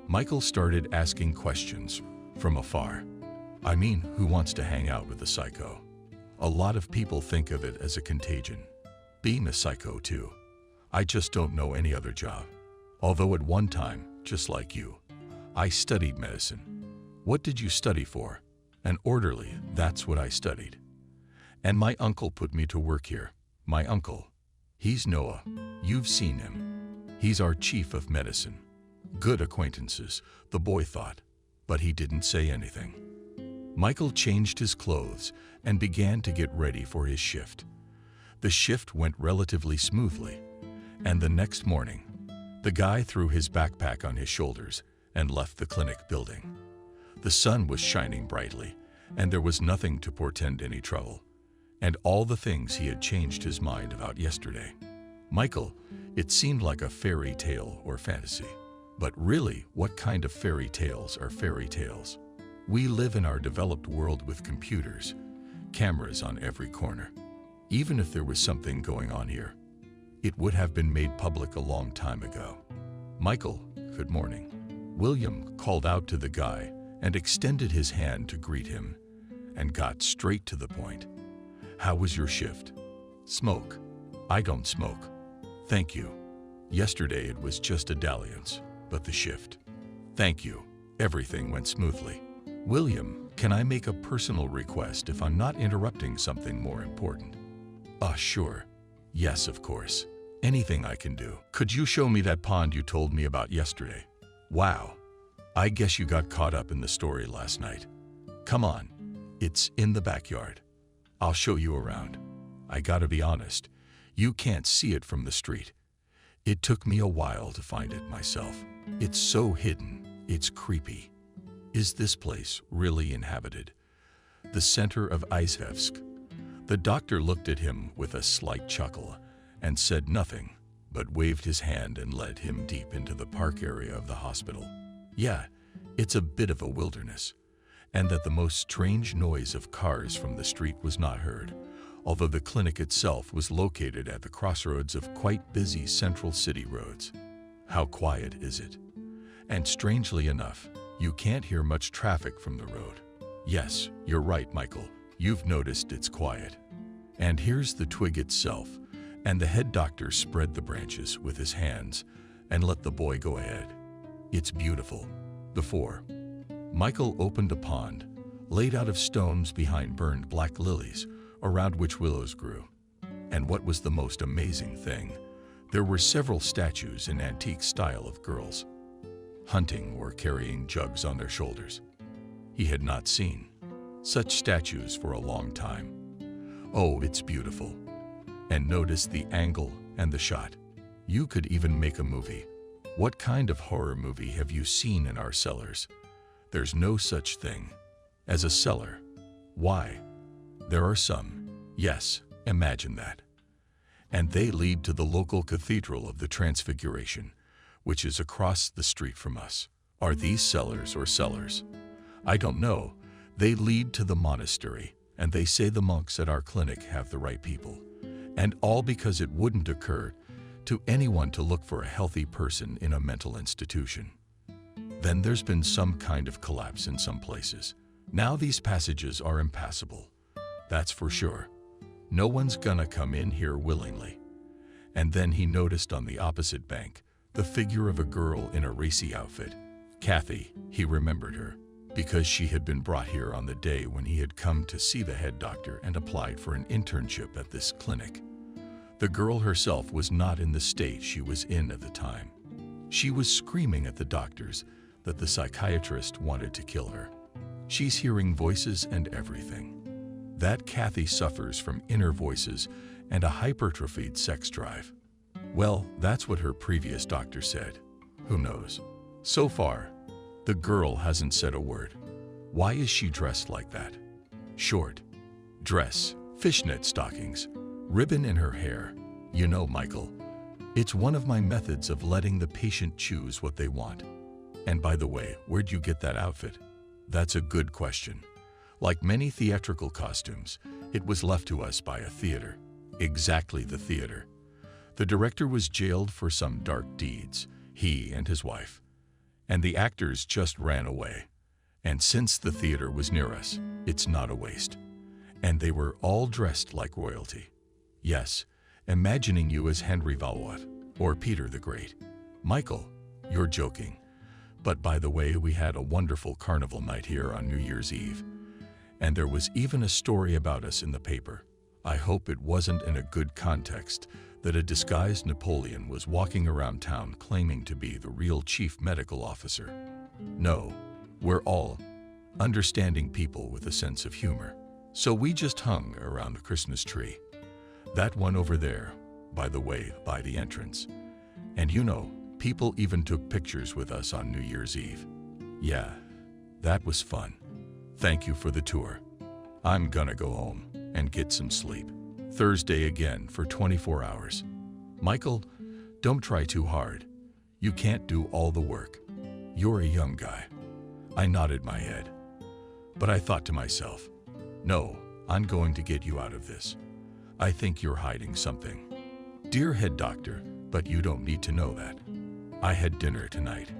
Michael started asking questions from afar. I mean, who wants to hang out with a psycho? A lot of people think of it as a contagion. Being a psycho too. I just don't know any other job. Although at one time, just like you, I studied medicine. What did you study for? An orderly, that's what I studied. And my uncle put me to work here. My uncle. He's Noah. You've seen him. He's our chief of medicine. Good acquaintances, the boy thought, but he didn't say anything. Michael changed his clothes and began to get ready for his shift. The shift went relatively smoothly, and the next morning, the guy threw his backpack on his shoulders and left the clinic building. The sun was shining brightly, and there was nothing to portend any trouble, and all the things he had changed his mind about yesterday. Michael, it seemed like a fairy tale or fantasy. But really, what kind of fairy tales are fairy tales? We live in our developed world with computers, cameras on every corner. Even if there was something going on here, it would have been made public a long time ago. Michael, good morning. William called out to the guy and extended his hand to greet him and got straight to the point. How was your shift? Smoke. I don't smoke. Thank you. Yesterday it was just a dalliance, but the shift. Thank you. Everything went smoothly. William, can I make a personal request if I'm not interrupting something more important? Sure. Yes, of course. Anything I can do. Could you show me that pond you told me about yesterday? Wow. I guess you got caught up in the story last night. Come on. It's in the backyard. I'll show you around. I gotta be honest, you can't see it from the street. It took me a while to find it myself. It's so hidden, it's creepy. Is this place really inhabited? The center of Izhevsk. The doctor looked at him with a slight chuckle and said nothing, but waved his hand and led him deep into the park area of the hospital. Yeah, it's a bit of a wilderness, and that the most strange noise of cars from the street was not heard, although the clinic itself was located at the crossroads of quite busy central city roads. How quiet is it? And strangely enough, you can't hear much traffic from the road. Yes, you're right, Michael. You've noticed it's quiet. And here's the twig itself, and the head doctor spread the branches with his hands and let the boy go ahead. It's beautiful. Before, Michael opened a pond, laid out of stones behind burned black lilies, around which willows grew. And what was the most amazing thing? There were several statues in antique style of girls, hunting or carrying jugs on their shoulders. He had not seen such statues for a long time. Oh, it's beautiful. And notice the angle and the shot. You could even make a movie. What kind of horror movie have you seen in our cellars? There's no such thing as a cellar. Why? There are some. Yes, imagine that. And they lead to the local Cathedral of the Transfiguration, which is across the street from us. Are these cellars or cellars? I don't know. They lead to the monastery, and they say the monks at our clinic have the right people. And all because it wouldn't occur to anyone to look for a healthy person in a mental institution. Then there's been some kind of collapse in some places. Now these passages are impassable. That's for sure. No one's gonna come in here willingly. And then he noticed on the opposite bank the figure of a girl in a racy outfit. Kathy, he remembered her, because she had been brought here on the day when he had come to see the head doctor and applied for an internship at this clinic. The girl herself was not in the state she was in at the time. She was screaming at the doctors that the psychiatrist wanted to kill her. She's hearing voices and everything. That Kathy suffers from inner voices and a hypertrophied sex drive. Well, that's what her previous doctor said. Who knows? So far, the girl hasn't said a word. Why is she dressed like that? Short dress, fishnet stockings, ribbon in her hair. You know, Michael, it's one of my methods of letting the patient choose what they want. And by the way, where'd you get that outfit? That's a good question. Like many theatrical costumes, it was left to us by a theater. Exactly, the theater. The director was jailed for some dark deeds, he and his wife. And the actors just ran away. And since the theater was near us, it's not a waste. And they were all dressed like royalty. Yes, imagining you as Henry Valois or Peter the Great. Michael, you're joking. But by the way, we had a wonderful carnival night here on New Year's Eve. And there was even a story about us in the paper. I hope it wasn't in a good context that a disguised Napoleon was walking around town claiming to be the real chief medical officer. No, we're all understanding people with a sense of humor. So we just hung around the Christmas tree. That one over there, by the way, by the entrance. And you know, people even took pictures with us on New Year's Eve. Yeah, that was fun. Thank you for the tour. I'm gonna go home and get some sleep. Thursday again for 24 hours. Michael, don't try too hard. You can't do all the work. You're a young guy. I nodded my head. But I thought to myself, no, I'm going to get you out of this. I think you're hiding something. Dear head doctor, but you don't need to know that. I had dinner tonight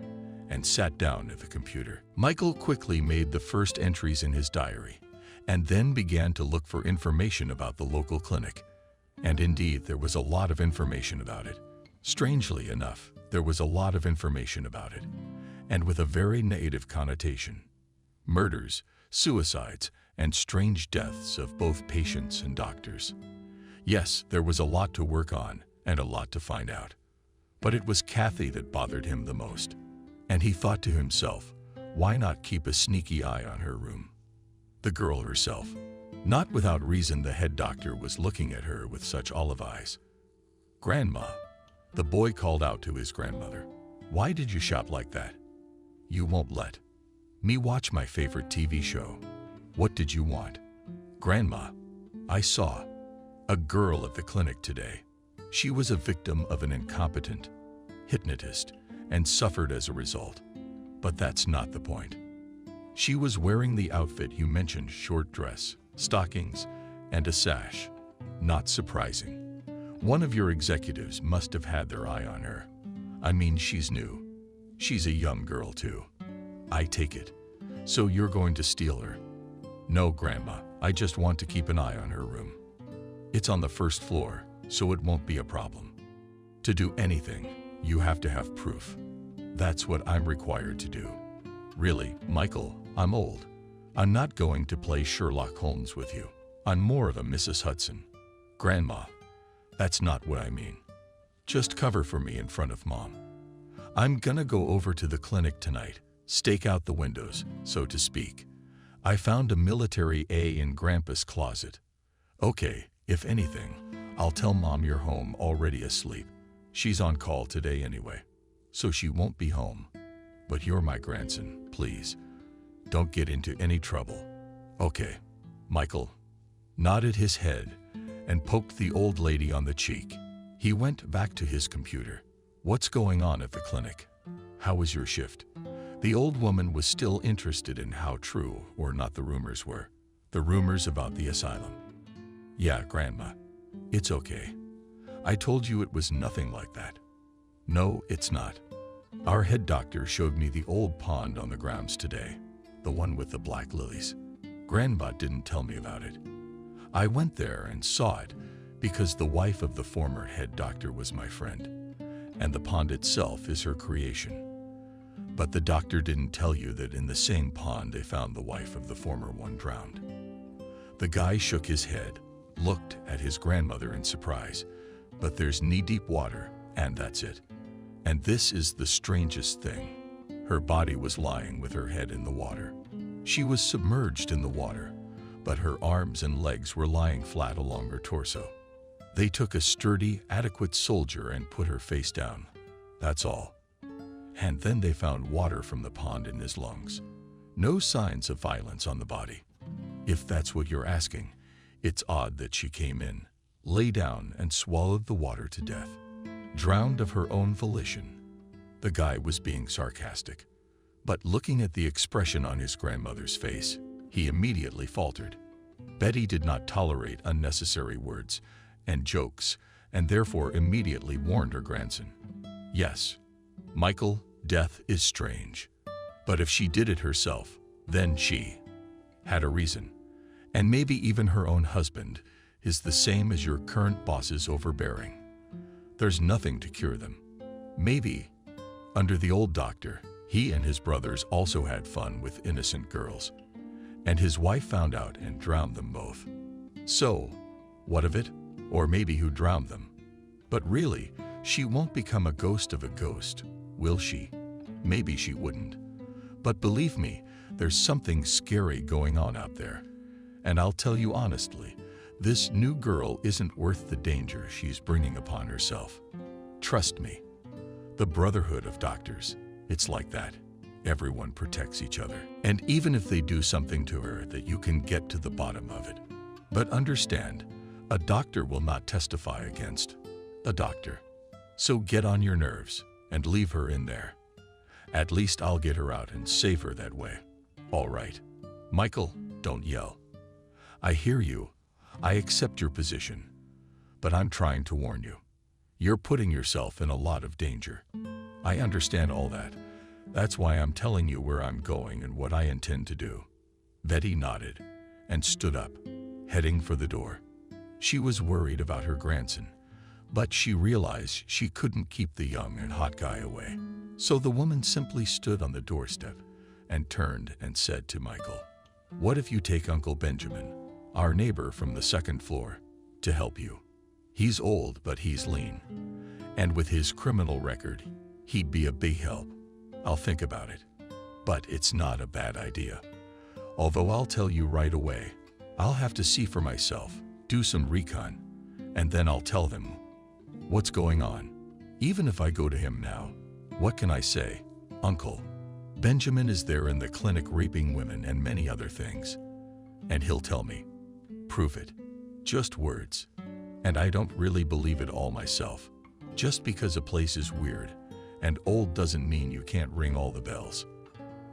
and sat down at the computer. Michael quickly made the first entries in his diary and then began to look for information about the local clinic. And indeed, there was a lot of information about it. Strangely enough, there was a lot of information about it, and with a very negative connotation. Murders, suicides, and strange deaths of both patients and doctors. Yes, there was a lot to work on and a lot to find out. But it was Kathy that bothered him the most. And he thought to himself, why not keep a sneaky eye on her room? The girl herself. Not without reason the head doctor was looking at her with such olive eyes. Grandma, the boy called out to his grandmother. Why did you shop like that? You won't let me watch my favorite TV show. What did you want? Grandma, I saw a girl at the clinic today. She was a victim of an incompetent hypnotist and suffered as a result. But that's not the point. She was wearing the outfit you mentioned, short dress, stockings, and a sash. Not surprising. One of your executives must have had their eye on her. I mean, she's new. She's a young girl too. I take it. So you're going to steal her? No, Grandma, I just want to keep an eye on her room. It's on the first floor, so it won't be a problem. To do anything, you have to have proof. That's what I'm required to do. Really, Michael, I'm old. I'm not going to play Sherlock Holmes with you. I'm more of a Mrs. Hudson. Grandma, that's not what I mean. Just cover for me in front of Mom. I'm gonna go over to the clinic tonight, stake out the windows, so to speak. I found a military A in Grandpa's closet. Okay, if anything, I'll tell Mom you're home already asleep. She's on call today anyway, so she won't be home. But you're my grandson, please. Don't get into any trouble. Okay. Michael nodded his head and poked the old lady on the cheek. He went back to his computer. What's going on at the clinic? How was your shift? The old woman was still interested in how true or not the rumors were. The rumors about the asylum. Yeah, Grandma. It's okay. I told you it was nothing like that. No, it's not. Our head doctor showed me the old pond on the grounds today, the one with the black lilies. Grandma didn't tell me about it. I went there and saw it because the wife of the former head doctor was my friend, and the pond itself is her creation. But the doctor didn't tell you that in the same pond they found the wife of the former one drowned. The guy shook his head, looked at his grandmother in surprise, but there's knee-deep water, and that's it. And this is the strangest thing. Her body was lying with her head in the water. She was submerged in the water, but her arms and legs were lying flat along her torso. They took a sturdy, adequate soldier and put her face down. That's all. And then they found water from the pond in his lungs. No signs of violence on the body. If that's what you're asking, it's odd that she came in, lay down, and swallowed the water to death. Drowned of her own volition. The guy was being sarcastic, but looking at the expression on his grandmother's face, he immediately faltered. Betty did not tolerate unnecessary words and jokes, and therefore immediately warned her grandson. Yes, Michael, death is strange. But if she did it herself, then she had a reason. And maybe even her own husband is the same as your current boss's overbearing. There's nothing to cure them. Maybe, under the old doctor, he and his brothers also had fun with innocent girls, and his wife found out and drowned them both. So, what of it? Or maybe who drowned them? But really, she won't become a ghost of a ghost, will she? Maybe she wouldn't. But believe me, there's something scary going on out there. And I'll tell you honestly, this new girl isn't worth the danger she's bringing upon herself. Trust me. The brotherhood of doctors, it's like that. Everyone protects each other. And even if they do something to her, that you can get to the bottom of it. But understand, a doctor will not testify against a doctor. So get on your nerves and leave her in there. At least I'll get her out and save her that way. All right. Michael, don't yell. I hear you. I accept your position. But I'm trying to warn you. You're putting yourself in a lot of danger. I understand all that. That's why I'm telling you where I'm going and what I intend to do. Betty nodded and stood up, heading for the door. She was worried about her grandson, but she realized she couldn't keep the young and hot guy away. So the woman simply stood on the doorstep and turned and said to Michael, "What if you take Uncle Benjamin, our neighbor from the second floor, to help you? He's old, but he's lean. And with his criminal record, he'd be a big help. I'll think about it. But it's not a bad idea. Although I'll tell you right away, I'll have to see for myself, do some recon, and then I'll tell them what's going on. Even if I go to him now, what can I say? Uncle Benjamin is there in the clinic raping women and many other things. And he'll tell me. Prove it. Just words. And I don't really believe it all myself. Just because a place is weird and old doesn't mean you can't ring all the bells.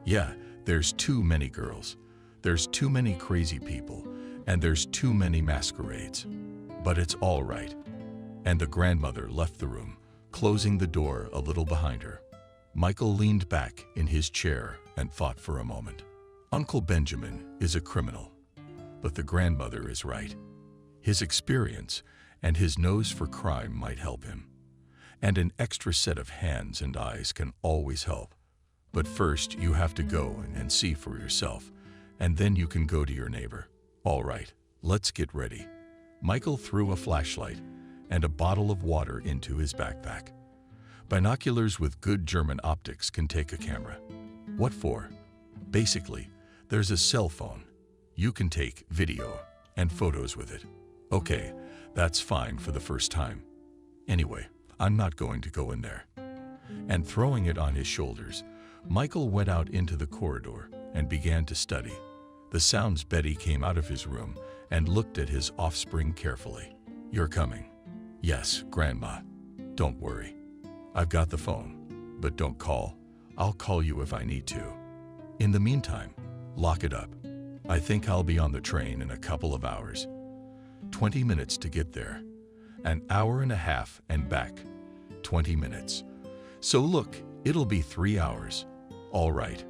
Yeah, there's too many girls. There's too many crazy people. And there's too many masquerades. But it's all right." And the grandmother left the room, closing the door a little behind her. Michael leaned back in his chair and thought for a moment. Uncle Benjamin is a criminal, but the grandmother is right. His experience and his nose for crime might help him. And an extra set of hands and eyes can always help. But first you have to go and see for yourself, and then you can go to your neighbor. All right, let's get ready. Michael threw a flashlight and a bottle of water into his backpack. Binoculars with good German optics can take a camera. What for? Basically, There's a cell phone. You can take video and photos with it. Okay, that's fine for the first time. Anyway, I'm not going to go in there. And throwing it on his shoulders, Michael went out into the corridor and began to study. The sounds Betty came out of his room and looked at his offspring carefully. You're coming. Yes, Grandma. Don't worry. I've got the phone, but don't call. I'll call you if I need to. In the meantime, lock it up. I think I'll be on the train in a couple of hours. 20 minutes to get there. An hour and a half and back. 20 minutes. So look, it'll be 3 hours. All right.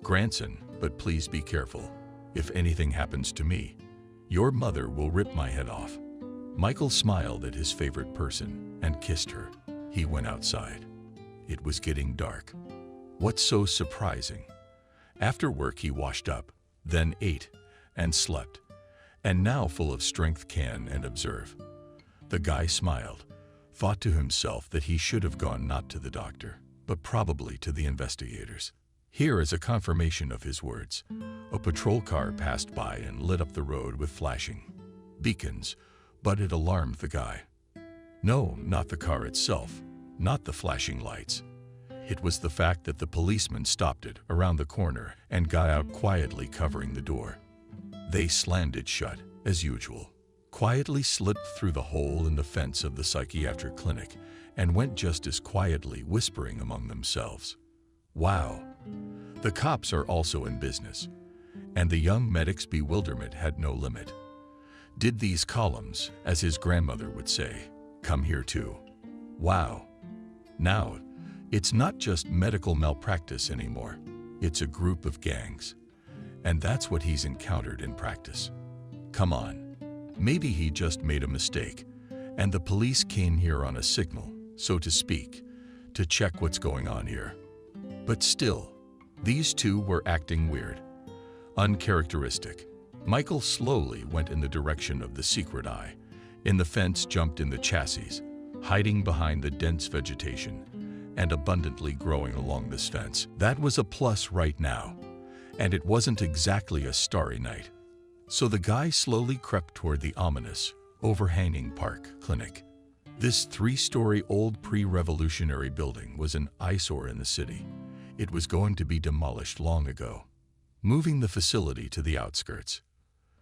Grandson, but please be careful. If anything happens to me, your mother will rip my head off. Michael smiled at his favorite person and kissed her. He went outside. It was getting dark. What's so surprising? After work he washed up, then ate and slept, and now full of strength can and observe. The guy smiled, thought to himself that he should have gone not to the doctor, but probably to the investigators. Here is a confirmation of his words. A patrol car passed by and lit up the road with flashing beacons, but it alarmed the guy. No, not the car itself, not the flashing lights. It was the fact that the policeman stopped it around the corner and got out quietly, covering the door. They slammed it shut, as usual, quietly slipped through the hole in the fence of the psychiatric clinic, and went just as quietly, whispering among themselves. Wow, the cops are also in business, and the young medic's bewilderment had no limit. Did these columns, as his grandmother would say, come here too? Wow. Now, it's not just medical malpractice anymore. It's a group of gangs. And that's what he's encountered in practice. Come on. Maybe he just made a mistake, and the police came here on a signal, so to speak, to check what's going on here. But still, these two were acting weird, uncharacteristic. Michael slowly went in the direction of the secret eye. In the fence, jumped in the chassis, hiding behind the dense vegetation, and abundantly growing along this fence. That was a plus right now, and it wasn't exactly a starry night. So the guy slowly crept toward the ominous, overhanging park clinic. This 3-story old pre-revolutionary building was an eyesore in the city. It was going to be demolished long ago, moving the facility to the outskirts.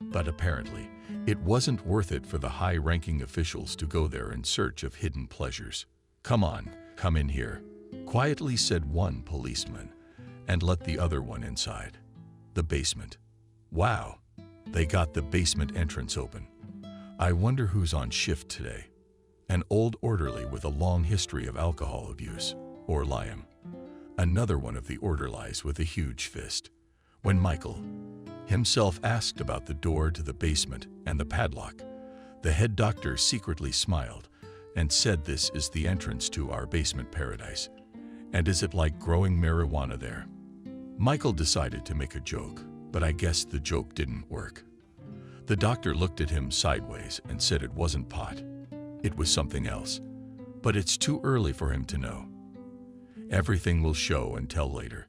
But apparently, it wasn't worth it for the high-ranking officials to go there in search of hidden pleasures. Come on, come in here, quietly said one policeman, and let the other one inside. The basement. Wow, they got the basement entrance open. I wonder who's on shift today. An old orderly with a long history of alcohol abuse, or lying. Another one of the orderlies with a huge fist. When Michael himself asked about the door to the basement and the padlock, the head doctor secretly smiled and said, "This is the entrance to our basement paradise. And is it like growing marijuana there?" Michael decided to make a joke, but I guess the joke didn't work. The doctor looked at him sideways and said it wasn't pot. It was something else, but it's too early for him to know. Everything will show and tell later.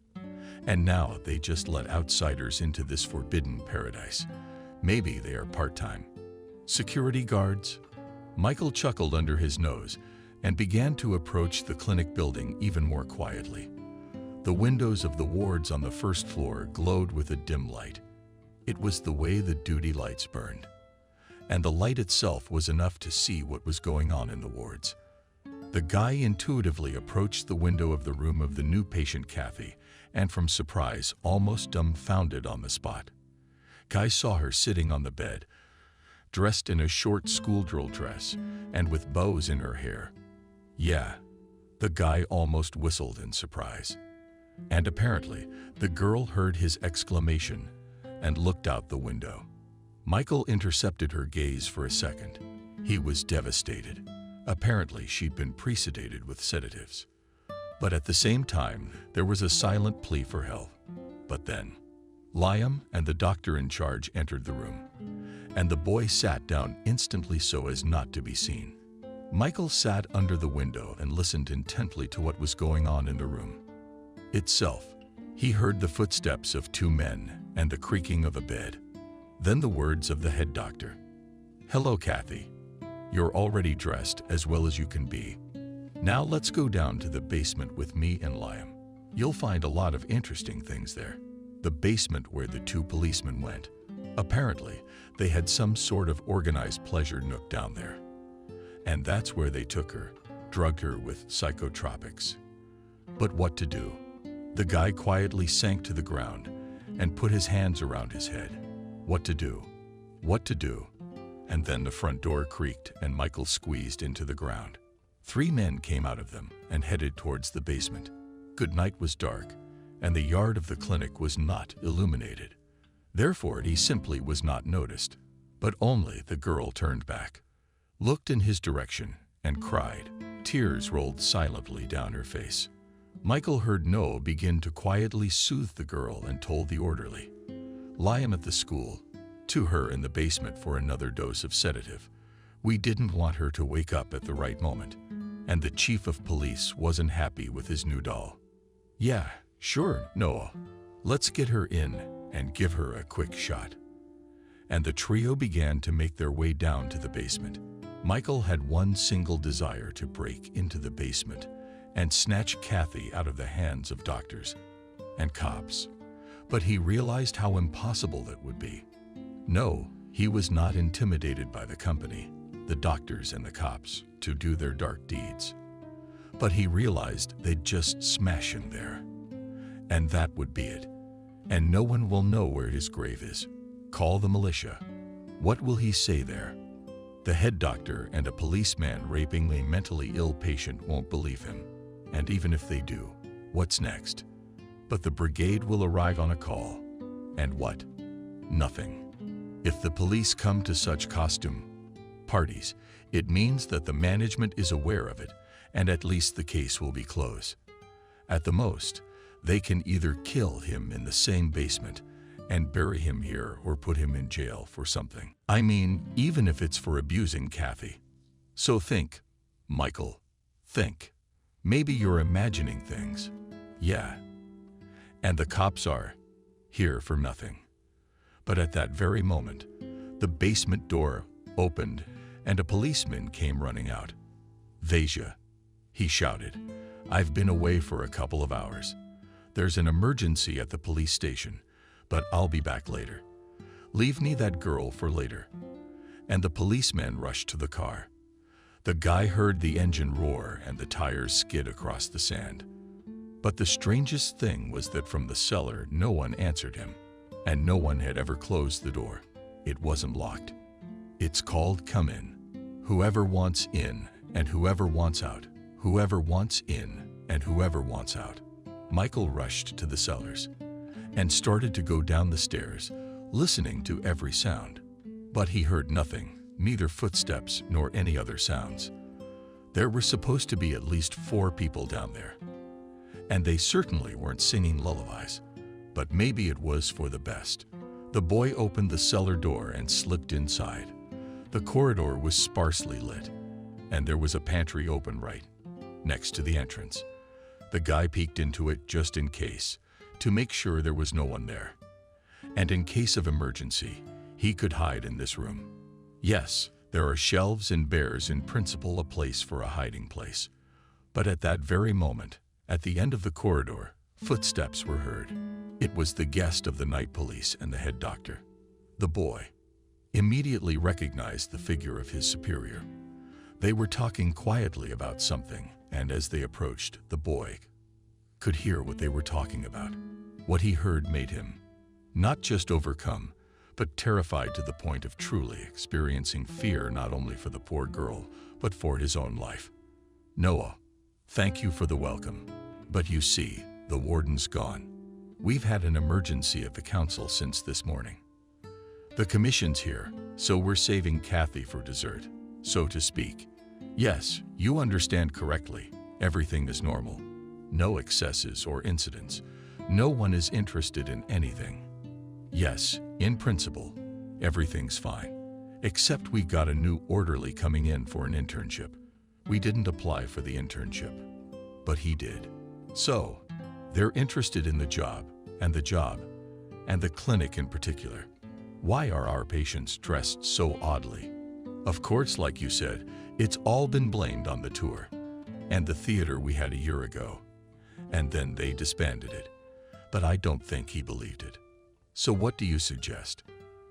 And now they just let outsiders into this forbidden paradise. Maybe they are part-time. Security guards? Michael chuckled under his nose and began to approach the clinic building even more quietly. The windows of the wards on the first floor glowed with a dim light. It was the way the duty lights burned. And the light itself was enough to see what was going on in the wards. The guy intuitively approached the window of the room of the new patient, Kathy, and from surprise, almost dumbfounded on the spot. Guy saw her sitting on the bed, dressed in a short schoolgirl dress and with bows in her hair. Yeah, the guy almost whistled in surprise. And apparently, the girl heard his exclamation and looked out the window. Michael intercepted her gaze for a second. He was devastated. Apparently, she'd been pre-sedated with sedatives. But at the same time, there was a silent plea for help. But then, Liam and the doctor in charge entered the room, and the boy sat down instantly so as not to be seen. Michael sat under the window and listened intently to what was going on in the room itself. He heard the footsteps of 2 men and the creaking of a bed. Then the words of the head doctor. "Hello, Kathy. You're already dressed as well as you can be. Now let's go down to the basement with me and Liam. You'll find a lot of interesting things there." The basement where the two policemen went. Apparently, they had some sort of organized pleasure nook down there. And that's where they took her, drugged her with psychotropics. But what to do? The guy quietly sank to the ground and put his hands around his head. What to do? What to do? And then the front door creaked and Michael squeezed into the ground. 3 men came out of them and headed towards the basement. Good night was dark, and the yard of the clinic was not illuminated. Therefore, he simply was not noticed. But only the girl turned back, looked in his direction, and cried. Tears rolled silently down her face. Michael heard Noah begin to quietly soothe the girl and told the orderly, "Liam at the school, to her in the basement for another dose of sedative. We didn't want her to wake up at the right moment." And the chief of police wasn't happy with his new doll. "Yeah, sure, Noah. Let's get her in and give her a quick shot." And the trio began to make their way down to the basement. Michael had one single desire: to break into the basement and snatch Kathy out of the hands of doctors and cops. But he realized how impossible that would be. No, he was not intimidated by the company, the doctors and the cops, to do their dark deeds. But he realized they'd just smash him there. And that would be it. And no one will know where his grave is. Call the militia. What will he say there? The head doctor and a policeman raping a mentally ill patient won't believe him. And even if they do, what's next? But the brigade will arrive on a call. And what? Nothing. If the police come to such costume parties, it means that the management is aware of it, and at least the case will be closed. At the most, they can either kill him in the same basement and bury him here or put him in jail for something. I mean, even if it's for abusing Kathy. So think, Michael, think. Maybe you're imagining things. Yeah. And the cops are here for nothing. But at that very moment, the basement door opened and a policeman came running out. "Vasia," he shouted, "I've been away for a couple of hours. There's an emergency at the police station, but I'll be back later. Leave me that girl for later." And the policeman rushed to the car. The guy heard the engine roar and the tires skid across the sand. But the strangest thing was that from the cellar no one answered him, and no one had ever closed the door. It wasn't locked. It's called come in. Whoever wants in and whoever wants out. Whoever wants in and whoever wants out. Michael rushed to the cellars and started to go down the stairs, listening to every sound. But he heard nothing, neither footsteps nor any other sounds. There were supposed to be at least 4 people down there. And they certainly weren't singing lullabies. But maybe it was for the best. The boy opened the cellar door and slipped inside. The corridor was sparsely lit, and there was a pantry open right next to the entrance. The guy peeked into it just in case, to make sure there was no one there. And in case of emergency, he could hide in this room. Yes, there are shelves and bears in principle a place for a hiding place. But at that very moment, at the end of the corridor, footsteps were heard. It was the guest of the night police and the head doctor. The boy immediately recognized the figure of his superior. They were talking quietly about something, and as they approached, the boy could hear what they were talking about. What he heard made him not just overcome, but terrified to the point of truly experiencing fear not only for the poor girl, but for his own life. "Noah, thank you for the welcome. But you see, the warden's gone. We've had an emergency at the council since this morning. The commission's here, so we're saving Kathy for dessert, so to speak. Yes, you understand correctly. Everything is normal. No excesses or incidents. No one is interested in anything. Yes, in principle, everything's fine. Except we got a new orderly coming in for an internship. We didn't apply for the internship, but he did. So, they're interested in the job, and the job and the clinic in particular. Why are our patients dressed so oddly? Of course, like you said, it's all been blamed on the tour and the theater we had a year ago, and then they disbanded it. But I don't think he believed it. So what do you suggest?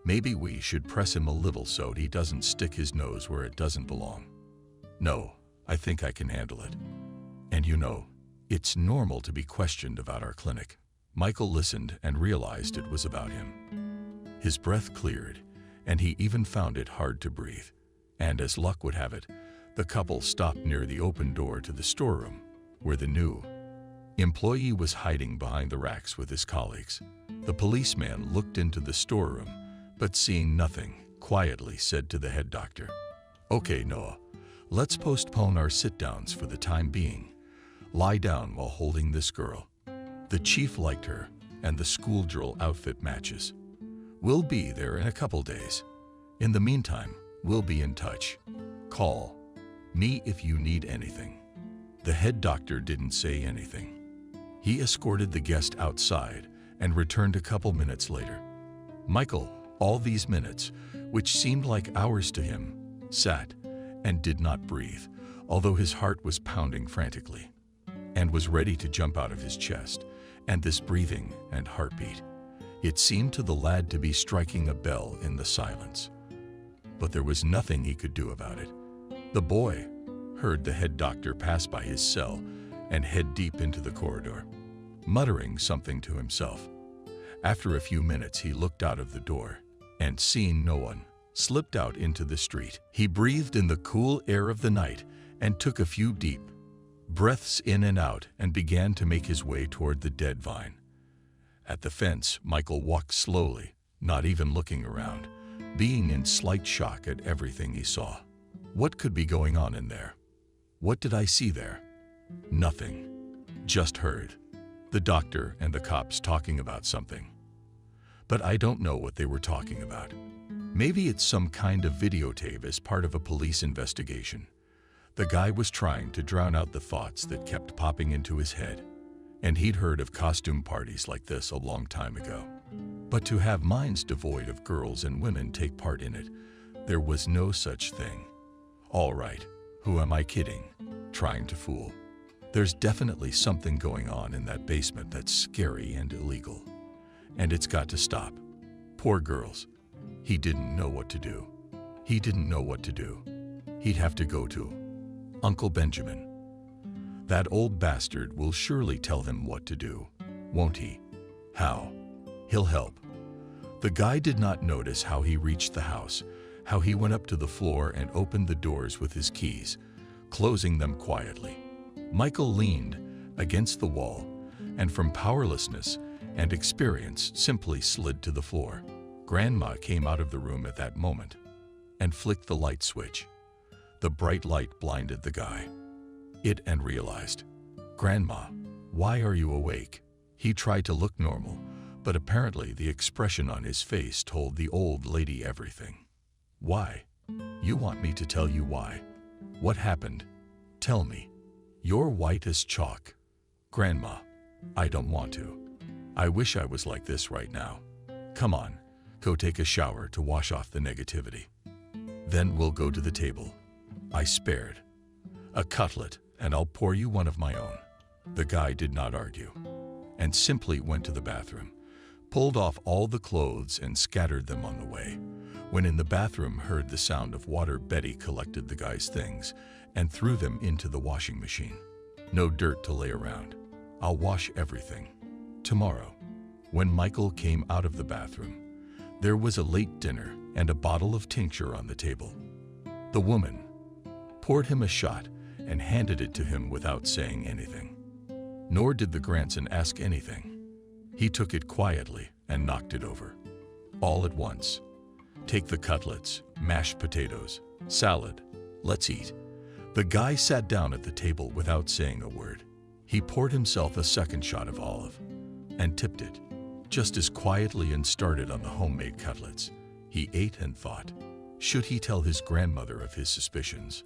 Maybe we should press him a little so he doesn't stick his nose where it doesn't belong. No, I think I can handle it. And you know, it's normal to be questioned about our clinic. Michael listened and realized it was about him. His breath cleared, and he even found it hard to breathe. And as luck would have it, the couple stopped near the open door to the storeroom, where the new employee was hiding behind the racks with his colleagues. The policeman looked into the storeroom, but seeing nothing, quietly said to the head doctor, "Okay, Noah, let's postpone our sit-downs for the time being. Lie down while holding this girl. The chief liked her, and the school drill outfit matches. We'll be there in a couple days. In the meantime, we'll be in touch. Call me if you need anything." The head doctor didn't say anything. He escorted the guest outside and returned a couple minutes later. Michael, all these minutes, which seemed like hours to him, sat and did not breathe, although his heart was pounding frantically and was ready to jump out of his chest. And this breathing and heartbeat, it seemed to the lad to be striking a bell in the silence. But there was nothing he could do about it. The boy heard the head doctor pass by his cell and head deep into the corridor, muttering something to himself. After a few minutes, he looked out of the door and, seeing no one, slipped out into the street. He breathed in the cool air of the night and took a few deep breaths in and out and began to make his way toward the dead vine. At the fence, Michael walked slowly, not even looking around, being in slight shock at everything he saw. What could be going on in there? What did I see there? Nothing. Just heard the doctor and the cops talking about something. But I don't know what they were talking about. Maybe it's some kind of videotape as part of a police investigation. The guy was trying to drown out the thoughts that kept popping into his head, and he'd heard of costume parties like this a long time ago. But to have minds devoid of girls and women take part in it, there was no such thing. All right, who am I kidding? Trying to fool. There's definitely something going on in that basement that's scary and illegal, and it's got to stop. Poor girls. He didn't know what to do. He didn't know what to do. He'd have to go to Uncle Benjamin. That old bastard will surely tell him what to do, won't he? How? He'll help. The guy did not notice how he reached the house, how he went up to the floor and opened the doors with his keys, closing them quietly. Michael leaned against the wall and from powerlessness and experience simply slid to the floor. Grandma came out of the room at that moment and flicked the light switch. The bright light blinded the guy. It and realized, "Grandma, why are you awake?" He tried to look normal, but apparently the expression on his face told the old lady everything. "Why? You want me to tell you why? What happened? Tell me. You're white as chalk." "Grandma, I don't want to. I wish I was like this right now. Come on, go take a shower to wash off the negativity. Then we'll go to the table. I spared a cutlet, and I'll pour you one of my own." The guy did not argue and simply went to the bathroom, pulled off all the clothes and scattered them on the way. When in the bathroom heard the sound of water, Betty collected the guy's things and threw them into the washing machine. "No dirt to lay around. I'll wash everything tomorrow." When Michael came out of the bathroom, there was a late dinner and a bottle of tincture on the table. The woman poured him a shot and handed it to him without saying anything. Nor did the grandson ask anything. He took it quietly and knocked it over. All at once. "Take the cutlets, mashed potatoes, salad. Let's eat." The guy sat down at the table without saying a word. He poured himself a second shot of olive and tipped it just as quietly and started on the homemade cutlets. He ate and thought, should he tell his grandmother of his suspicions?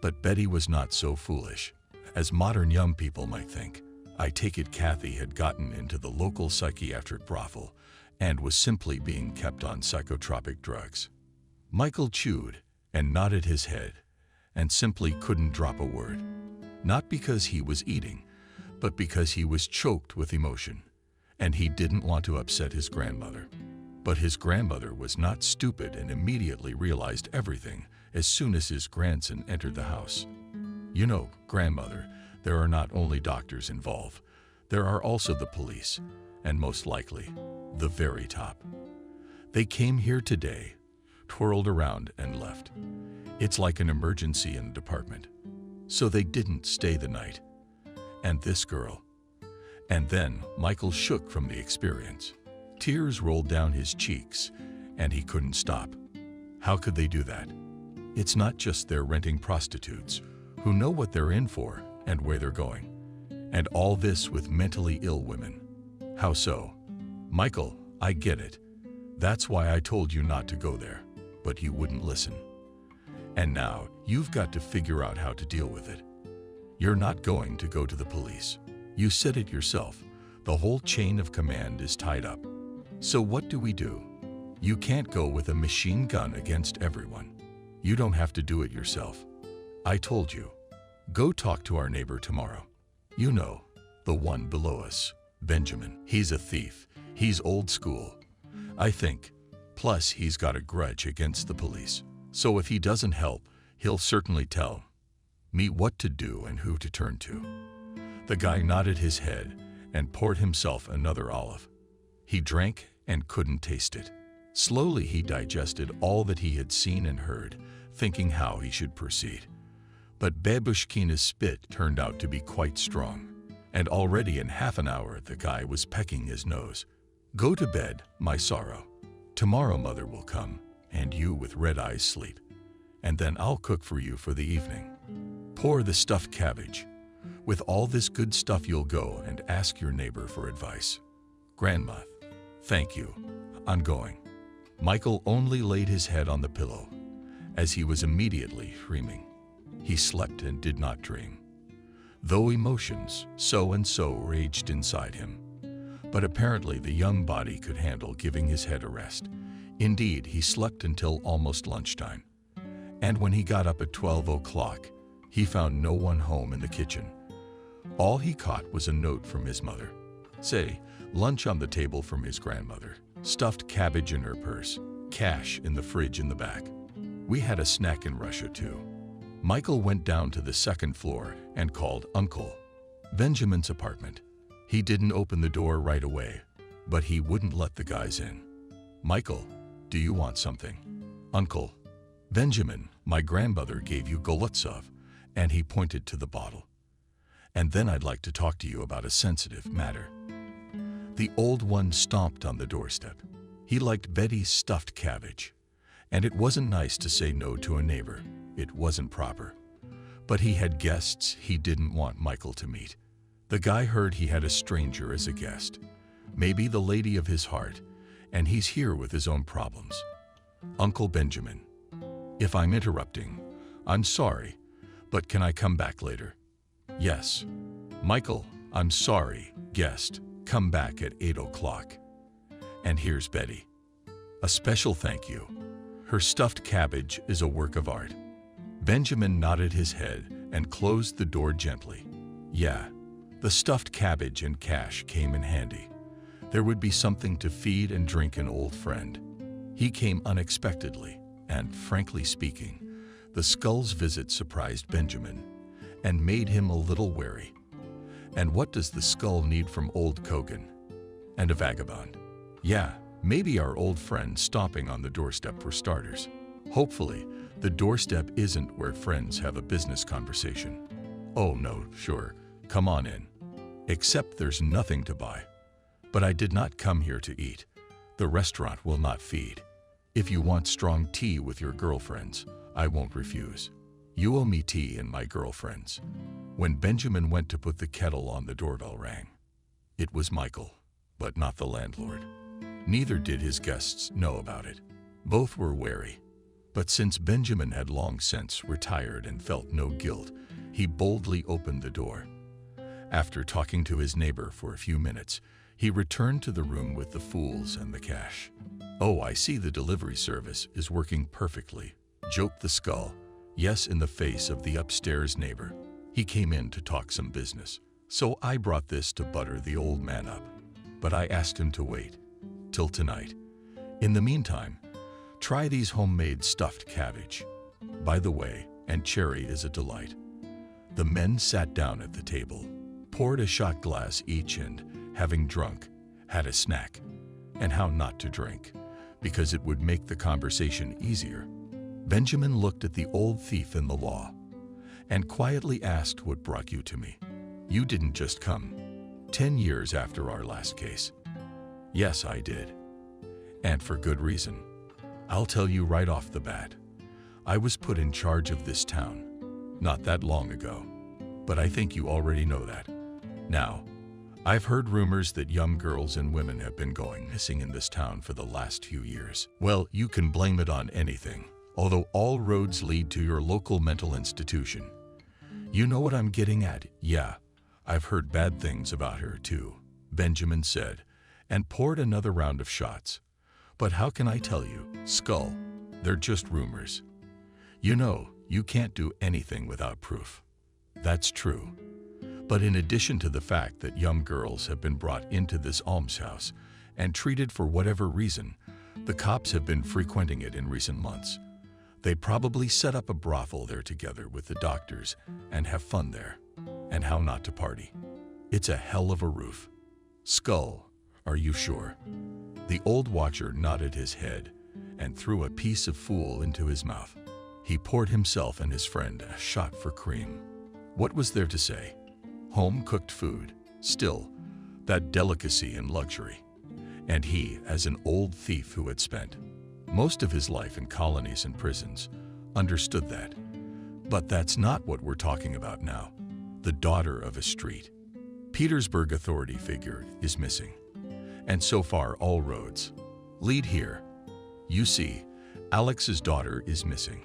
But Betty was not so foolish, as modern young people might think. I take it Kathy had gotten into the local psychiatric brothel and was simply being kept on psychotropic drugs. Michael chewed and nodded his head and simply couldn't drop a word. Not because he was eating, but because he was choked with emotion, and he didn't want to upset his grandmother. But his grandmother was not stupid and immediately realized everything as soon as his grandson entered the house. You know, grandmother, there are not only doctors involved, there are also the police, and most likely, the very top. They came here today, twirled around and left. It's like an emergency in the department. So they didn't stay the night. And this girl. And then Michael shook from the experience. Tears rolled down his cheeks, and he couldn't stop. How could they do that? It's not just they're renting prostitutes, who know what they're in for and where they're going. And all this with mentally ill women. How so? Michael, I get it. That's why I told you not to go there, but you wouldn't listen. And now you've got to figure out how to deal with it. You're not going to go to the police. You said it yourself. The whole chain of command is tied up. So what do? You can't go with a machine gun against everyone. You don't have to do it yourself. I told you. Go talk to our neighbor tomorrow. You know, the one below us, Benjamin. He's a thief. He's old school, I think. Plus, he's got a grudge against the police. So if he doesn't help, he'll certainly tell me what to do and who to turn to. The guy nodded his head and poured himself another olive. He drank and couldn't taste it. Slowly he digested all that he had seen and heard, thinking how he should proceed. But Babushkina's spit turned out to be quite strong, and already in half an hour the guy was pecking his nose. Go to bed, my sorrow. Tomorrow mother will come, and you with red eyes sleep. And then I'll cook for you for the evening. Pour the stuffed cabbage. With all this good stuff you'll go and ask your neighbor for advice. Grandma, thank you. I'm going. Michael only laid his head on the pillow, as he was immediately dreaming. He slept and did not dream. Though emotions so and so raged inside him. But apparently the young body could handle giving his head a rest. Indeed, he slept until almost lunchtime. And when he got up at 12 o'clock, he found no one home in the kitchen. All he caught was a note from his mother. Say, lunch on the table from his grandmother, stuffed cabbage in her purse, cash in the fridge in the back. We had a snack in Russia too. Michael went down to the second floor and called Uncle Benjamin's apartment. He didn't open the door right away, but he wouldn't let the guys in. Michael, do you want something? Uncle Benjamin, my grandmother gave you Golutsov, and he pointed to the bottle. And then I'd like to talk to you about a sensitive matter. The old one stomped on the doorstep. He liked Betty's stuffed cabbage, and it wasn't nice to say no to a neighbor. It wasn't proper. But he had guests he didn't want Michael to meet. The guy heard he had a stranger as a guest, maybe the lady of his heart, and he's here with his own problems. Uncle Benjamin, if I'm interrupting, I'm sorry, but can I come back later? Yes. Michael, I'm sorry, guest, come back at 8 o'clock. And here's Betty. A special thank you. Her stuffed cabbage is a work of art. Benjamin nodded his head and closed the door gently. Yeah, the stuffed cabbage and cash came in handy. There would be something to feed and drink an old friend. He came unexpectedly, and frankly speaking, the skull's visit surprised Benjamin and made him a little wary. And what does the skull need from old Kogan? And a vagabond. Yeah, maybe our old friend stomping on the doorstep for starters. Hopefully, the doorstep isn't where friends have a business conversation. Oh no, sure, come on in. Except there's nothing to buy. But I did not come here to eat. The restaurant will not feed. If you want strong tea with your girlfriends, I won't refuse. You owe me tea and my girlfriends. When Benjamin went to put the kettle on, the doorbell rang. It was Michael, but not the landlord. Neither did his guests know about it. Both were wary. But since Benjamin had long since retired and felt no guilt, he boldly opened the door. After talking to his neighbor for a few minutes, He returned to the room with the fools and the cash. "Oh, I see the delivery service is working perfectly," joked the skull. Yes, in the face of the upstairs neighbor. He came in to talk some business. So I brought this to butter the old man up. But I asked him to wait till tonight. In the meantime, try these homemade stuffed cabbage. By the way, and cherry is a delight. The men sat down at the table, poured a shot glass each and, having drunk, had a snack. And how not to drink, because it would make the conversation easier. Benjamin looked at the old thief in the law and quietly asked, "What brought you to me? You didn't just come 10 years after our last case." "Yes, I did. And for good reason. I'll tell you right off the bat. I was put in charge of this town not that long ago, but I think you already know that. Now, I've heard rumors that young girls and women have been going missing in this town for the last few years. Well, you can blame it on anything, although all roads lead to your local mental institution. You know what I'm getting at? Yeah, I've heard bad things about her too," Benjamin said, and poured another round of shots. "But how can I tell you, Skull? They're just rumors. You know, you can't do anything without proof." "That's true. But in addition to the fact that young girls have been brought into this almshouse and treated for whatever reason, the cops have been frequenting it in recent months. They probably set up a brothel there together with the doctors and have fun there. And how not to party? It's a hell of a roof." "Skull, are you sure?" The old watcher nodded his head and threw a piece of fool into his mouth. He poured himself and his friend a shot for cream. What was there to say? Home-cooked food, still, that delicacy and luxury. And he, as an old thief who had spent most of his life in colonies and prisons, understood that. But that's not what we're talking about now. The daughter of a street Petersburg authority figure is missing. And so far all roads lead here. You see, Alex's daughter is missing.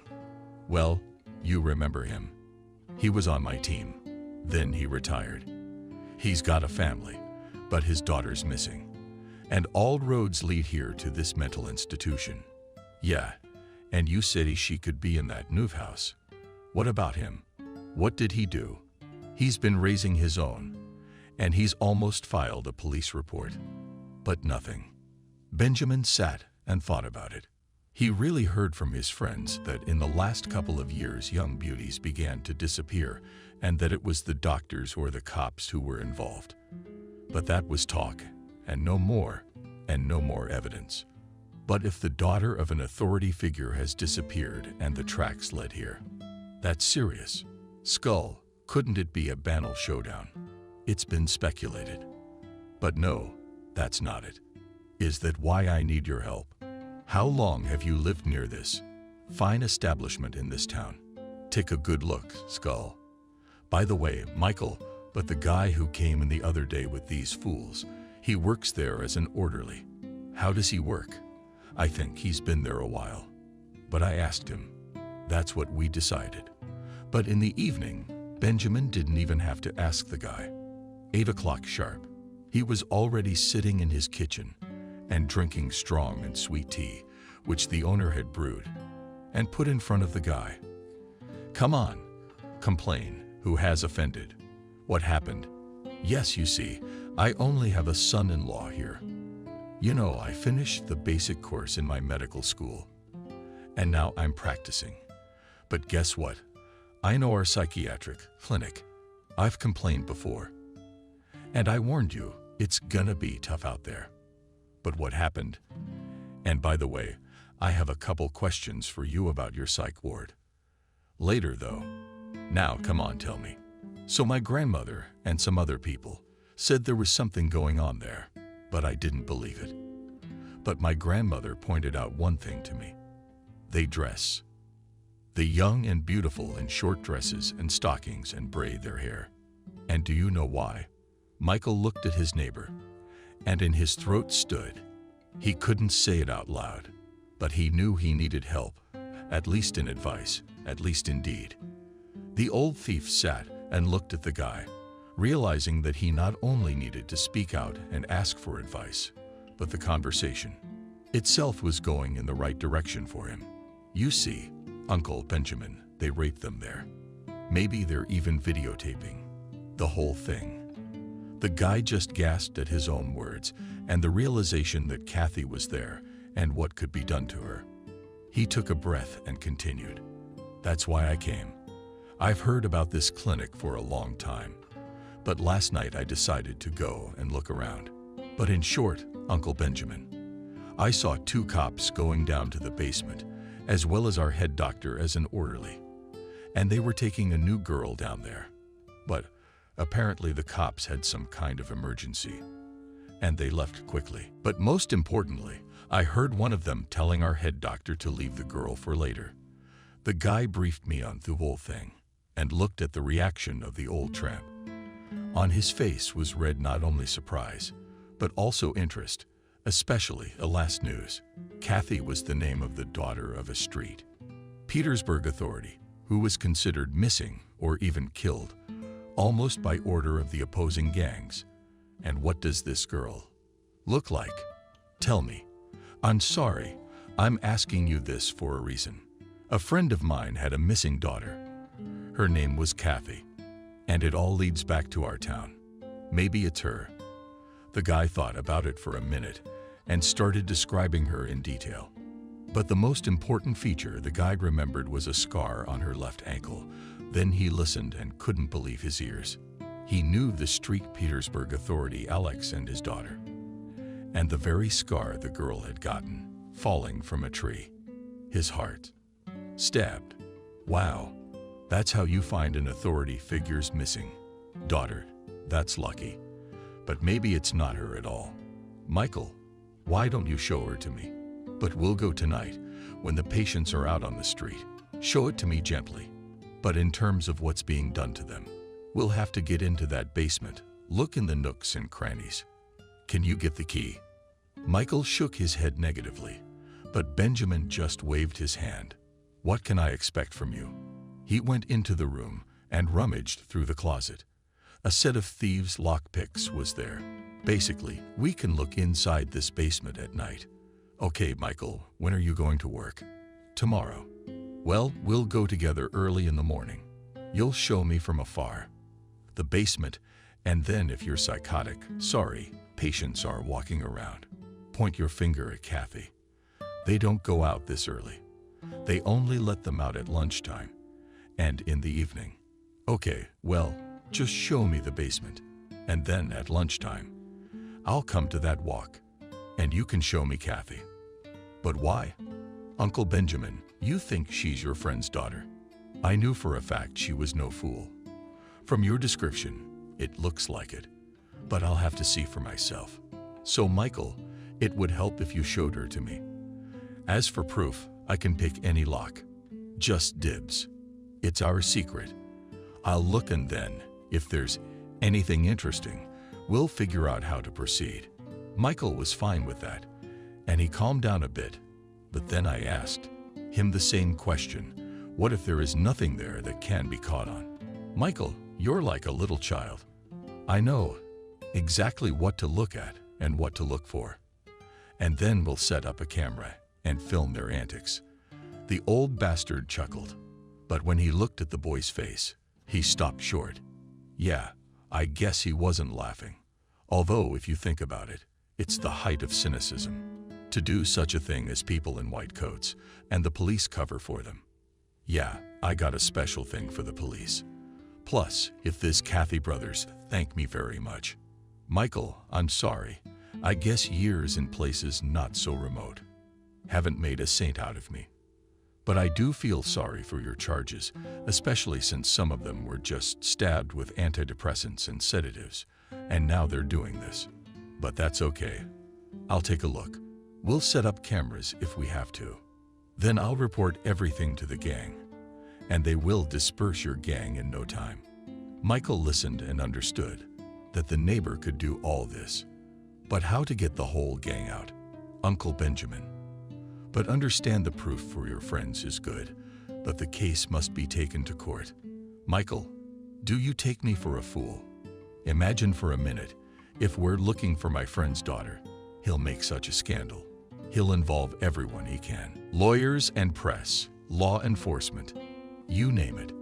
Well, you remember him. He was on my team. Then he retired. He's got a family, but his daughter's missing. And all roads lead here to this mental institution. Yeah, and you said she could be in that new house. What about him? What did he do? He's been raising his own, and he's almost filed a police report. But nothing. Benjamin sat and thought about it. He really heard from his friends that in the last couple of years young beauties began to disappear and that it was the doctors or the cops who were involved. But that was talk, and no more evidence. But if the daughter of an authority figure has disappeared and the tracks led here, that's serious. Skull, couldn't it be a banal showdown? It's been speculated. But no, that's not it. Is that why I need your help? How long have you lived near this fine establishment in this town? Take a good look, Skull. By the way, Michael, but the guy who came in the other day with these fools, he works there as an orderly. How does he work? I think he's been there a while. But I asked him. That's what we decided. But in the evening, Benjamin didn't even have to ask the guy. 8 o'clock sharp. He was already sitting in his kitchen and drinking strong and sweet tea, which the owner had brewed, and put in front of the guy. Come on, complain, who has offended? What happened? Yes, you see, I only have a son-in-law here. You know, I finished the basic course in my medical school, and now I'm practicing. But guess what? I know our psychiatric clinic. I've complained before. And I warned you, it's gonna be tough out there. But what happened? And by the way, I have a couple questions for you about your psych ward. Later, though. Now, come on, tell me. So my grandmother and some other people said there was something going on there, but I didn't believe it. But my grandmother pointed out one thing to me. They dress. The young and beautiful in short dresses and stockings and braid their hair. And do you know why? Michael looked at his neighbor, and in his throat stood. He couldn't say it out loud, but he knew he needed help, at least in advice, at least in deed. The old thief sat and looked at the guy, realizing that he not only needed to speak out and ask for advice, but the conversation itself was going in the right direction for him. You see, Uncle Benjamin, they raped them there. Maybe they're even videotaping the whole thing. The guy just gasped at his own words and the realization that Kathy was there and what could be done to her. He took a breath and continued. That's why I came. I've heard about this clinic for a long time, but last night I decided to go and look around. But in short, Uncle Benjamin, I saw 2 cops going down to the basement, as well as our head doctor as an orderly, and they were taking a new girl down there. But apparently the cops had some kind of emergency, and they left quickly. But most importantly, I heard one of them telling our head doctor to leave the girl for later. The guy briefed me on the whole thing and looked at the reaction of the old tramp. On his face was read not only surprise, but also interest, especially the last news. Kathy was the name of the daughter of a street Petersburg authority who was considered missing or even killed, almost by order of the opposing gangs. And what does this girl look like? Tell me. I'm sorry, I'm asking you this for a reason. A friend of mine had a missing daughter. Her name was Kathy, and it all leads back to our town. Maybe it's her. The guy thought about it for a minute and started describing her in detail. But the most important feature the guy remembered was a scar on her left ankle. Then he listened and couldn't believe his ears. He knew the street Petersburg authority Alex and his daughter, and the very scar the girl had gotten, falling from a tree. His heart stabbed. Wow, that's how you find an authority figure's missing daughter. That's lucky. But maybe it's not her at all. Michael, why don't you show her to me? But we'll go tonight, when the patients are out on the street. Show it to me gently. But in terms of what's being done to them, we'll have to get into that basement, look in the nooks and crannies. Can you get the key? Michael shook his head negatively, but Benjamin just waved his hand. What can I expect from you? He went into the room and rummaged through the closet. A set of thieves' lockpicks was there. Basically, we can look inside this basement at night. Okay, Michael, when are you going to work? Tomorrow. Well, we'll go together early in the morning. You'll show me from afar the basement, and then if you're psychotic, sorry, patients are walking around. Point your finger at Kathy. They don't go out this early. They only let them out at lunchtime and in the evening. Okay, well, just show me the basement, and then at lunchtime, I'll come to that walk, and you can show me Kathy. But why? Uncle Benjamin, you think she's your friend's daughter. I knew for a fact she was no fool. From your description, it looks like it, but I'll have to see for myself. So Michael, it would help if you showed her to me. As for proof, I can pick any lock. Just dibs. It's our secret. I'll look, and then, if there's anything interesting, we'll figure out how to proceed. Michael was fine with that, and he calmed down a bit. But then I asked him the same question. What if there is nothing there that can be caught on? Michael, you're like a little child. I know exactly what to look at and what to look for. And then we'll set up a camera and film their antics. The old bastard chuckled, but when he looked at the boy's face, he stopped short. Yeah, I guess he wasn't laughing. Although, if you think about it, it's the height of cynicism to do such a thing as people in white coats and the police cover for them. Yeah, I got a special thing for the police. Plus, if this Kathy brothers, thank me very much. Michael, I'm sorry. I guess years in places not so remote haven't made a saint out of me. But I do feel sorry for your charges, especially since some of them were just stabbed with antidepressants and sedatives, and now they're doing this. But that's okay. I'll take a look. We'll set up cameras if we have to. Then I'll report everything to the gang, and they will disperse your gang in no time. Michael listened and understood that the neighbor could do all this. But how to get the whole gang out? Uncle Benjamin. But understand the proof for your friends is good, but the case must be taken to court. Michael, do you take me for a fool? Imagine for a minute, if we're looking for my friend's daughter, he'll make such a scandal. He'll involve everyone he can. Lawyers and press, law enforcement, you name it.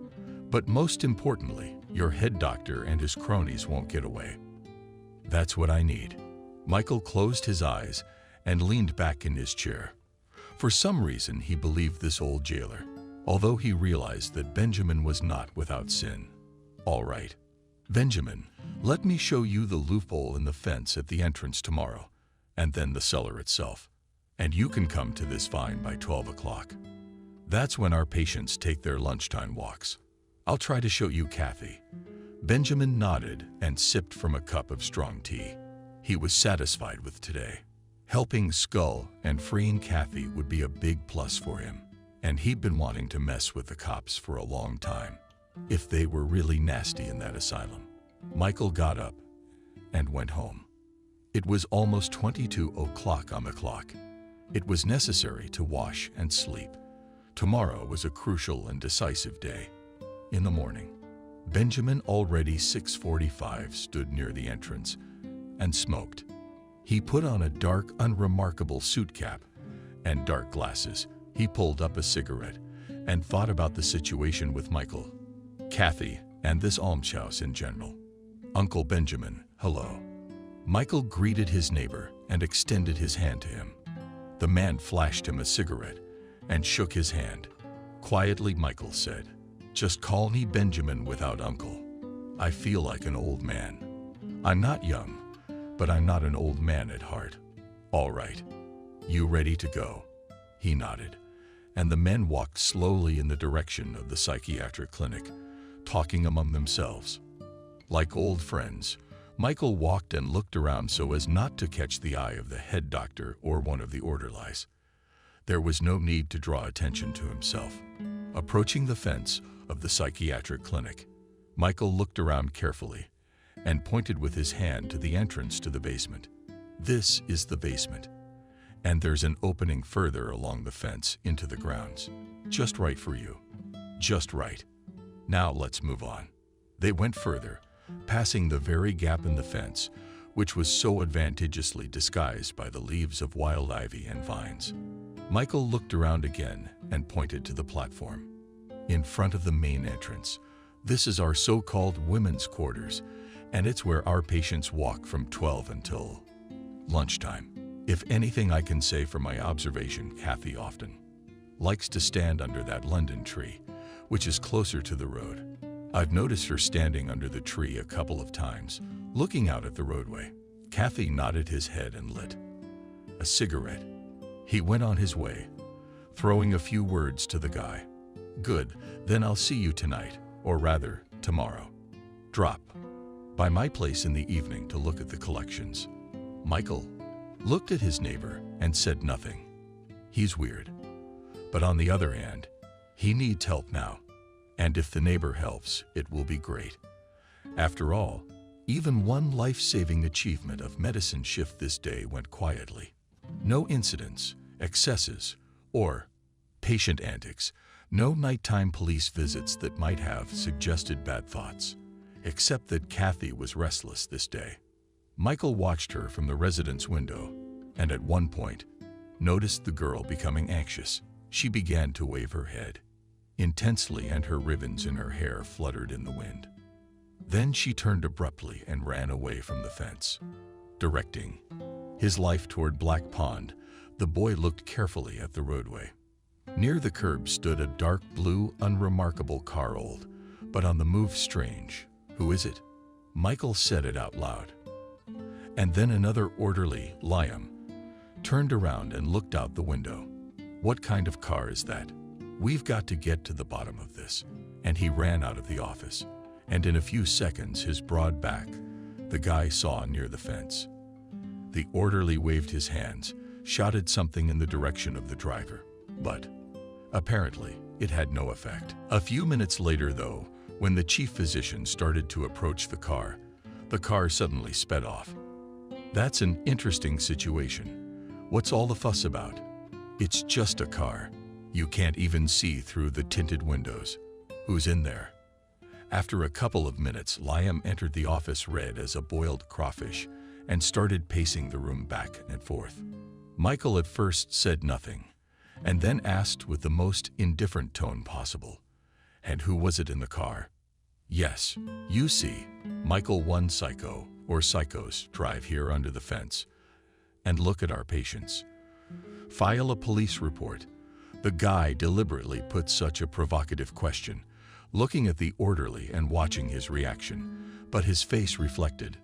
But most importantly, your head doctor and his cronies won't get away. That's what I need. Michael closed his eyes and leaned back in his chair. For some reason, he believed this old jailer, although he realized that Benjamin was not without sin. All right, Benjamin, let me show you the loophole in the fence at the entrance tomorrow, and then the cellar itself. And you can come to this fine by 12 o'clock. That's when our patients take their lunchtime walks. I'll try to show you Kathy. Benjamin nodded and sipped from a cup of strong tea. He was satisfied with today. Helping Skull and freeing Kathy would be a big plus for him, and he'd been wanting to mess with the cops for a long time. If they were really nasty in that asylum. Michael got up and went home. It was almost 22 o'clock on the clock. It was necessary to wash and sleep. Tomorrow was a crucial and decisive day. In the morning, Benjamin, already 6:45, stood near the entrance and smoked. He put on a dark, unremarkable suit cap and dark glasses. He pulled up a cigarette and thought about the situation with Michael, Kathy, and this almshouse in general. Uncle Benjamin, hello. Michael greeted his neighbor and extended his hand to him. The man flashed him a cigarette and shook his hand. Quietly, Michael said, "Just call me Benjamin without uncle. I feel like an old man. I'm not young, but I'm not an old man at heart. All right. You ready to go?" He nodded, and the men walked slowly in the direction of the psychiatric clinic, talking among themselves. Like old friends, Michael walked and looked around so as not to catch the eye of the head doctor or one of the orderlies. There was no need to draw attention to himself. Approaching the fence of the psychiatric clinic, Michael looked around carefully and pointed with his hand to the entrance to the basement. This is the basement, and there's an opening further along the fence into the grounds. Just right for you. Just right. Now let's move on. They went further, passing the very gap in the fence, which was so advantageously disguised by the leaves of wild ivy and vines. Michael looked around again and pointed to the platform. In front of the main entrance, this is our so-called women's quarters, and it's where our patients walk from 12 until lunchtime. If anything I can say from my observation, Kathy often likes to stand under that London tree, which is closer to the road. I've noticed her standing under the tree a couple of times, looking out at the roadway. Kathy nodded his head and lit a cigarette. He went on his way, throwing a few words to the guy. "Good, then I'll see you tonight, or rather, tomorrow. Drop by my place in the evening to look at the collections." Michael looked at his neighbor and said nothing. He's weird. But on the other hand, he needs help now. And if the neighbor helps, it will be great. After all, even one life-saving achievement of medicine shift this day went quietly. No incidents, excesses, or patient antics. No nighttime police visits that might have suggested bad thoughts. Except that Kathy was restless this day. Michael watched her from the residence window, and at one point, noticed the girl becoming anxious. She began to wave her head intensely, and her ribbons in her hair fluttered in the wind. Then she turned abruptly and ran away from the fence. Directing his life toward Black Pond, the boy looked carefully at the roadway. Near the curb stood a dark blue, unremarkable car, old, but on the move. Strange. Who is it? Michael said it out loud. And then another orderly, Liam, turned around and looked out the window. What kind of car is that? We've got to get to the bottom of this. And he ran out of the office. And in a few seconds, his broad back, the guy saw near the fence. The orderly waved his hands, shouted something in the direction of the driver. But apparently, it had no effect. A few minutes later, though, when the chief physician started to approach the car suddenly sped off. That's an interesting situation. What's all the fuss about? It's just a car. You can't even see through the tinted windows. Who's in there? After a couple of minutes, Liam entered the office red as a boiled crawfish and started pacing the room back and forth. Michael at first said nothing, and then asked with the most indifferent tone possible, "And who was it in the car?" "Yes, you see, Michael, one psycho or psychos drive here under the fence and look at our patients. File a police report." The guy deliberately put such a provocative question, looking at the orderly and watching his reaction, but his face reflected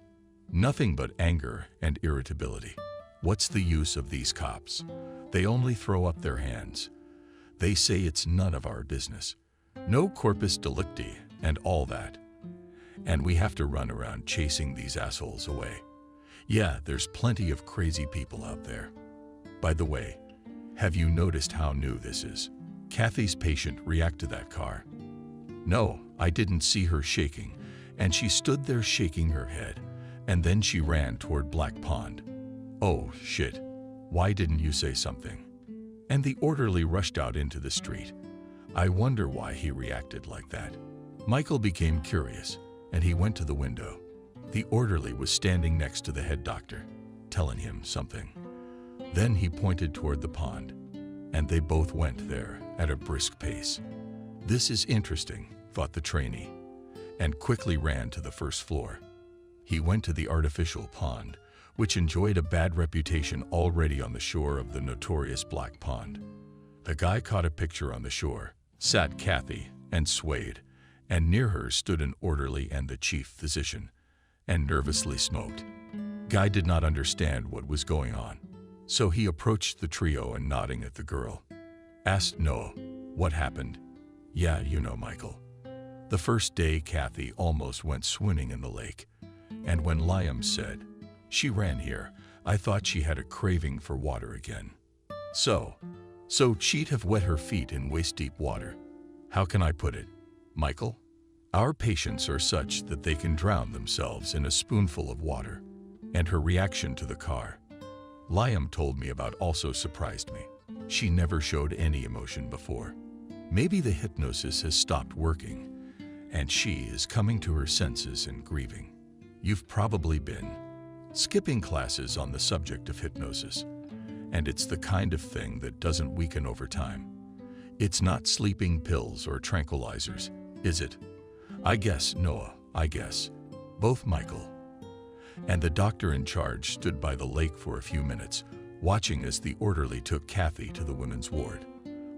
nothing but anger and irritability. What's the use of these cops? They only throw up their hands. They say it's none of our business. No corpus delicti and all that. And we have to run around chasing these assholes away. Yeah, there's plenty of crazy people out there. By the way, have you noticed how new this is? Kathy's patient react to that car. No, I didn't see her shaking, and she stood there shaking her head, and then she ran toward Black Pond. Oh, shit. Why didn't you say something? And the orderly rushed out into the street. I wonder why he reacted like that. Michael became curious, and he went to the window. The orderly was standing next to the head doctor, telling him something. Then he pointed toward the pond, and they both went there at a brisk pace. This is interesting, thought the trainee, and quickly ran to the first floor. He went to the artificial pond, which enjoyed a bad reputation already on the shore of the notorious Black Pond. The guy caught a picture on the shore, sat Kathy, and swayed, and near her stood an orderly and the chief physician, and nervously smoked. Guy did not understand what was going on, so he approached the trio and nodding at the girl, asked Noah, "What happened?" "Yeah, you know, Michael. The first day Kathy almost went swimming in the lake, and when Liam said she ran here, I thought she had a craving for water again. So she'd have wet her feet in waist-deep water. How can I put it, Michael? Our patients are such that they can drown themselves in a spoonful of water, and her reaction to the car Liam told me about also surprised me. She never showed any emotion before. Maybe the hypnosis has stopped working, and she is coming to her senses and grieving. You've probably been skipping classes on the subject of hypnosis, and it's the kind of thing that doesn't weaken over time. It's not sleeping pills or tranquilizers, is it? I guess, Noah, I guess. Both Michael and the doctor in charge stood by the lake for a few minutes, watching as the orderly took Kathy to the women's ward.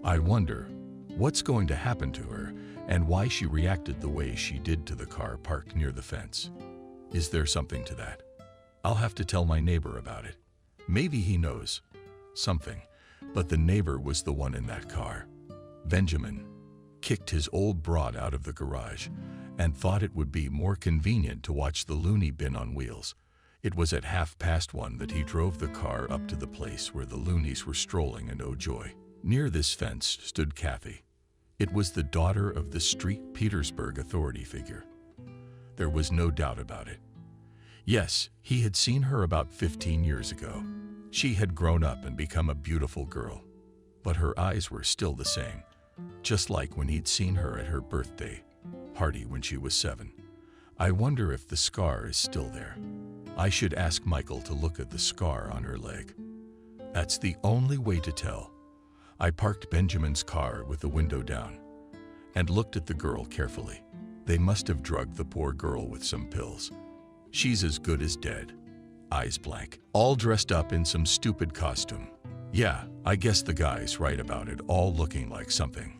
I wonder what's going to happen to her and why she reacted the way she did to the car parked near the fence. Is there something to that? I'll have to tell my neighbor about it. Maybe he knows something, but the neighbor was the one in that car. Benjamin kicked his old broad out of the garage and thought it would be more convenient to watch the loony bin on wheels. It was at 1:30 that he drove the car up to the place where the loonies were strolling, and oh joy, near this fence stood Kathy. It was the daughter of the St. Petersburg authority figure. There was no doubt about it. Yes, he had seen her about 15 years ago. She had grown up and become a beautiful girl, but her eyes were still the same, just like when he'd seen her at her birthday party when she was 7. I wonder if the scar is still there. I should ask Michael to look at the scar on her leg. That's the only way to tell. I parked Benjamin's car with the window down and looked at the girl carefully. They must have drugged the poor girl with some pills. She's as good as dead. Eyes blank, all dressed up in some stupid costume. Yeah, I guess the guy's right about it all looking like something.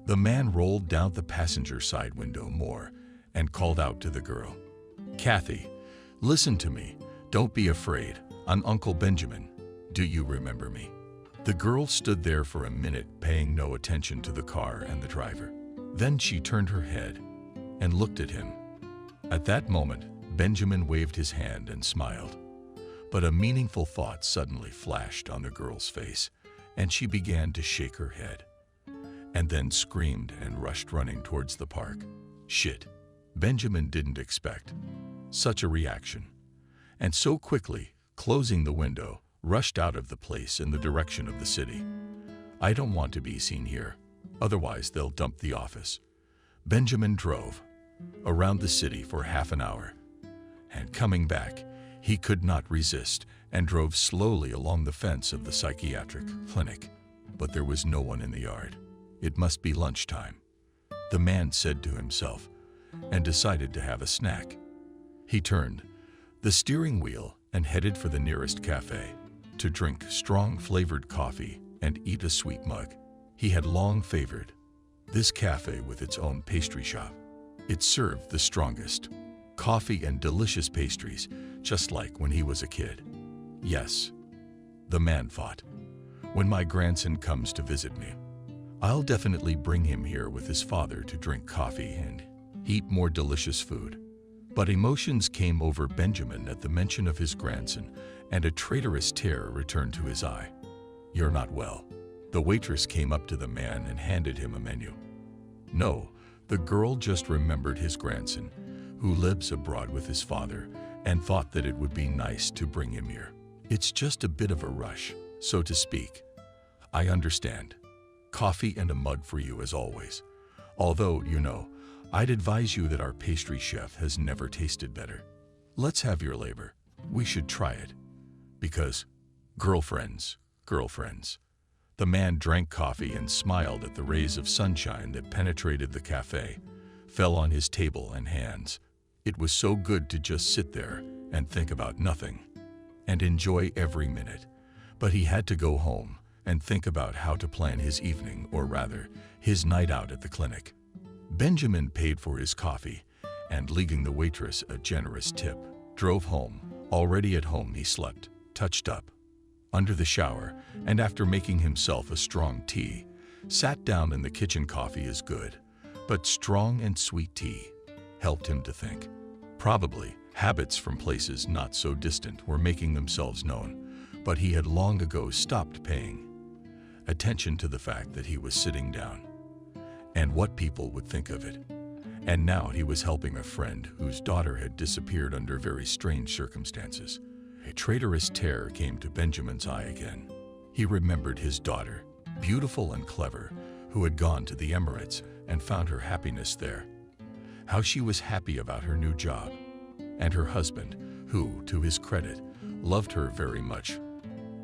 The man rolled down the passenger side window more and called out to the girl, "Kathy, listen to me. Don't be afraid. I'm Uncle Benjamin. Do you remember me?" The girl stood there for a minute, paying no attention to the car and the driver. Then she turned her head and looked at him. At that moment, Benjamin waved his hand and smiled. But a meaningful thought suddenly flashed on the girl's face, and she began to shake her head, and then screamed and rushed running towards the park. Shit. Benjamin didn't expect such a reaction, and so quickly, closing the window, rushed out of the place in the direction of the city. I don't want to be seen here, otherwise they'll dump the office. Benjamin drove, around the city for half an hour. And coming back, he could not resist and drove slowly along the fence of the psychiatric clinic. But there was no one in the yard. It must be lunchtime, the man said to himself, and decided to have a snack. He turned the steering wheel and headed for the nearest cafe to drink strong flavored coffee and eat a sweet mug. He had long favored this cafe with its own pastry shop. It served the strongest coffee and delicious pastries, just like when he was a kid. Yes, the man thought, when my grandson comes to visit me, I'll definitely bring him here with his father to drink coffee and eat more delicious food. But emotions came over Benjamin at the mention of his grandson, and a traitorous terror returned to his eye. "You're not well." The waitress came up to the man and handed him a menu. No, the girl just remembered his grandson, who lives abroad with his father, and thought that it would be nice to bring him here. "It's just a bit of a rush, so to speak. I understand. Coffee and a mug for you as always. Although, I'd advise you that our pastry chef has never tasted better. Let's have your labor. We should try it. Because girlfriends. The man drank coffee and smiled at the rays of sunshine that penetrated the cafe, fell on his table and hands. It was so good to just sit there and think about nothing and enjoy every minute. But he had to go home and think about how to plan his evening, or rather, his night out at the clinic. Benjamin paid for his coffee and, leaving the waitress a generous tip, drove home. Already at home he slept, touched up, under the shower, and after making himself a strong tea, sat down in the kitchen. Coffee is good, but strong and sweet tea helped him to think. Probably habits from places not so distant were making themselves known, but he had long ago stopped paying attention to the fact that he was sitting down and what people would think of it. And now he was helping a friend whose daughter had disappeared under very strange circumstances. A traitorous terror came to Benjamin's eye again. He remembered his daughter, beautiful and clever, who had gone to the Emirates and found her happiness there. How she was happy about her new job, and her husband, who, to his credit, loved her very much.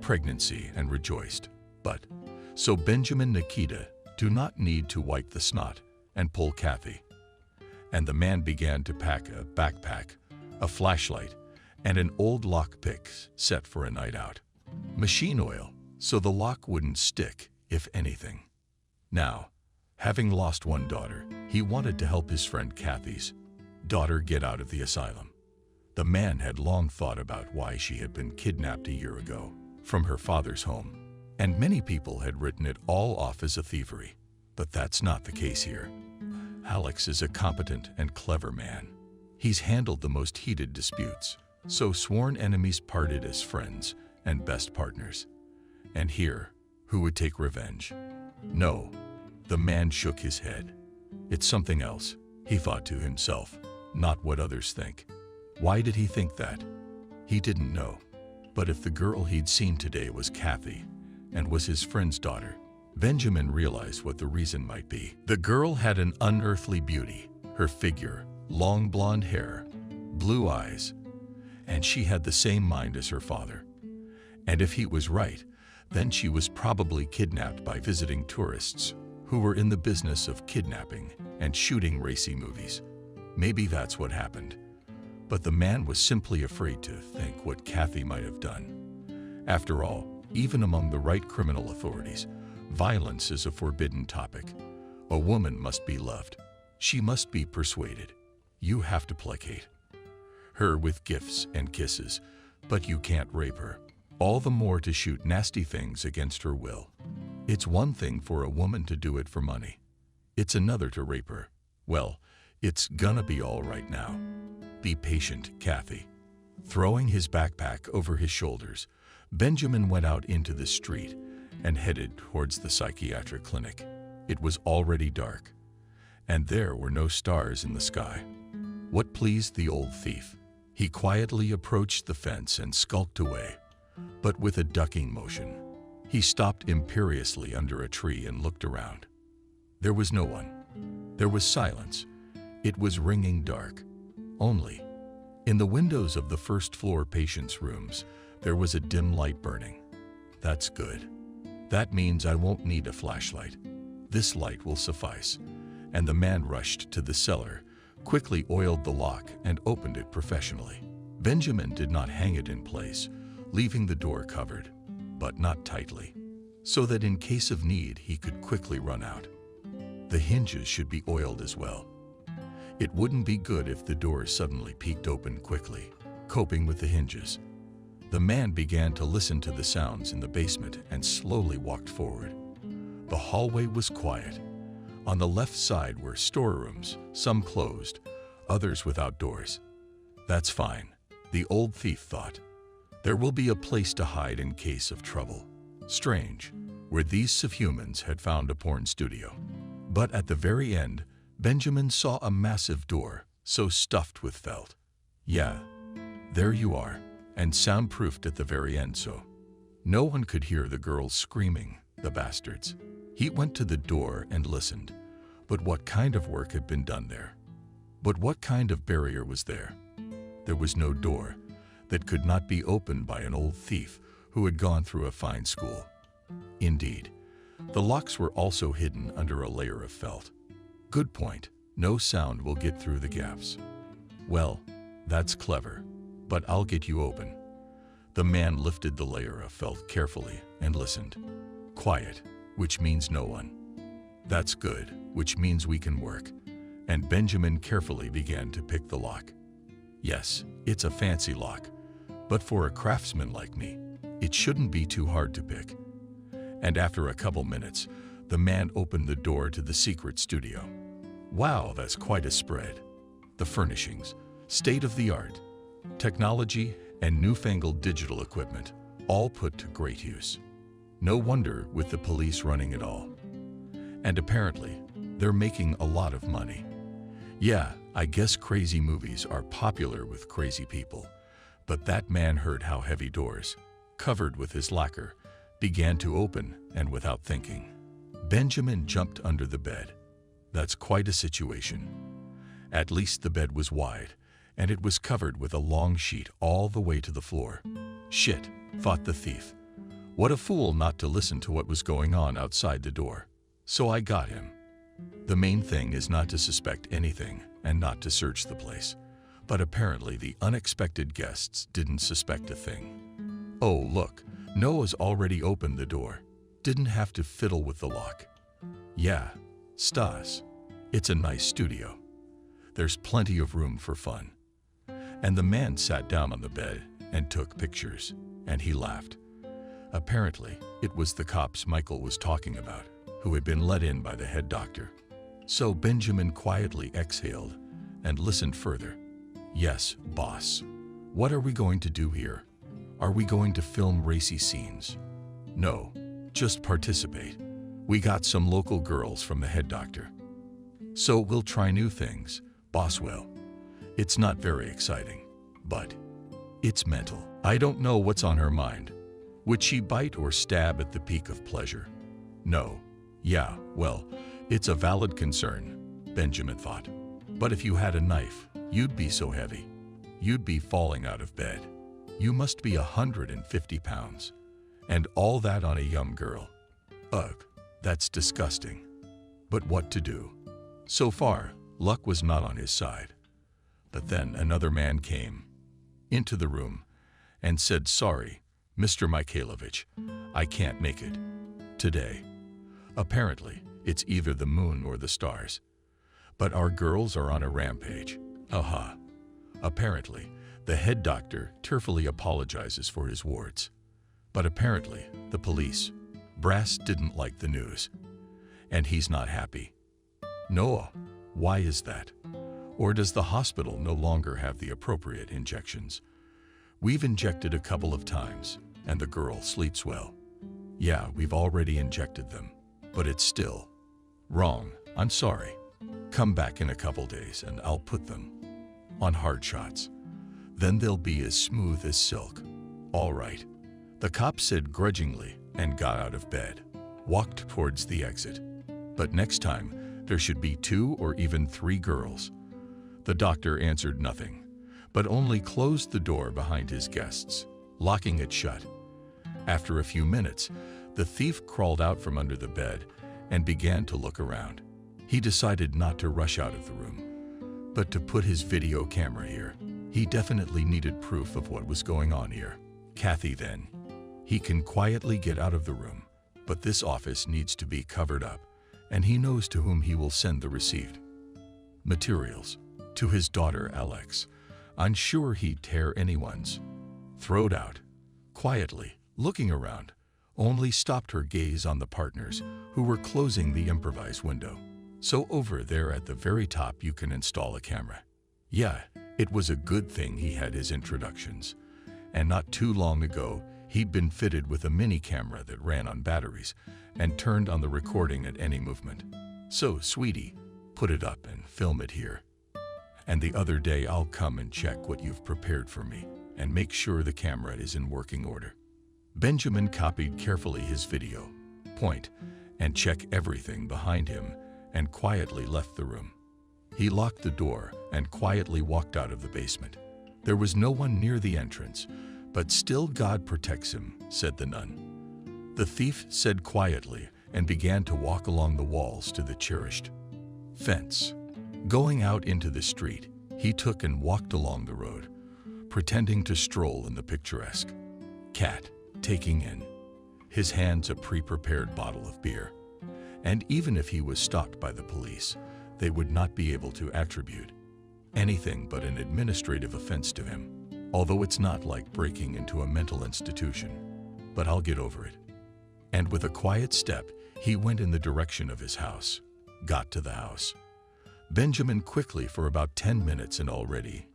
Pregnancy and rejoiced. But so Benjamin Nikita do not need to wipe the snot and pull Kathy. And the man began to pack a backpack, a flashlight, and an old lockpick set for a night out. Machine oil, so the lock wouldn't stick, if anything. Now, having lost one daughter, he wanted to help his friend Kathy's daughter get out of the asylum. The man had long thought about why she had been kidnapped a year ago from her father's home, and many people had written it all off as a thievery. But that's not the case here. Alex is a competent and clever man. He's handled the most heated disputes, so sworn enemies parted as friends and best partners. And here, who would take revenge? No, the man shook his head. It's something else, he thought to himself, not what others think. Why did he think that? He didn't know. But if the girl he'd seen today was Kathy and was his friend's daughter, Benjamin realized what the reason might be. The girl had an unearthly beauty, her figure, long blonde hair, blue eyes, and she had the same mind as her father. And if he was right, then she was probably kidnapped by visiting tourists who were in the business of kidnapping and shooting racy movies. Maybe that's what happened. But the man was simply afraid to think what Kathy might have done. After all, even among the right criminal authorities, violence is a forbidden topic. A woman must be loved. She must be persuaded. You have to placate her with gifts and kisses, but you can't rape her. All the more to shoot nasty things against her will. It's one thing for a woman to do it for money. It's another to rape her. Well, it's gonna be all right now. Be patient, Kathy. Throwing his backpack over his shoulders, Benjamin went out into the street and headed towards the psychiatric clinic. It was already dark, and there were no stars in the sky. What pleased the old thief? He quietly approached the fence and skulked away, but with a ducking motion. He stopped imperiously under a tree and looked around. There was no one. There was silence, It was ringing dark. Only, in the windows of the first-floor patients' rooms, there was a dim light burning. That's good. That means I won't need a flashlight. This light will suffice. And the man rushed to the cellar, quickly oiled the lock, and opened it professionally. Benjamin did not hang it in place, leaving the door covered, but not tightly, so that in case of need he could quickly run out. The hinges should be oiled as well. It wouldn't be good if the door suddenly peeked open quickly. Coping with the hinges, the man began to listen to the sounds in the basement and slowly walked forward. The hallway was quiet. On the left side were storerooms, some closed, others without doors. That's fine, the old thief thought. There will be a place to hide in case of trouble. Strange, where these subhumans had found a porn studio. But at the very end, Benjamin saw a massive door, so stuffed with felt. Yeah, there you are, and soundproofed at the very end so no one could hear the girls screaming, the bastards. He went to the door and listened. But what kind of work had been done there? But what kind of barrier was there? There was no door that could not be opened by an old thief who had gone through a fine school. Indeed, the locks were also hidden under a layer of felt. Good point. No sound will get through the gaps. Well, that's clever, but I'll get you open. The man lifted the layer of felt carefully and listened. Quiet, which means no one. That's good, which means we can work. And Benjamin carefully began to pick the lock. Yes, it's a fancy lock, but for a craftsman like me, it shouldn't be too hard to pick. And after a couple minutes, the man opened the door to the secret studio. Wow, that's quite a spread. The furnishings, state-of-the-art, technology, and newfangled digital equipment, all put to great use. No wonder with the police running it all. And apparently, they're making a lot of money. Yeah, I guess crazy movies are popular with crazy people. But that man heard how heavy doors, covered with his lacquer, began to open, and without thinking, Benjamin jumped under the bed. That's quite a situation. At least the bed was wide, and it was covered with a long sheet all the way to the floor. Shit, thought the thief. What a fool not to listen to what was going on outside the door. So I got him. The main thing is not to suspect anything and not to search the place. But apparently the unexpected guests didn't suspect a thing. Oh, look, Noah's already opened the door. Didn't have to fiddle with the lock. Yeah, Stas. It's a nice studio. There's plenty of room for fun. And the man sat down on the bed and took pictures, and he laughed. Apparently, it was the cops Michael was talking about, who had been let in by the head doctor. So Benjamin quietly exhaled and listened further. Yes, boss. What are we going to do here? Are we going to film racy scenes? No, just participate. We got some local girls from the head doctor. So we'll try new things, boss will. It's not very exciting, but it's mental. I don't know what's on her mind. Would she bite or stab at the peak of pleasure? No. Yeah, well, it's a valid concern, Benjamin thought. But if you had a knife, you'd be so heavy. You'd be falling out of bed. You must be 150 pounds. And all that on a young girl. Ugh, that's disgusting. But what to do? So far, luck was not on his side. But then another man came into the room and said, "Sorry, Mr. Mikhailovich, I can't make it today. Apparently, it's either the moon or the stars. But our girls are on a rampage." Aha. Apparently, the head doctor tearfully apologizes for his wards. But apparently, the police brass didn't like the news. And he's not happy. Noah, why is that? Or does the hospital no longer have the appropriate injections? We've injected a couple of times, and the girl sleeps well. Yeah, we've already injected them, but it's still wrong. I'm sorry. Come back in a couple days and I'll put them on hard shots. Then they'll be as smooth as silk. All right. The cop said grudgingly and got out of bed, walked towards the exit. But next time, there should be 2 or even 3 girls. The doctor answered nothing, but only closed the door behind his guests, locking it shut. After a few minutes, the thief crawled out from under the bed and began to look around. He decided not to rush out of the room, but to put his video camera here. He definitely needed proof of what was going on here. Kathy then. He can quietly get out of the room, but this office needs to be covered up, and he knows to whom he will send the received materials. To his daughter, Alex. Unsure he'd tear anyone's throat out. Quietly, looking around, only stopped her gaze on the partners who were closing the improvised window. So over there at the very top you can install a camera. Yeah, it was a good thing he had his introductions. And not too long ago, he'd been fitted with a mini camera that ran on batteries and turned on the recording at any movement. So, sweetie, put it up and film it here. And the other day I'll come and check what you've prepared for me and make sure the camera is in working order. Benjamin copied carefully his video, point, and check everything behind him, and quietly left the room. He locked the door and quietly walked out of the basement. There was no one near the entrance, but still God protects him, said the nun. The thief said quietly and began to walk along the walls to the cherished fence. Going out into the street, he took and walked along the road, pretending to stroll in the picturesque. Cat, taking in his hands a pre-prepared bottle of beer. And even if he was stopped by the police, they would not be able to attribute anything but an administrative offense to him. Although it's not like breaking into a mental institution, but I'll get over it. And with a quiet step, he went in the direction of his house. Got to the house. Benjamin quickly for about 10 minutes and already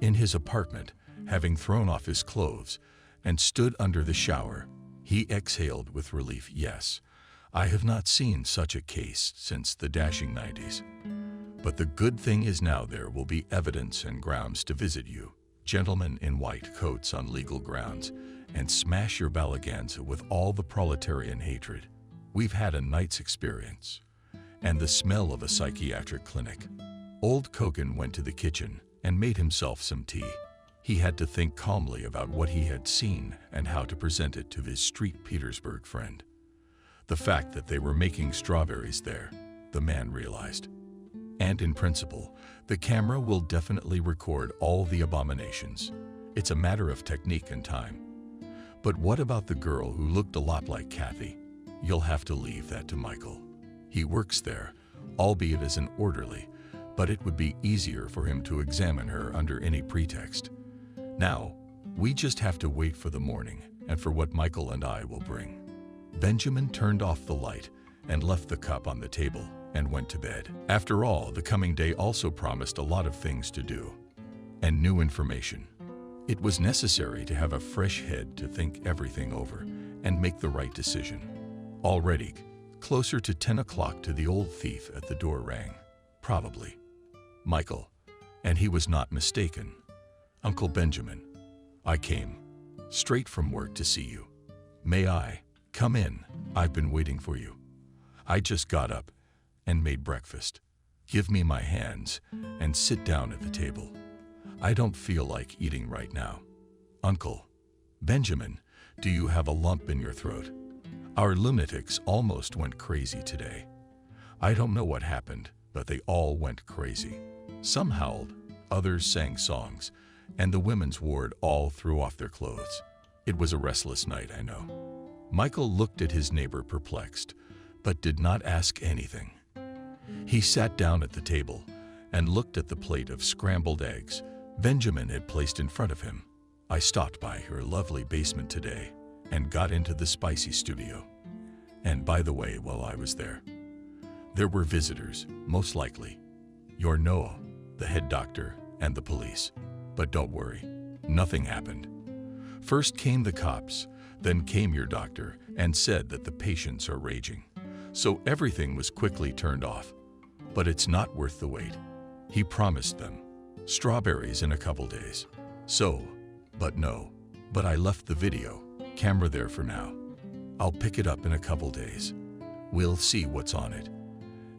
in his apartment, having thrown off his clothes and stood under the shower, he exhaled with relief. Yes, I have not seen such a case since the dashing 90s. But the good thing is now there will be evidence and grounds to visit you, gentlemen in white coats on legal grounds, and smash your balaganza with all the proletarian hatred. We've had a night's experience, and the smell of a psychiatric clinic. Old Kogan went to the kitchen and made himself some tea. He had to think calmly about what he had seen and how to present it to his street Petersburg friend. The fact that they were making strawberries there, the man realized. And in principle, the camera will definitely record all the abominations. It's a matter of technique and time. But what about the girl who looked a lot like Kathy? You'll have to leave that to Michael. He works there, albeit as an orderly, but it would be easier for him to examine her under any pretext. Now, we just have to wait for the morning and for what Michael and I will bring. Benjamin turned off the light and left the cup on the table and went to bed. After all, the coming day also promised a lot of things to do and new information. It was necessary to have a fresh head to think everything over and make the right decision. Already, closer to 10 o'clock to the old thief at the door rang. Probably Michael, and he was not mistaken. Uncle Benjamin, I came straight from work to see you. May I come in? I've been waiting for you. I just got up and made breakfast. Give me my hands and sit down at the table. I don't feel like eating right now. Uncle Benjamin, do you have a lump in your throat? Our lunatics almost went crazy today. I don't know what happened, but they all went crazy. Some howled, others sang songs, and the women's ward all threw off their clothes. It was a restless night, I know. Michael looked at his neighbor perplexed, but did not ask anything. He sat down at the table and looked at the plate of scrambled eggs Benjamin had placed in front of him. I stopped by your lovely basement today and got into the spicy studio. And by the way, while I was there were visitors, most likely. Your Noah, the head doctor, and the police. But don't worry, nothing happened. First came the cops, then came your doctor and said that the patients are raging. So everything was quickly turned off. But it's not worth the wait. He promised them strawberries in a couple days. So, but no. But I left the video camera there for now. I'll pick it up in a couple days. We'll see what's on it.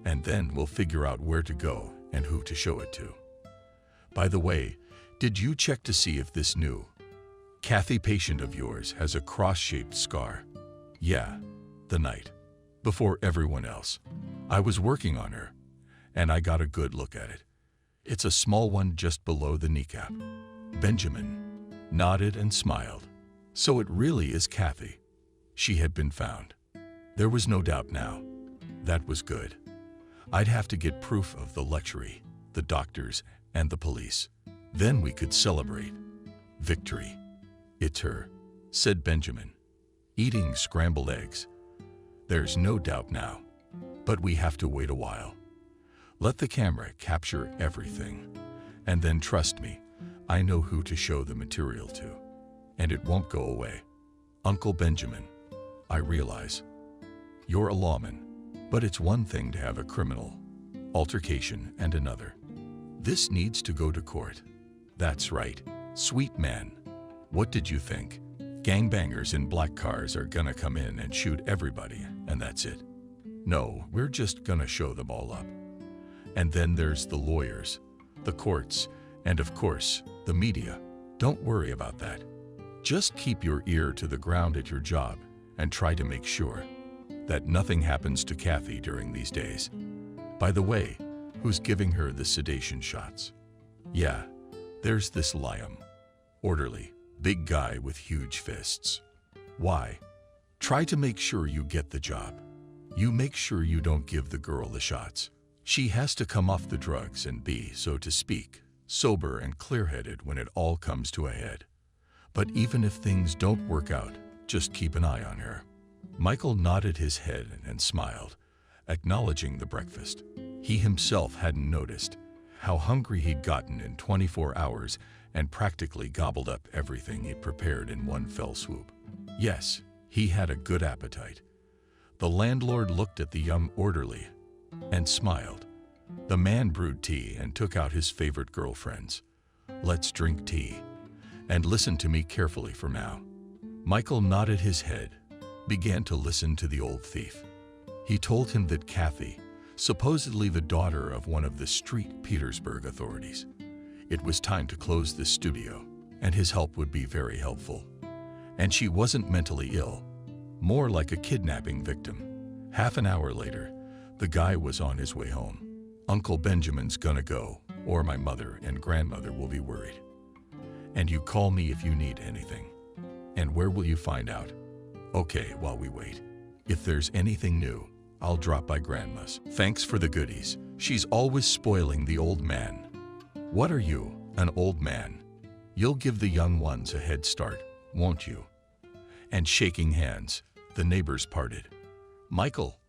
And then we'll figure out where to go and who to show it to. By the way, did you check to see if this new Kathy patient of yours has a cross-shaped scar? Yeah, the night before everyone else, I was working on her, and I got a good look at it. It's a small one just below the kneecap. Benjamin nodded and smiled. So it really is Kathy. She had been found. There was no doubt now. That was good. I'd have to get proof of the lectury, the doctors, and the police. Then we could celebrate. Victory. It's her, said Benjamin, eating scrambled eggs. There's no doubt now, but we have to wait a while. Let the camera capture everything, and then trust me, I know who to show the material to, and it won't go away. Uncle Benjamin, I realize you're a lawman, but it's one thing to have a criminal altercation and another. This needs to go to court. That's right, sweet man. What did you think? Gangbangers in black cars are gonna come in and shoot everybody, and that's it? No, we're just gonna show them all up. And then there's the lawyers, the courts, and of course, the media. Don't worry about that. Just keep your ear to the ground at your job and try to make sure that nothing happens to Kathy during these days. By the way, who's giving her the sedation shots? Yeah, there's this Liam, orderly, big guy with huge fists. Why? Try to make sure you get the job. You make sure you don't give the girl the shots. She has to come off the drugs and be, so to speak, sober and clear-headed when it all comes to a head. But even if things don't work out, just keep an eye on her. Michael nodded his head and smiled, acknowledging the breakfast. He himself hadn't noticed how hungry he'd gotten in 24 hours and practically gobbled up everything he'd prepared in one fell swoop. Yes, he had a good appetite. The landlord looked at the young orderly and smiled. The man brewed tea and took out his favorite girlfriends. Let's drink tea. And listen to me carefully for now. Michael nodded his head, began to listen to the old thief. He told him that Kathy, supposedly the daughter of one of the St. Petersburg authorities, it was time to close the studio, and his help would be very helpful. And she wasn't mentally ill, more like a kidnapping victim. Half an hour later, the guy was on his way home. Uncle Benjamin's gonna go, or my mother and grandmother will be worried. And you call me if you need anything. And where will you find out? Okay, while we wait. If there's anything new, I'll drop by Grandma's. Thanks for the goodies. She's always spoiling the old man. What are you, an old man? You'll give the young ones a head start, won't you? And shaking hands, the neighbors parted. Michael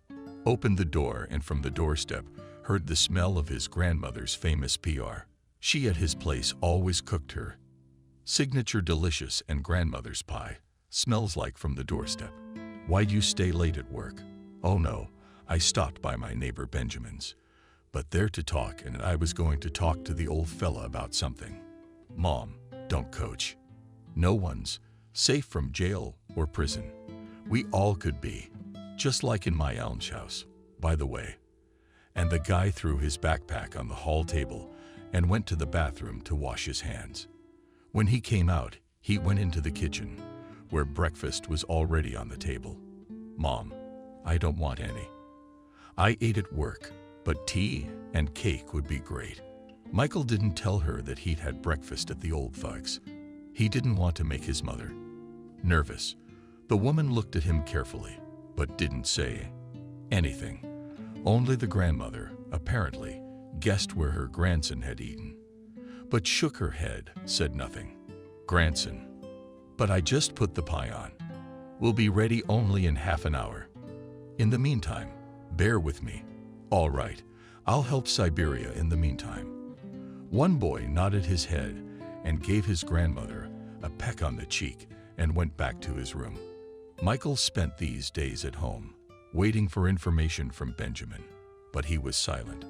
opened the door and from the doorstep heard the smell of his grandmother's famous PR. She at his place always cooked her signature delicious and grandmother's pie. Smells like from the doorstep. Why'd you stay late at work? Oh no, I stopped by my neighbor Benjamin's. But they're to talk and I was going to talk to the old fella about something. Mom, don't coach. No one's safe from jail or prison. We all could be, just like in my alms house, by the way. And the guy threw his backpack on the hall table and went to the bathroom to wash his hands. When he came out, he went into the kitchen, where breakfast was already on the table. Mom, I don't want any. I ate at work, but tea and cake would be great. Michael didn't tell her that he'd had breakfast at the old thug's. He didn't want to make his mother nervous. The woman looked at him carefully, but didn't say anything. Only the grandmother, apparently, guessed where her grandson had eaten, but shook her head, said nothing. Grandson. But I just put the pie on. We'll be ready only in half an hour. In the meantime, bear with me. All right, I'll help Siberia in the meantime. One boy nodded his head and gave his grandmother a peck on the cheek and went back to his room. Michael spent these days at home, waiting for information from Benjamin, but he was silent.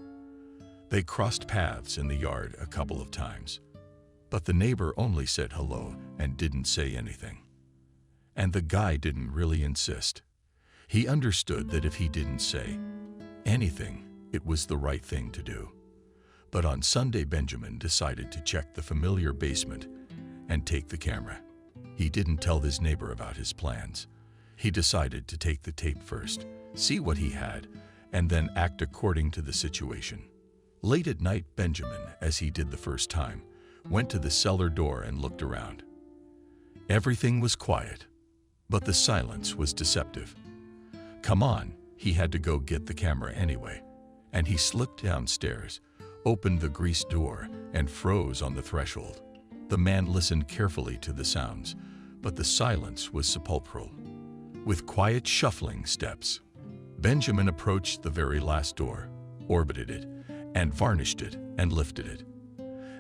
They crossed paths in the yard a couple of times, but the neighbor only said hello and didn't say anything. And the guy didn't really insist. He understood that if he didn't say anything, it was the right thing to do. But on Sunday, Benjamin decided to check the familiar basement and take the camera. He didn't tell his neighbor about his plans. He decided to take the tape first, see what he had, and then act according to the situation. Late at night, Benjamin, as he did the first time, went to the cellar door and looked around. Everything was quiet, but the silence was deceptive. Come on, he had to go get the camera anyway, and he slipped downstairs, opened the greased door, and froze on the threshold. The man listened carefully to the sounds, but the silence was sepulchral. With quiet shuffling steps, Benjamin approached the very last door, orbited it, and varnished it and lifted it.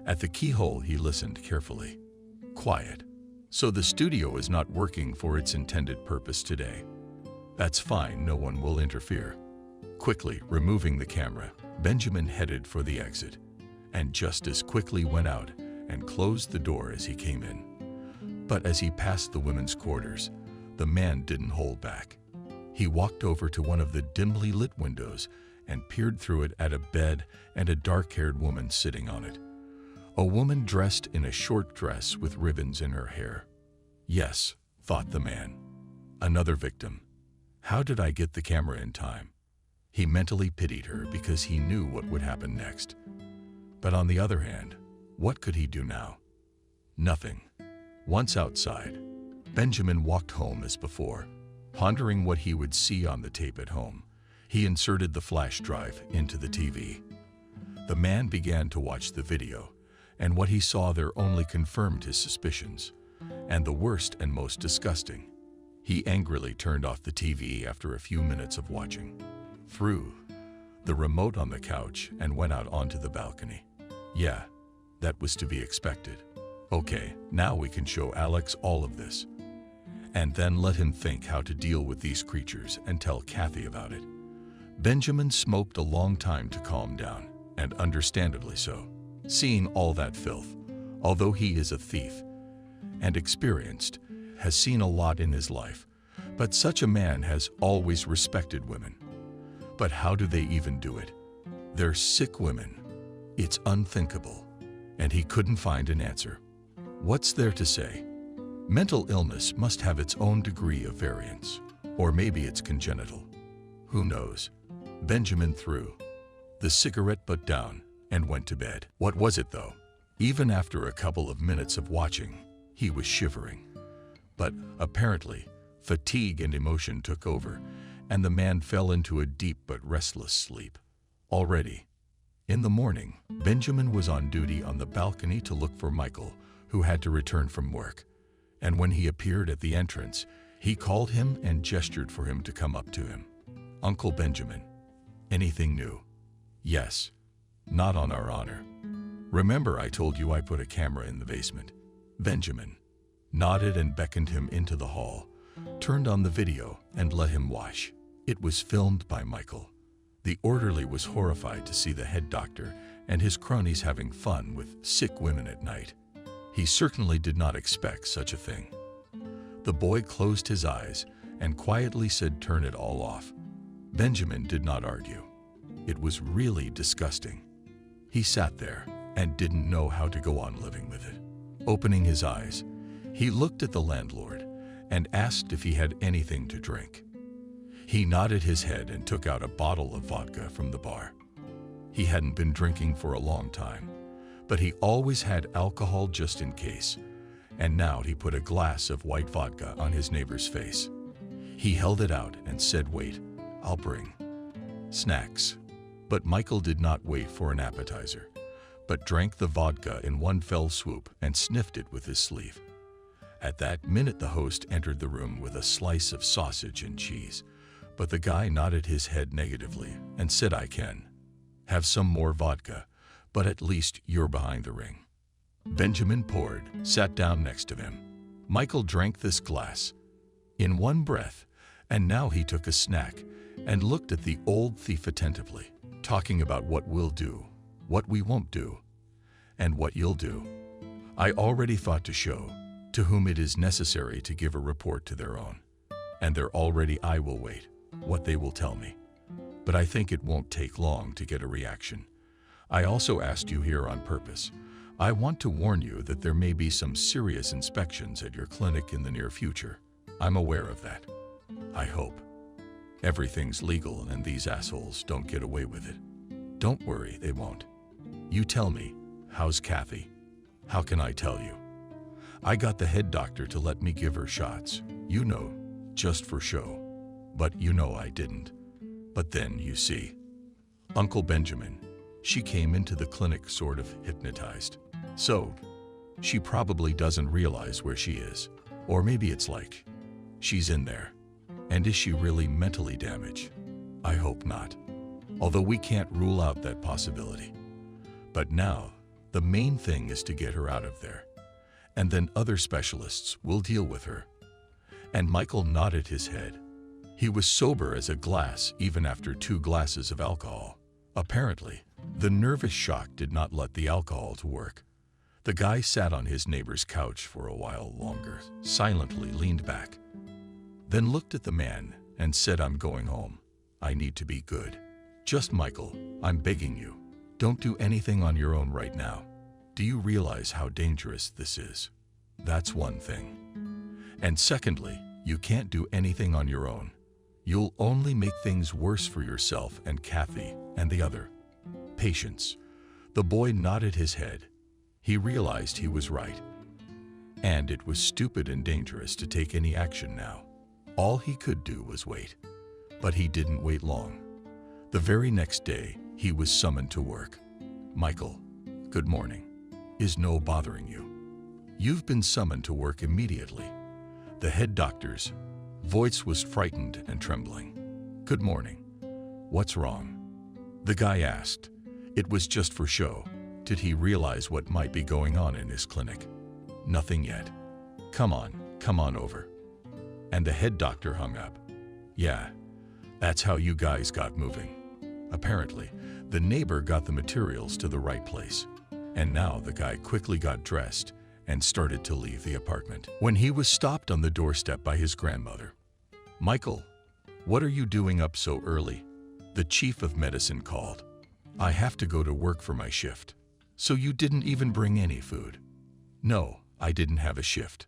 At the keyhole, he listened carefully. Quiet. So the studio is not working for its intended purpose today. That's fine, no one will interfere. Quickly removing the camera, Benjamin headed for the exit, and just as quickly went out and closed the door as he came in. But as he passed the women's quarters, the man didn't hold back. He walked over to one of the dimly lit windows and peered through it at a bed and a dark-haired woman sitting on it. A woman dressed in a short dress with ribbons in her hair. Yes, thought the man. Another victim. How did I get the camera in time? He mentally pitied her because he knew what would happen next. But on the other hand, what could he do now? Nothing. Once outside, Benjamin walked home as before, pondering what he would see on the tape at home. He inserted the flash drive into the TV. The man began to watch the video, and what he saw there only confirmed his suspicions. And the worst and most disgusting, he angrily turned off the TV after a few minutes of watching, threw the remote on the couch, and went out onto the balcony. Yeah, that was to be expected. Okay, now we can show Alex all of this, and then let him think how to deal with these creatures and tell Kathy about it. Benjamin smoked a long time to calm down, and understandably so. Seeing all that filth, although he is a thief and experienced, has seen a lot in his life, but such a man has always respected women. But how do they even do it? They're sick women. It's unthinkable, and he couldn't find an answer. What's there to say? Mental illness must have its own degree of variance, or maybe it's congenital. Who knows? Benjamin threw the cigarette butt down and went to bed. What was it though? Even after a couple of minutes of watching, he was shivering. But apparently, fatigue and emotion took over, and the man fell into a deep but restless sleep. Already, in the morning, Benjamin was on duty on the balcony to look for Michael, who had to return from work. And when he appeared at the entrance, he called him and gestured for him to come up to him. Uncle Benjamin, anything new? Yes, not on our honor. Remember I told you I put a camera in the basement? Benjamin nodded and beckoned him into the hall, turned on the video, and let him watch. It was filmed by Michael. The orderly was horrified to see the head doctor and his cronies having fun with sick women at night. He certainly did not expect such a thing. The boy closed his eyes and quietly said, "Turn it all off." Benjamin did not argue. It was really disgusting. He sat there and didn't know how to go on living with it. Opening his eyes, he looked at the landlord and asked if he had anything to drink. He nodded his head and took out a bottle of vodka from the bar. He hadn't been drinking for a long time, but he always had alcohol just in case, and now he put a glass of white vodka on his neighbor's face. He held it out and said, "Wait, I'll bring snacks." But Michael did not wait for an appetizer, but drank the vodka in one fell swoop and sniffed it with his sleeve. At that minute, the host entered the room with a slice of sausage and cheese, but the guy nodded his head negatively and said, "I can have some more vodka, but at least you're behind the ring." Benjamin poured, sat down next to him. Michael drank this glass in one breath, and now he took a snack and looked at the old thief attentively, talking about what we'll do, what we won't do, and what you'll do. I already thought to show to whom it is necessary to give a report to their own, and I will wait what they will tell me. But I think it won't take long to get a reaction. I also asked you here on purpose. I want to warn you that there may be some serious inspections at your clinic in the near future. I'm aware of that. I hope everything's legal and these assholes don't get away with it. Don't worry, they won't. You tell me, how's Kathy? How can I tell you? I got the head doctor to let me give her shots, you know, just for show. But you know I didn't. But then, you see, Uncle Benjamin, she came into the clinic sort of hypnotized. So, she probably doesn't realize where she is. Or maybe it's like, she's in there. And is she really mentally damaged? I hope not. Although we can't rule out that possibility. But now, the main thing is to get her out of there. And then other specialists will deal with her. And Michael nodded his head. He was sober as a glass even after 2 glasses of alcohol. Apparently, the nervous shock did not let the alcohol to work. The guy sat on his neighbor's couch for a while longer, silently leaned back, then looked at the man and said, "I'm going home. I need to be good. Just Michael, I'm begging you, don't do anything on your own right now. Do you realize how dangerous this is? That's one thing. And secondly, you can't do anything on your own. You'll only make things worse for yourself and Kathy and the other patients." The boy nodded his head. He realized he was right. And it was stupid and dangerous to take any action now. All he could do was wait. But he didn't wait long. The very next day, he was summoned to work. "Michael, good morning. Is no bothering you? You've been summoned to work immediately." The head doctor's voice was frightened and trembling. "Good morning. What's wrong?" the guy asked. It was just for show. Did he realize what might be going on in his clinic? Nothing yet. Come on over." And the head doctor hung up. "Yeah, that's how you guys got moving." Apparently, the neighbor got the materials to the right place. And now the guy quickly got dressed and started to leave the apartment when he was stopped on the doorstep by his grandmother. "Michael, what are you doing up so early?" the chief of medicine called. "I have to go to work for my shift." "So you didn't even bring any food?" "No, I didn't have a shift.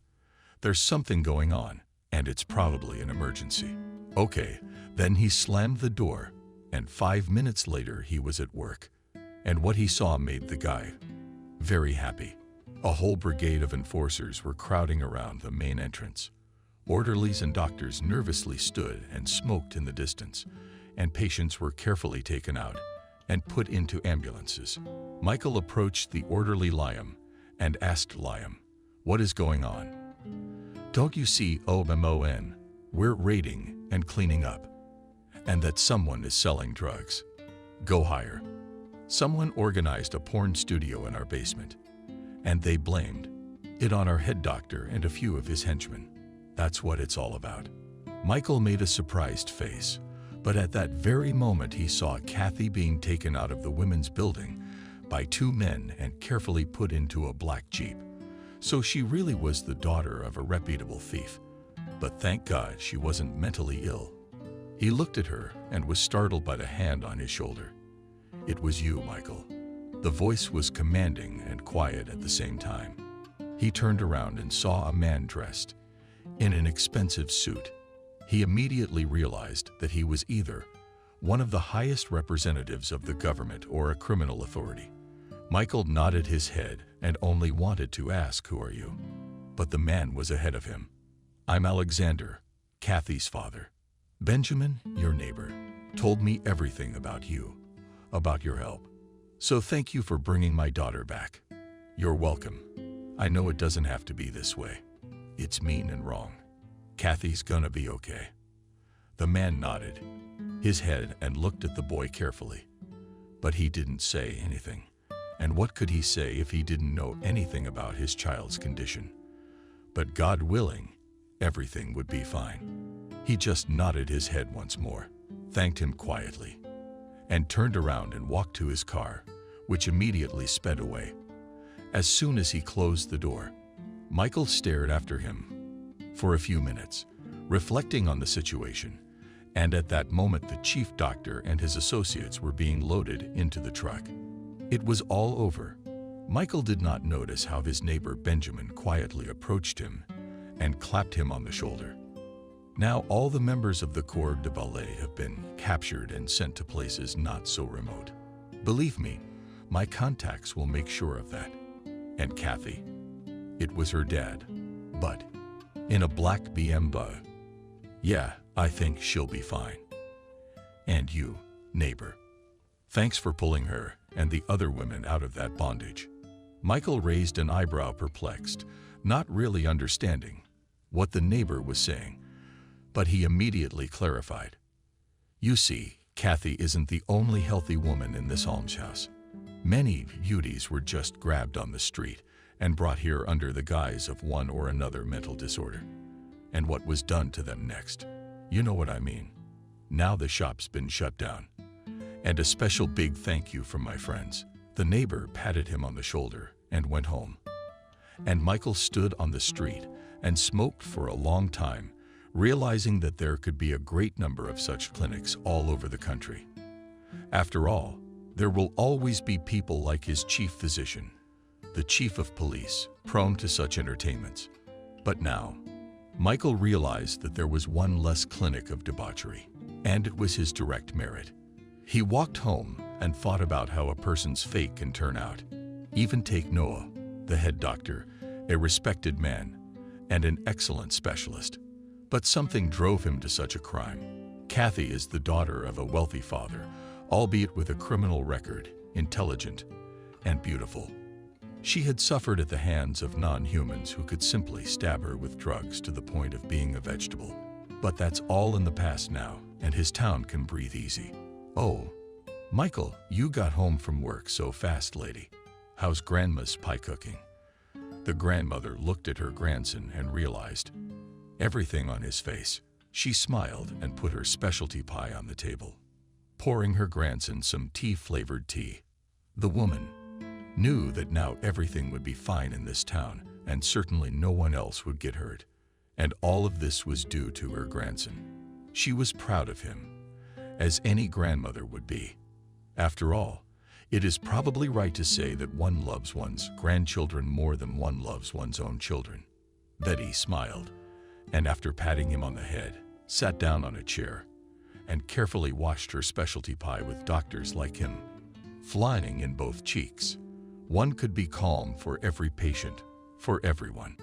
There's something going on, and it's probably an emergency." "Okay." Then he slammed the door, and 5 minutes later he was at work. And what he saw made the guy very happy. A whole brigade of enforcers were crowding around the main entrance. Orderlies and doctors nervously stood and smoked in the distance, and patients were carefully taken out and put into ambulances. Michael approached the orderly Liam and asked Liam, "What is going on?" "Don't you see, OMON, we're raiding and cleaning up, and that someone is selling drugs. Go higher. Someone organized a porn studio in our basement, and they blamed it on our head doctor and a few of his henchmen. That's what it's all about." Michael made a surprised face, but at that very moment he saw Kathy being taken out of the women's building by 2 men and carefully put into a black Jeep. So she really was the daughter of a reputable thief. But thank God she wasn't mentally ill. He looked at her and was startled by the hand on his shoulder. "It was you, Michael." The voice was commanding and quiet at the same time. He turned around and saw a man dressed in an expensive suit. He immediately realized that he was either one of the highest representatives of the government or a criminal authority. Michael nodded his head and only wanted to ask, "Who are you?" But the man was ahead of him. "I'm Alexander, Kathy's father. Benjamin, your neighbor, told me everything about you, about your help. So thank you for bringing my daughter back. You're welcome. I know it doesn't have to be this way. It's mean and wrong. Kathy's gonna be okay." The man nodded his head and looked at the boy carefully. But he didn't say anything. And what could he say if he didn't know anything about his child's condition? But God willing, everything would be fine. He just nodded his head once more, thanked him quietly, and turned around and walked to his car, which immediately sped away. As soon as he closed the door, Michael stared after him for a few minutes, reflecting on the situation, and at that moment the chief doctor and his associates were being loaded into the truck. It was all over. Michael did not notice how his neighbor Benjamin quietly approached him and clapped him on the shoulder. Now all the members of the Corps de Ballet have been captured and sent to places not so remote. Believe me, my contacts will make sure of that. And Kathy, it was her dad, but in a black BMW. Yeah, I think she'll be fine. And you, neighbor, thanks for pulling her and the other women out of that bondage. Michael raised an eyebrow, perplexed, not really understanding what the neighbor was saying, but he immediately clarified. You see, Kathy isn't the only healthy woman in this almshouse. Many beauties were just grabbed on the street and brought here under the guise of one or another mental disorder. And what was done to them next? You know what I mean. Now the shop's been shut down. And a special big thank you from my friends. The neighbor patted him on the shoulder and went home. And Michael stood on the street and smoked for a long time, realizing that there could be a great number of such clinics all over the country. After all, there will always be people like his chief physician, the chief of police, prone to such entertainments. But now, Michael realized that there was one less clinic of debauchery, and it was his direct merit. He walked home and thought about how a person's fate can turn out. Even take Noah, the head doctor, a respected man, and an excellent specialist. But something drove him to such a crime. Kathy is the daughter of a wealthy father, albeit with a criminal record, intelligent and beautiful. She had suffered at the hands of non-humans who could simply stab her with drugs to the point of being a vegetable. But that's all in the past now, and his town can breathe easy. Oh, Michael, you got home from work so fast, lady. How's Grandma's pie cooking? The grandmother looked at her grandson and realized everything on his face. She smiled and put her specialty pie on the table, pouring her grandson some tea-flavored tea. The woman knew that now everything would be fine in this town, and certainly no one else would get hurt. And all of this was due to her grandson. She was proud of him, as any grandmother would be. After all, it is probably right to say that one loves one's grandchildren more than one loves one's own children. Betty smiled, and after patting him on the head, sat down on a chair and carefully washed her specialty pie with doctors like him flying in both cheeks. One could be calm for every patient, for everyone.